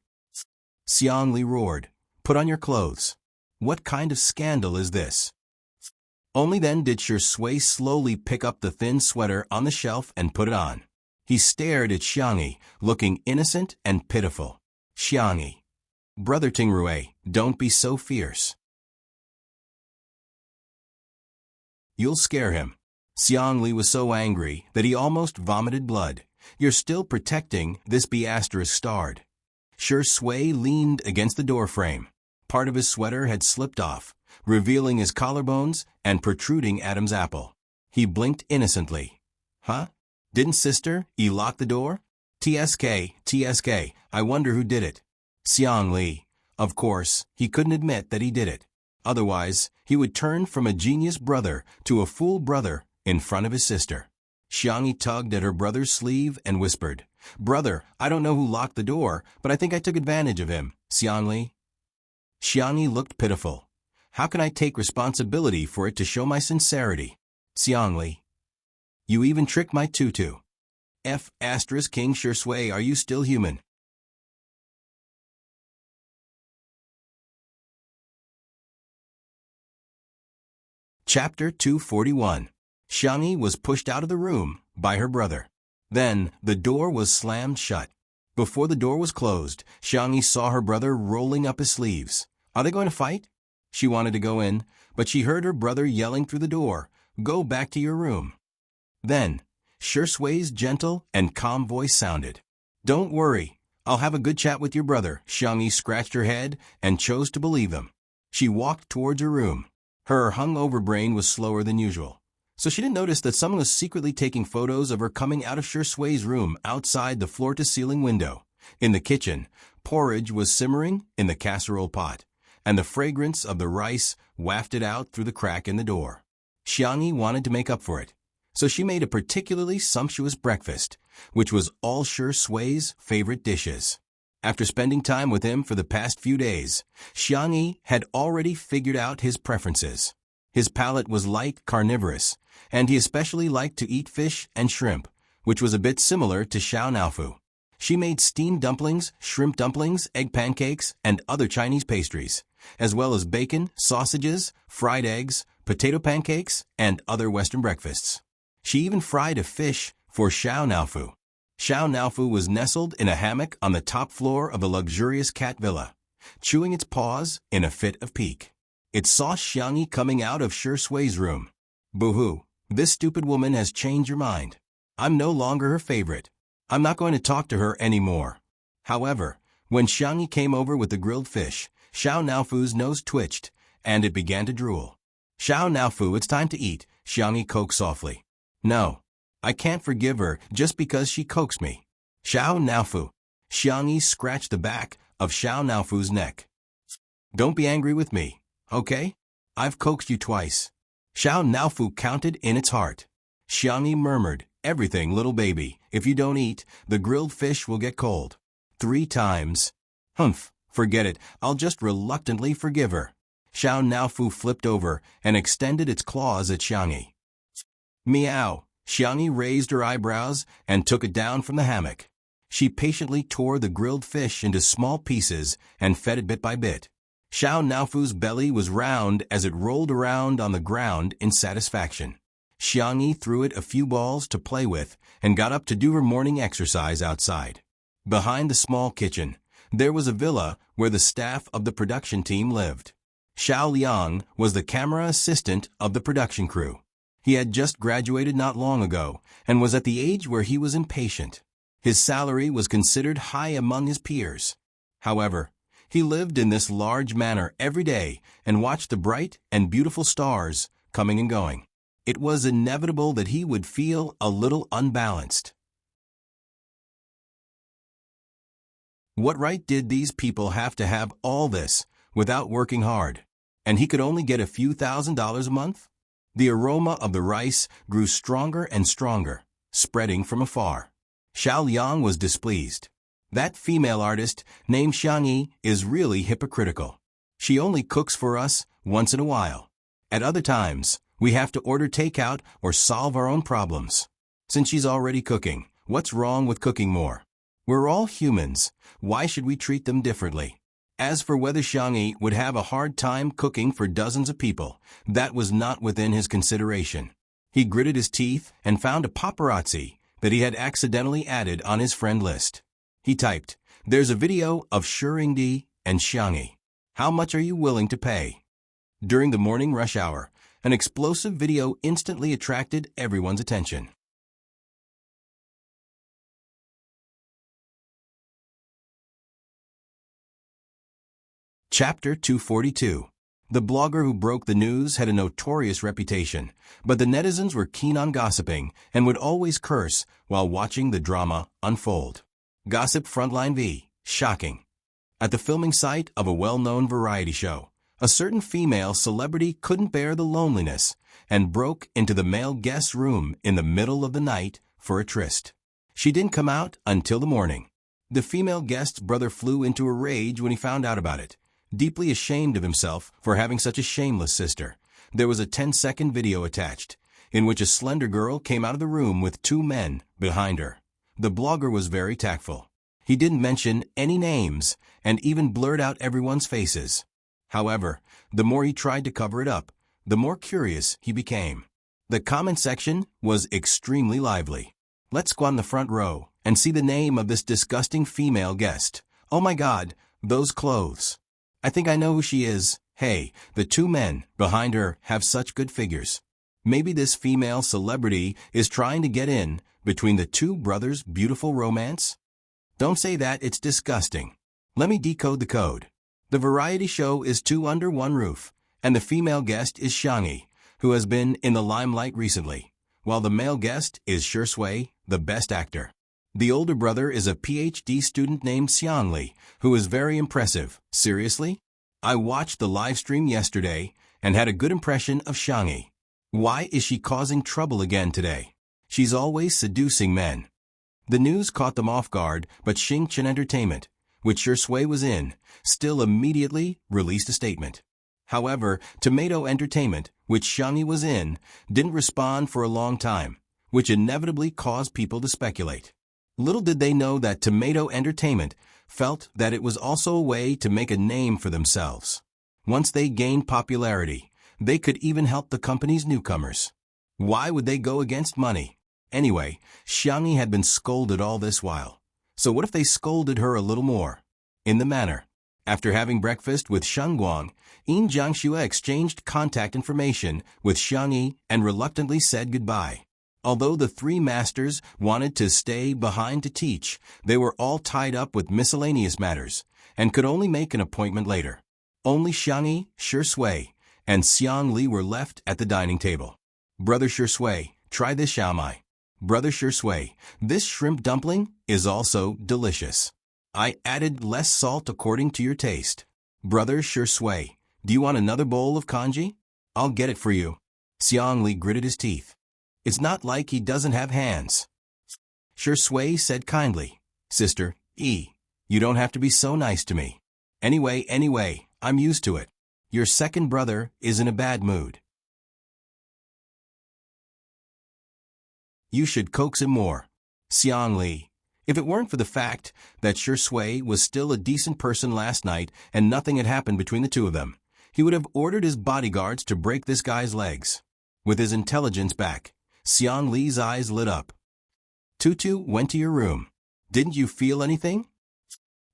Xiangli roared. Put on your clothes. What kind of scandal is this? Only then did Shui slowly pick up the thin sweater on the shelf and put it on. He stared at Xiangyi, looking innocent and pitiful. Xiangyi. Brother Tingrui, don't be so fierce. You'll scare him. Xiangli was so angry that he almost vomited blood. You're still protecting this B***starred. Shui leaned against the doorframe. Part of his sweater had slipped off, revealing his collarbones and protruding Adam's apple. He blinked innocently. Huh? Didn't Sister E lock the door? TSK, I wonder who did it. Xiangli. Of course, he couldn't admit that he did it. Otherwise, he would turn from a genius brother to a fool brother in front of his sister. Xiangyi tugged at her brother's sleeve and whispered, Brother, I don't know who locked the door, but I think I took advantage of him, Xiangli. Xiangyi looked pitiful. How can I take responsibility for it to show my sincerity? Xiangli. You even tricked my tutu. King Shui, are you still human? Chapter 241. Xiangyi was pushed out of the room by her brother. Then the door was slammed shut. Before the door was closed, Xiangyi saw her brother rolling up his sleeves. Are they going to fight? She wanted to go in, but she heard her brother yelling through the door, "Go back to your room." Then, Shui's gentle and calm voice sounded. "Don't worry, I'll have a good chat with your brother." Xiangyi scratched her head and chose to believe him. She walked towards her room. Her hungover brain was slower than usual, so she didn't notice that someone was secretly taking photos of her coming out of Shui's room outside the floor-to-ceiling window. In the kitchen, porridge was simmering in the casserole pot, and the fragrance of the rice wafted out through the crack in the door. Xiangyi wanted to make up for it, so she made a particularly sumptuous breakfast, which was all Shui's favorite dishes. After spending time with him for the past few days, Xiangyi had already figured out his preferences. His palate was light carnivorous, and he especially liked to eat fish and shrimp, which was a bit similar to Xiao Naofu. She made steamed dumplings, shrimp dumplings, egg pancakes, and other Chinese pastries, as well as bacon, sausages, fried eggs, potato pancakes, and other Western breakfasts. She even fried a fish for Xiao Naofu. Xiao Naofu was nestled in a hammock on the top floor of a luxurious cat villa, chewing its paws in a fit of pique. It saw Xiangyi coming out of Shui's room. "Boo-hoo, this stupid woman has changed your mind. I'm no longer her favorite. I'm not going to talk to her anymore." However, when Xiangyi came over with the grilled fish, Xiao Naofu's nose twitched, and it began to drool. "Xiao Naofu, it's time to eat," Xiangyi coaxed softly. "No, I can't forgive her just because she coaxed me." "Xiao Naofu." Xiangyi scratched the back of Xiao Naofu's neck. "Don't be angry with me, okay? I've coaxed you twice." Xiao Naofu counted in its heart. Xiangyi murmured, "Everything, little baby. If you don't eat, the grilled fish will get cold." 3 times. "Humph, forget it. I'll just reluctantly forgive her." Xiao Naofu flipped over and extended its claws at Xiangyi. "Meow." Xiangyi raised her eyebrows and took it down from the hammock. She patiently tore the grilled fish into small pieces and fed it bit by bit. Xiao Naofu's belly was round as it rolled around on the ground in satisfaction. Xiangyi threw it a few balls to play with and got up to do her morning exercise outside. Behind the small kitchen, there was a villa where the staff of the production team lived. Xiao Liang was the camera assistant of the production crew. He had just graduated not long ago and was at the age where he was impatient. His salary was considered high among his peers. However, he lived in this large manor every day and watched the bright and beautiful stars coming and going. It was inevitable that he would feel a little unbalanced. What right did these people have to have all this without working hard? And he could only get a few $1,000s a month? The aroma of the rice grew stronger and stronger, spreading from afar. Xiao Liang was displeased. That female artist named Xiangyi is really hypocritical. She only cooks for us once in a while. At other times, we have to order takeout or solve our own problems. Since she's already cooking, what's wrong with cooking more? We're all humans. Why should we treat them differently? As for whether Xiangyi would have a hard time cooking for dozens of people, that was not within his consideration. He gritted his teeth and found a paparazzi that he had accidentally added on his friend list. He typed, "There's a video of Shuringdi and Xiangyi. How much are you willing to pay?" During the morning rush hour, an explosive video instantly attracted everyone's attention. Chapter 242. The blogger who broke the news had a notorious reputation, but the netizens were keen on gossiping and would always curse while watching the drama unfold. Gossip Frontline v. Shocking. At the filming site of a well-known variety show, a certain female celebrity couldn't bear the loneliness and broke into the male guest's room in the middle of the night for a tryst. She didn't come out until the morning. The female guest's brother flew into a rage when he found out about it. Deeply ashamed of himself for having such a shameless sister, there was a 10-second video attached, in which a slender girl came out of the room with 2 men behind her. The blogger was very tactful. He didn't mention any names and even blurred out everyone's faces. However, the more he tried to cover it up, the more curious he became. The comment section was extremely lively. "Let's go on the front row," and see the name of this disgusting female guest. Oh my God, those clothes. I think I know who she is. Hey, the two men behind her have such good figures. Maybe this female celebrity is trying to get in between the two brothers' beautiful romance? Don't say that, it's disgusting. Let me decode the code. The variety show is two under one roof, and the female guest is Xiangyi, who has been in the limelight recently, while the male guest is Shui, the best actor. The older brother is a PhD student named Xiangli, who is very impressive. Seriously? I watched the live stream yesterday and had a good impression of Xiangyi. Why is she causing trouble again today? She's always seducing men. The news caught them off guard, but Xingchen Entertainment, which Shui was in, still immediately released a statement. However, Tomato Entertainment, which Xiangyi was in, didn't respond for a long time, which inevitably caused people to speculate. Little did they know that Tomato Entertainment felt that it was also a way to make a name for themselves. Once they gained popularity, they could even help the company's newcomers. Why would they go against money? Anyway, Xiangyi had been scolded all this while. So what if they scolded her a little more? In the manner. After having breakfast with Sheng Guang, Yin Jiangxue exchanged contact information with Xiangyi and reluctantly said goodbye. Although the three masters wanted to stay behind to teach, they were all tied up with miscellaneous matters and could only make an appointment later. Only Xiangyi, Shui, and Xiang Li were left at the dining table. Brother Shui, try this xiaomai. Brother Shui, this shrimp dumpling is also delicious. I added less salt according to your taste. Brother Shui, do you want another bowl of kanji? I'll get it for you. Xiang Li gritted his teeth. It's not like he doesn't have hands. Shui said kindly, Sister E, you don't have to be so nice to me. Anyway, I'm used to it. Your second brother is in a bad mood. You should coax him more. Xiang Li. If it weren't for the fact that Shui was still a decent person last night and nothing had happened between the two of them, he would have ordered his bodyguards to break this guy's legs. With his intelligence back, Xiang Li's eyes lit up. Tutu went to your room. Didn't you feel anything?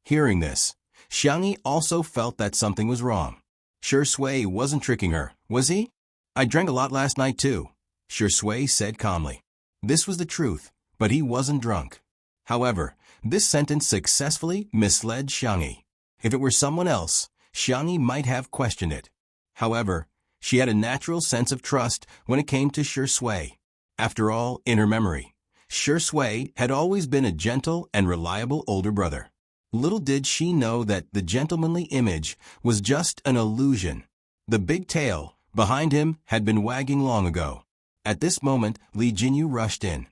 Hearing this, Xiangyi also felt that something was wrong. Shui wasn't tricking her, was he? I drank a lot last night too, Shui said calmly. This was the truth, but he wasn't drunk. However, this sentence successfully misled Xiangyi. If it were someone else, Xiangyi might have questioned it. However, she had a natural sense of trust when it came to Shui. After all, in her memory, Shui had always been a gentle and reliable older brother. Little did she know that the gentlemanly image was just an illusion. The big tail behind him had been wagging long ago. At this moment, Li Jinyu rushed in.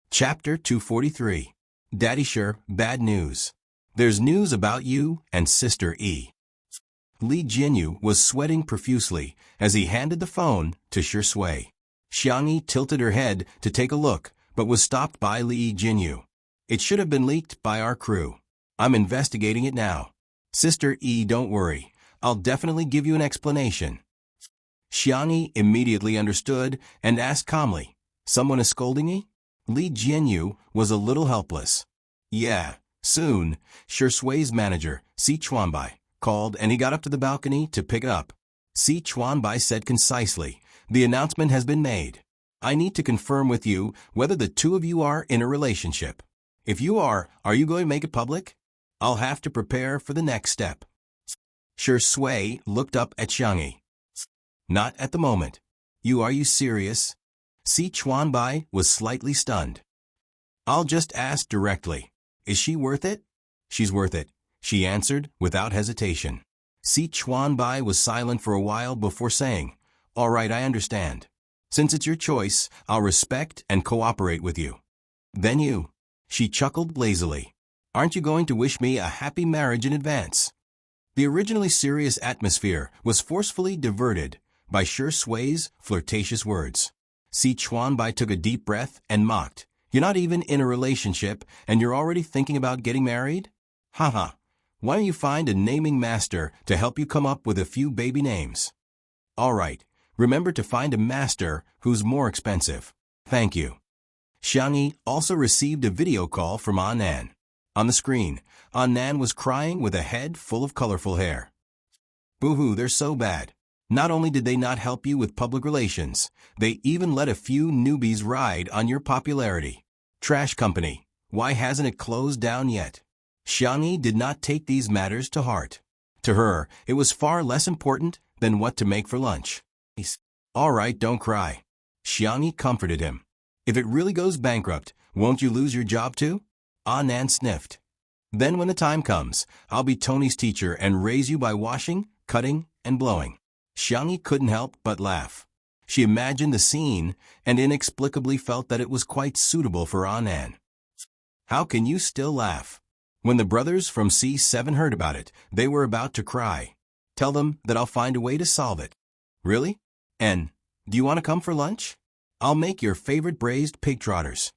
Chapter 243. Daddy sure, bad news. There's news about you and Sister E. Li Jinyu was sweating profusely as he handed the phone to Shui. Xiangyi tilted her head to take a look, but was stopped by Li Jinyu. It should have been leaked by our crew. I'm investigating it now. Sister E, don't worry. I'll definitely give you an explanation. Xiangyi immediately understood and asked calmly, Someone is scolding me? Li Jinyu was a little helpless. Yeah, soon, Shui's manager, Si Chuanbai, called and he got up to the balcony to pick it up. Si Chuanbai said concisely, The announcement has been made. I need to confirm with you whether the two of you are in a relationship. If you are you going to make it public? I'll have to prepare for the next step. Shui looked up at Xiangyi. Not at the moment. Are you serious? Si Chuanbai was slightly stunned. I'll just ask directly. Is she worth it? She's worth it, she answered without hesitation. Si Chuanbai was silent for a while before saying, All right, I understand. Since it's your choice, I'll respect and cooperate with you. Then you. She chuckled lazily. Aren't you going to wish me a happy marriage in advance? The originally serious atmosphere was forcefully diverted by Shui's flirtatious words. Si Chuanbai took a deep breath and mocked. You're not even in a relationship and you're already thinking about getting married? Haha. Why don't you find a naming master to help you come up with a few baby names? All right, remember to find a master who's more expensive. Thank you. Xiangyi also received a video call from Annan. On the screen, Annan was crying with a head full of colorful hair. Boo-hoo, they're so bad. Not only did they not help you with public relations, they even let a few newbies ride on your popularity. Trash company, why hasn't it closed down yet? Xiangyi did not take these matters to heart. To her, it was far less important than what to make for lunch. All right, don't cry. Xiangyi comforted him. If it really goes bankrupt, won't you lose your job too? Annan sniffed. Then when the time comes, I'll be Tony's teacher and raise you by washing, cutting, and blowing. Xiangyi couldn't help but laugh. She imagined the scene and inexplicably felt that it was quite suitable for Annan. How can you still laugh? When the brothers from C7 heard about it, they were about to cry. Tell them that I'll find a way to solve it. Really? And, do you want to come for lunch? I'll make your favorite braised pig trotters.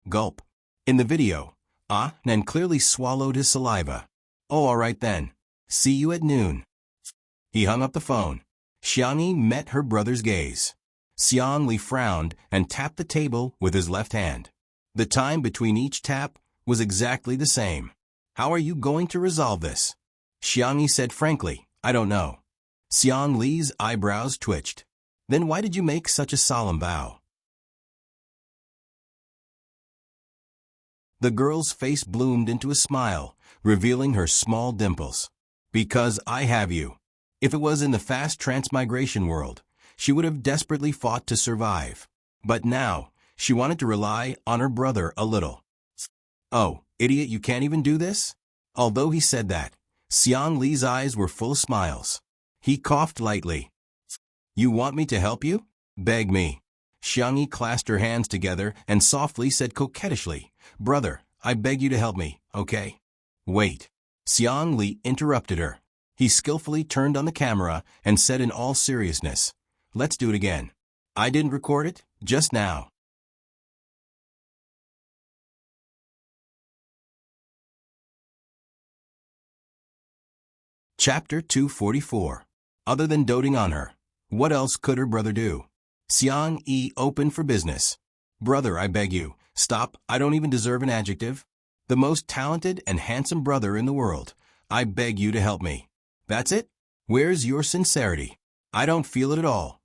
Gulp. In the video, Nan clearly swallowed his saliva. Oh, all right then. See you at noon. He hung up the phone. Xiangyi met her brother's gaze. Xiangli frowned and tapped the table with his left hand. The time between each tap was exactly the same. How are you going to resolve this? Xiangyi said frankly, I don't know. Xiangli's eyebrows twitched. Then why did you make such a solemn vow? The girl's face bloomed into a smile, revealing her small dimples. Because I have you. If it was in the fast transmigration world, she would have desperately fought to survive. But now, she wanted to rely on her brother a little. Oh, idiot, you can't even do this? Although he said that, Xiangli's eyes were full of smiles. He coughed lightly. You want me to help you? Beg me. Xiangyi clasped her hands together and softly said coquettishly, Brother, I beg you to help me, okay? Wait. Xiangli interrupted her. He skillfully turned on the camera and said in all seriousness, Let's do it again. I didn't record it, just now. Chapter 244. Other than doting on her, what else could her brother do? Xiangyi opened for business. Brother, I beg you, stop, I don't even deserve an adjective. The most talented and handsome brother in the world. I beg you to help me. That's it? Where's your sincerity? I don't feel it at all.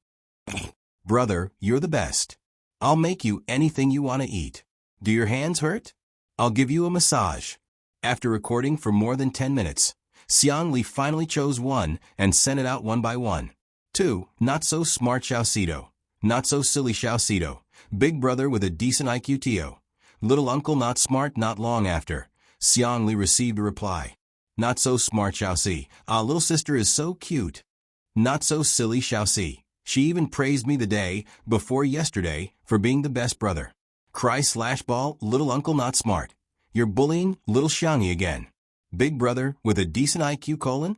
Brother, you're the best. I'll make you anything you want to eat. Do your hands hurt? I'll give you a massage. After recording for more than 10 minutes, Xiangli finally chose one and sent it out one by one. 2. Not so smart Xiaocito. Not so silly Xiaocito. Big brother with a decent IQ Tio. Little uncle not smart not long after. Xiangli received a reply. Not so smart Xiaoci. Little sister is so cute. Not so silly Xiaoci. She even praised me the day before yesterday for being the best brother. Cry/ball, little uncle not smart. You're bullying little Xiangyi again. Big brother with a decent IQ :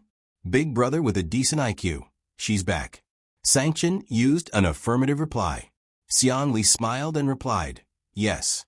Big brother with a decent IQ. She's back. Sanction used an affirmative reply. Xiangli smiled and replied, Yes.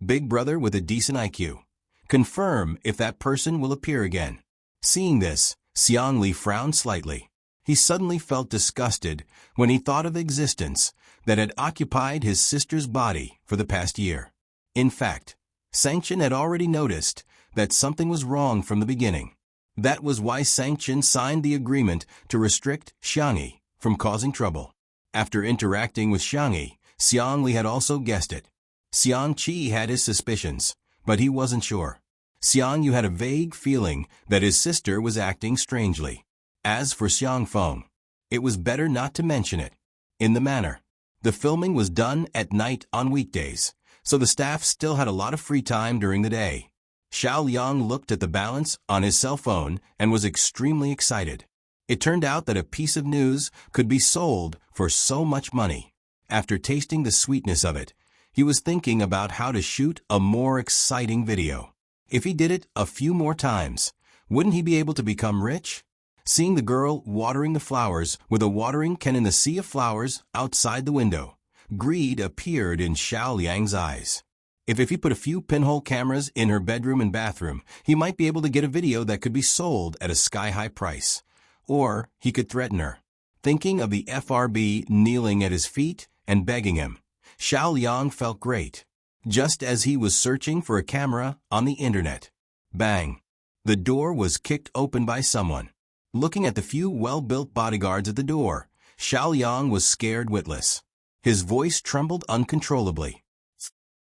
Big brother with a decent IQ. Confirm if that person will appear again. Seeing this, Xiangli frowned slightly. He suddenly felt disgusted when he thought of the existence that had occupied his sister's body for the past year. In fact, Sanction had already noticed that something was wrong from the beginning. That was why Sanction signed the agreement to restrict Xiangyi from causing trouble. After interacting with Xiangyi, Xiangli had also guessed it. Xiangqi had his suspicions, but he wasn't sure. Xiangyu had a vague feeling that his sister was acting strangely. As for Xiangfeng, it was better not to mention it. In the manner, the filming was done at night on weekdays, so the staff still had a lot of free time during the day. Xiao Liang looked at the balance on his cell phone and was extremely excited. It turned out that a piece of news could be sold for so much money. After tasting the sweetness of it, he was thinking about how to shoot a more exciting video. If he did it a few more times, wouldn't he be able to become rich? Seeing the girl watering the flowers with a watering can in the sea of flowers outside the window, greed appeared in Xiao Liang's eyes. If he put a few pinhole cameras in her bedroom and bathroom, he might be able to get a video that could be sold at a sky-high price. Or he could threaten her. Thinking of the FRB kneeling at his feet and begging him, Xiao Liang felt great. Just as he was searching for a camera on the internet. Bang! The door was kicked open by someone. Looking at the few well-built bodyguards at the door, Xiao Liang was scared witless. His voice trembled uncontrollably.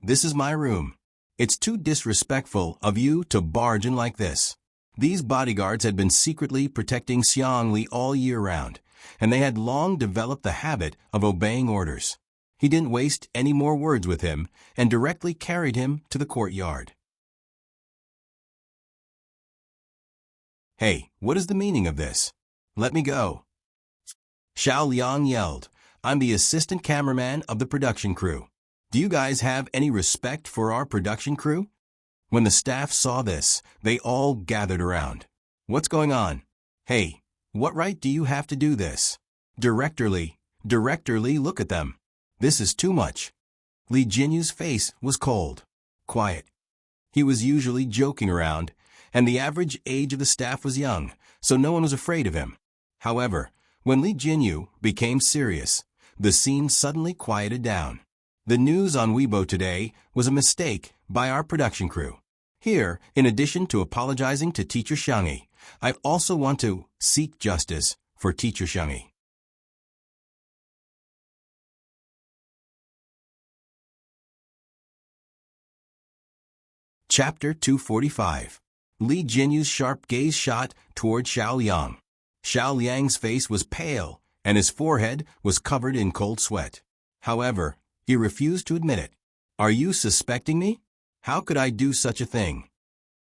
"This is my room. It's too disrespectful of you to barge in like this." These bodyguards had been secretly protecting Xiang Li all year round, and they had long developed the habit of obeying orders. He didn't waste any more words with him and directly carried him to the courtyard. "Hey, what is the meaning of this? Let me go." Xiao Liang yelled, "I'm the assistant cameraman of the production crew. Do you guys have any respect for our production crew?" When the staff saw this, they all gathered around. "What's going on? Hey, what right do you have to do this? Director Li, look at them. This is too much." Li Jinyu's face was cold. Quiet. He was usually joking around, and the average age of the staff was young, so no one was afraid of him. However, when Li Jinyu became serious, the scene suddenly quieted down. The news on Weibo today was a mistake by our production crew. Here, in addition to apologizing to Teacher Xiangyi, I also want to seek justice for Teacher Xiangyi. Chapter 245. Li Jinyu's sharp gaze shot toward Xiao Liang. Xiao Liang's face was pale, and his forehead was covered in cold sweat. However, he refused to admit it. "Are you suspecting me? How could I do such a thing?"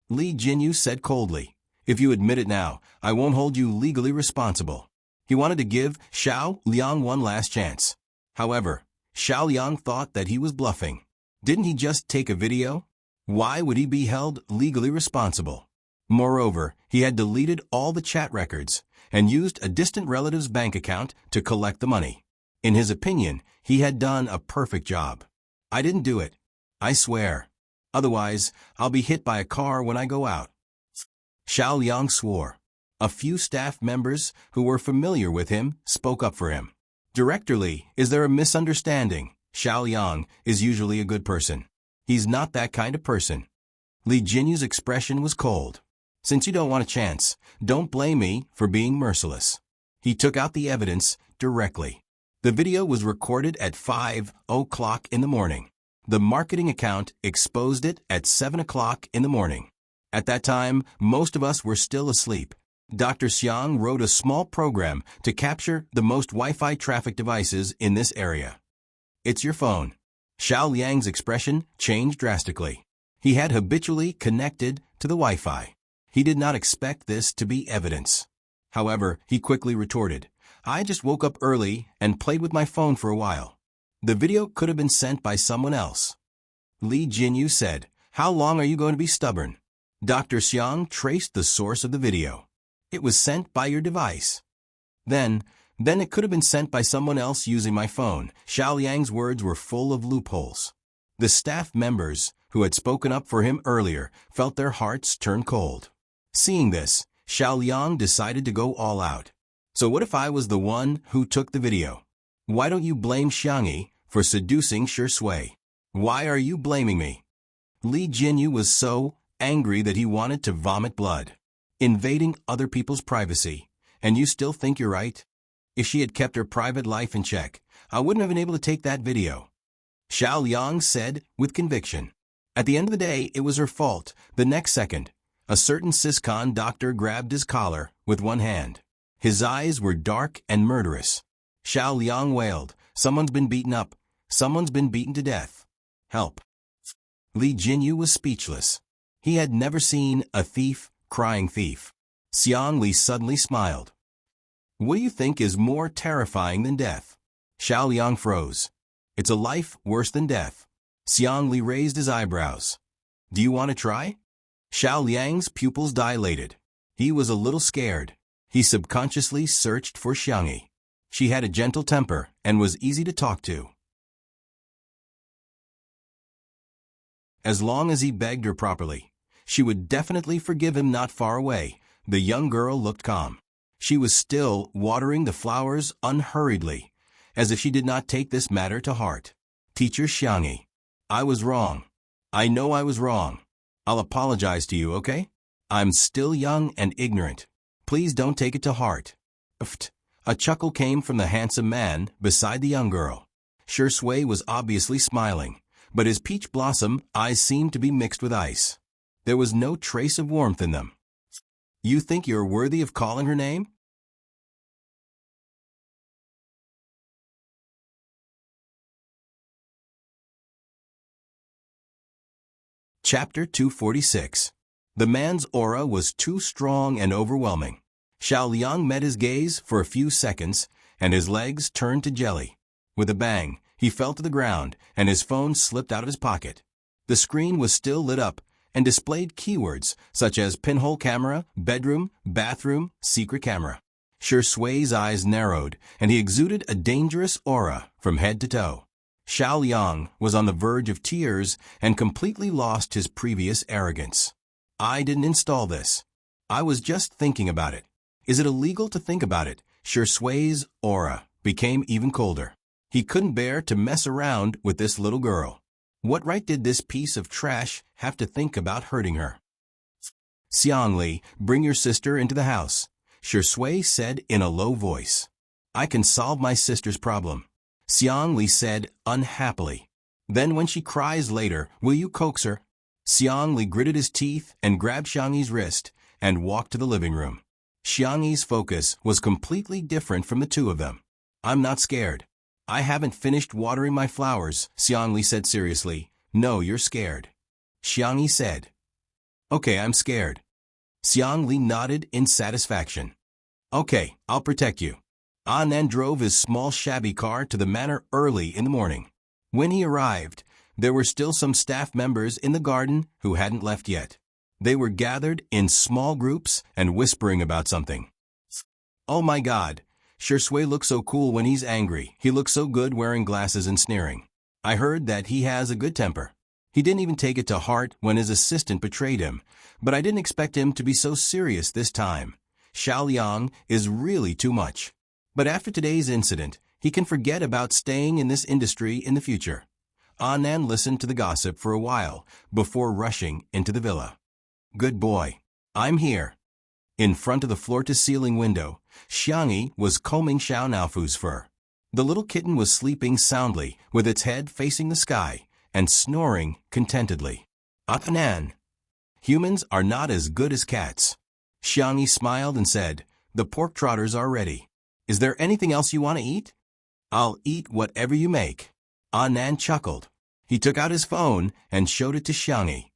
Li Jinyu said coldly, "If you admit it now, I won't hold you legally responsible." He wanted to give Xiao Liang one last chance. However, Xiao Liang thought that he was bluffing. Didn't he just take a video? Why would he be held legally responsible? Moreover, he had deleted all the chat records and used a distant relative's bank account to collect the money. In his opinion, he had done a perfect job. "I didn't do it. I swear. Otherwise, I'll be hit by a car when I go out." Xiao Liang swore. A few staff members who were familiar with him spoke up for him. "Director Li, is there a misunderstanding? Xiao Liang is usually a good person. He's not that kind of person." Li Jinyu's expression was cold. "Since you don't want a chance, don't blame me for being merciless." He took out the evidence directly. The video was recorded at 5:00 in the morning. The marketing account exposed it at 7 o'clock in the morning. At that time, most of us were still asleep. Dr. Xiang wrote a small program to capture the most Wi-Fi traffic devices in this area. "It's your phone." Xiao Liang's expression changed drastically. He had habitually connected to the Wi-Fi. He did not expect this to be evidence. However, he quickly retorted, "I just woke up early and played with my phone for a while. The video could have been sent by someone else." Li Jinyu said, "How long are you going to be stubborn?" Dr. Xiang traced the source of the video. "It was sent by your device." Then it could have been sent by someone else using my phone." Xiao Liang's words were full of loopholes. The staff members, who had spoken up for him earlier, felt their hearts turn cold. Seeing this, Xiao Liang decided to go all out. "So what if I was the one who took the video? Why don't you blame Xiangyi for seducing Shi Sui? Why are you blaming me?" Li Jinyu was so angry that he wanted to vomit blood. Invading other people's privacy, and you still think you're right? If she had kept her private life in check, I wouldn't have been able to take that video," Xiao Liang said with conviction. At the end of the day, it was her fault. The next second, a certain Siscon doctor grabbed his collar with one hand. His eyes were dark and murderous. Xiao Liang wailed, "Someone's been beaten up. Someone's been beaten to death. Help." Li Jinyu was speechless. He had never seen a thief crying thief. Xiang Li suddenly smiled. "What do you think is more terrifying than death?" Xiao Liang froze. "It's a life worse than death." Xiang Li raised his eyebrows. "Do you want to try?" Xiao Liang's pupils dilated. He was a little scared. He subconsciously searched for Xiangyi. She had a gentle temper and was easy to talk to. As long as he begged her properly, she would definitely forgive him. Not far away, the young girl looked calm. She was still watering the flowers unhurriedly, as if she did not take this matter to heart. Teacher Xiangyi, I was wrong. I know I was wrong. I'll apologize to you, okay? I'm still young and ignorant. Please don't take it to heart. Pft. A chuckle came from the handsome man beside the young girl. Shi Sui was obviously smiling, but his peach blossom eyes seemed to be mixed with ice. There was no trace of warmth in them. You think you're worthy of calling her name? Chapter 246. The man's aura was too strong and overwhelming. Xiao Liang met his gaze for a few seconds, and his legs turned to jelly. With a bang, he fell to the ground, and his phone slipped out of his pocket. The screen was still lit up, and displayed keywords such as pinhole camera, bedroom, bathroom, secret camera. Shi Sui's eyes narrowed, and he exuded a dangerous aura from head to toe. Xiao Liang was on the verge of tears and completely lost his previous arrogance. I didn't install this. I was just thinking about it. Is it illegal to think about it? Shi Sui's aura became even colder. He couldn't bear to mess around with this little girl. What right did this piece of trash have to think about hurting her? Xiangli, bring your sister into the house, Shi Sui said in a low voice. I can solve my sister's problem, Xiangli said unhappily. Then when she cries later, will you coax her? Xiangli gritted his teeth and grabbed Xiangyi's wrist and walked to the living room. Xiangyi's focus was completely different from the two of them. I'm not scared. I haven't finished watering my flowers, Xiangli said seriously. No, you're scared. Xiangyi said. Okay, I'm scared. Xiangli nodded in satisfaction. Okay, I'll protect you. Anand drove his small shabby car to the manor early in the morning. When he arrived, there were still some staff members in the garden who hadn't left yet. They were gathered in small groups and whispering about something. Oh my God, Shi Sui looks so cool when he's angry. He looks so good wearing glasses and sneering. I heard that he has a good temper. He didn't even take it to heart when his assistant betrayed him, but I didn't expect him to be so serious this time. Xiao Liang is really too much. But after today's incident, he can forget about staying in this industry in the future. Anand listened to the gossip for a while before rushing into the villa. Good boy. I'm here. In front of the floor-to-ceiling window, Xiangyi was combing Xiao Naofu's fur. The little kitten was sleeping soundly with its head facing the sky and snoring contentedly. Anand. Humans are not as good as cats. Xiangyi smiled and said, the pork trotters are ready. Is there anything else you want to eat? I'll eat whatever you make. Anand chuckled. He took out his phone and showed it to Xiangyi.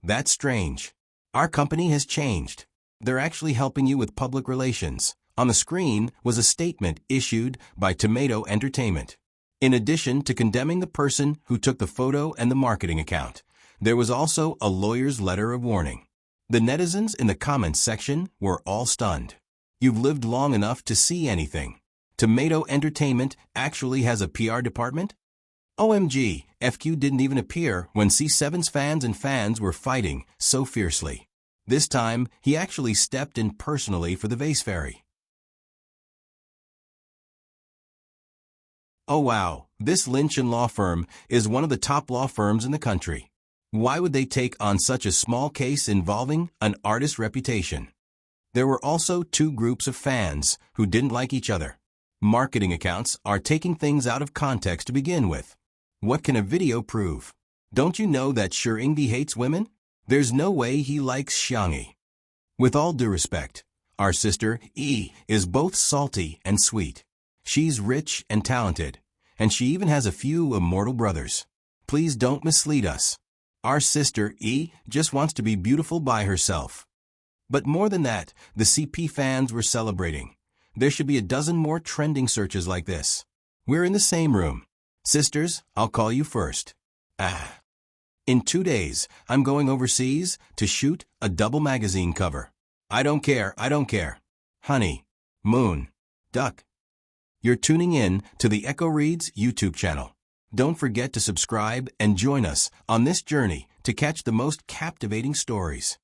That's strange. Our company has changed. They're actually helping you with public relations. On the screen was a statement issued by Tomato Entertainment. In addition to condemning the person who took the photo and the marketing account, there was also a lawyer's letter of warning. The netizens in the comments section were all stunned. You've lived long enough to see anything. Tomato Entertainment actually has a PR department? OMG, FQ didn't even appear when C7's fans were fighting so fiercely. This time, he actually stepped in personally for the vase fairy. Oh wow, this Lynch & Law firm is one of the top law firms in the country. Why would they take on such a small case involving an artist's reputation? There were also two groups of fans who didn't like each other. Marketing accounts are taking things out of context to begin with. What can a video prove? Don't you know that Shiringbi hates women? There's no way he likes Xiangyi. With all due respect, our sister, Yi, is both salty and sweet. She's rich and talented, and she even has a few immortal brothers. Please don't mislead us. Our sister, Yi, just wants to be beautiful by herself. But more than that, the CP fans were celebrating. There should be a dozen more trending searches like this. We're in the same room. Sisters, I'll call you first. In 2 days, I'm going overseas to shoot a double magazine cover. I don't care. Honey, moon, duck. You're tuning in to the Echo Reads YouTube channel. Don't forget to subscribe and join us on this journey to catch the most captivating stories.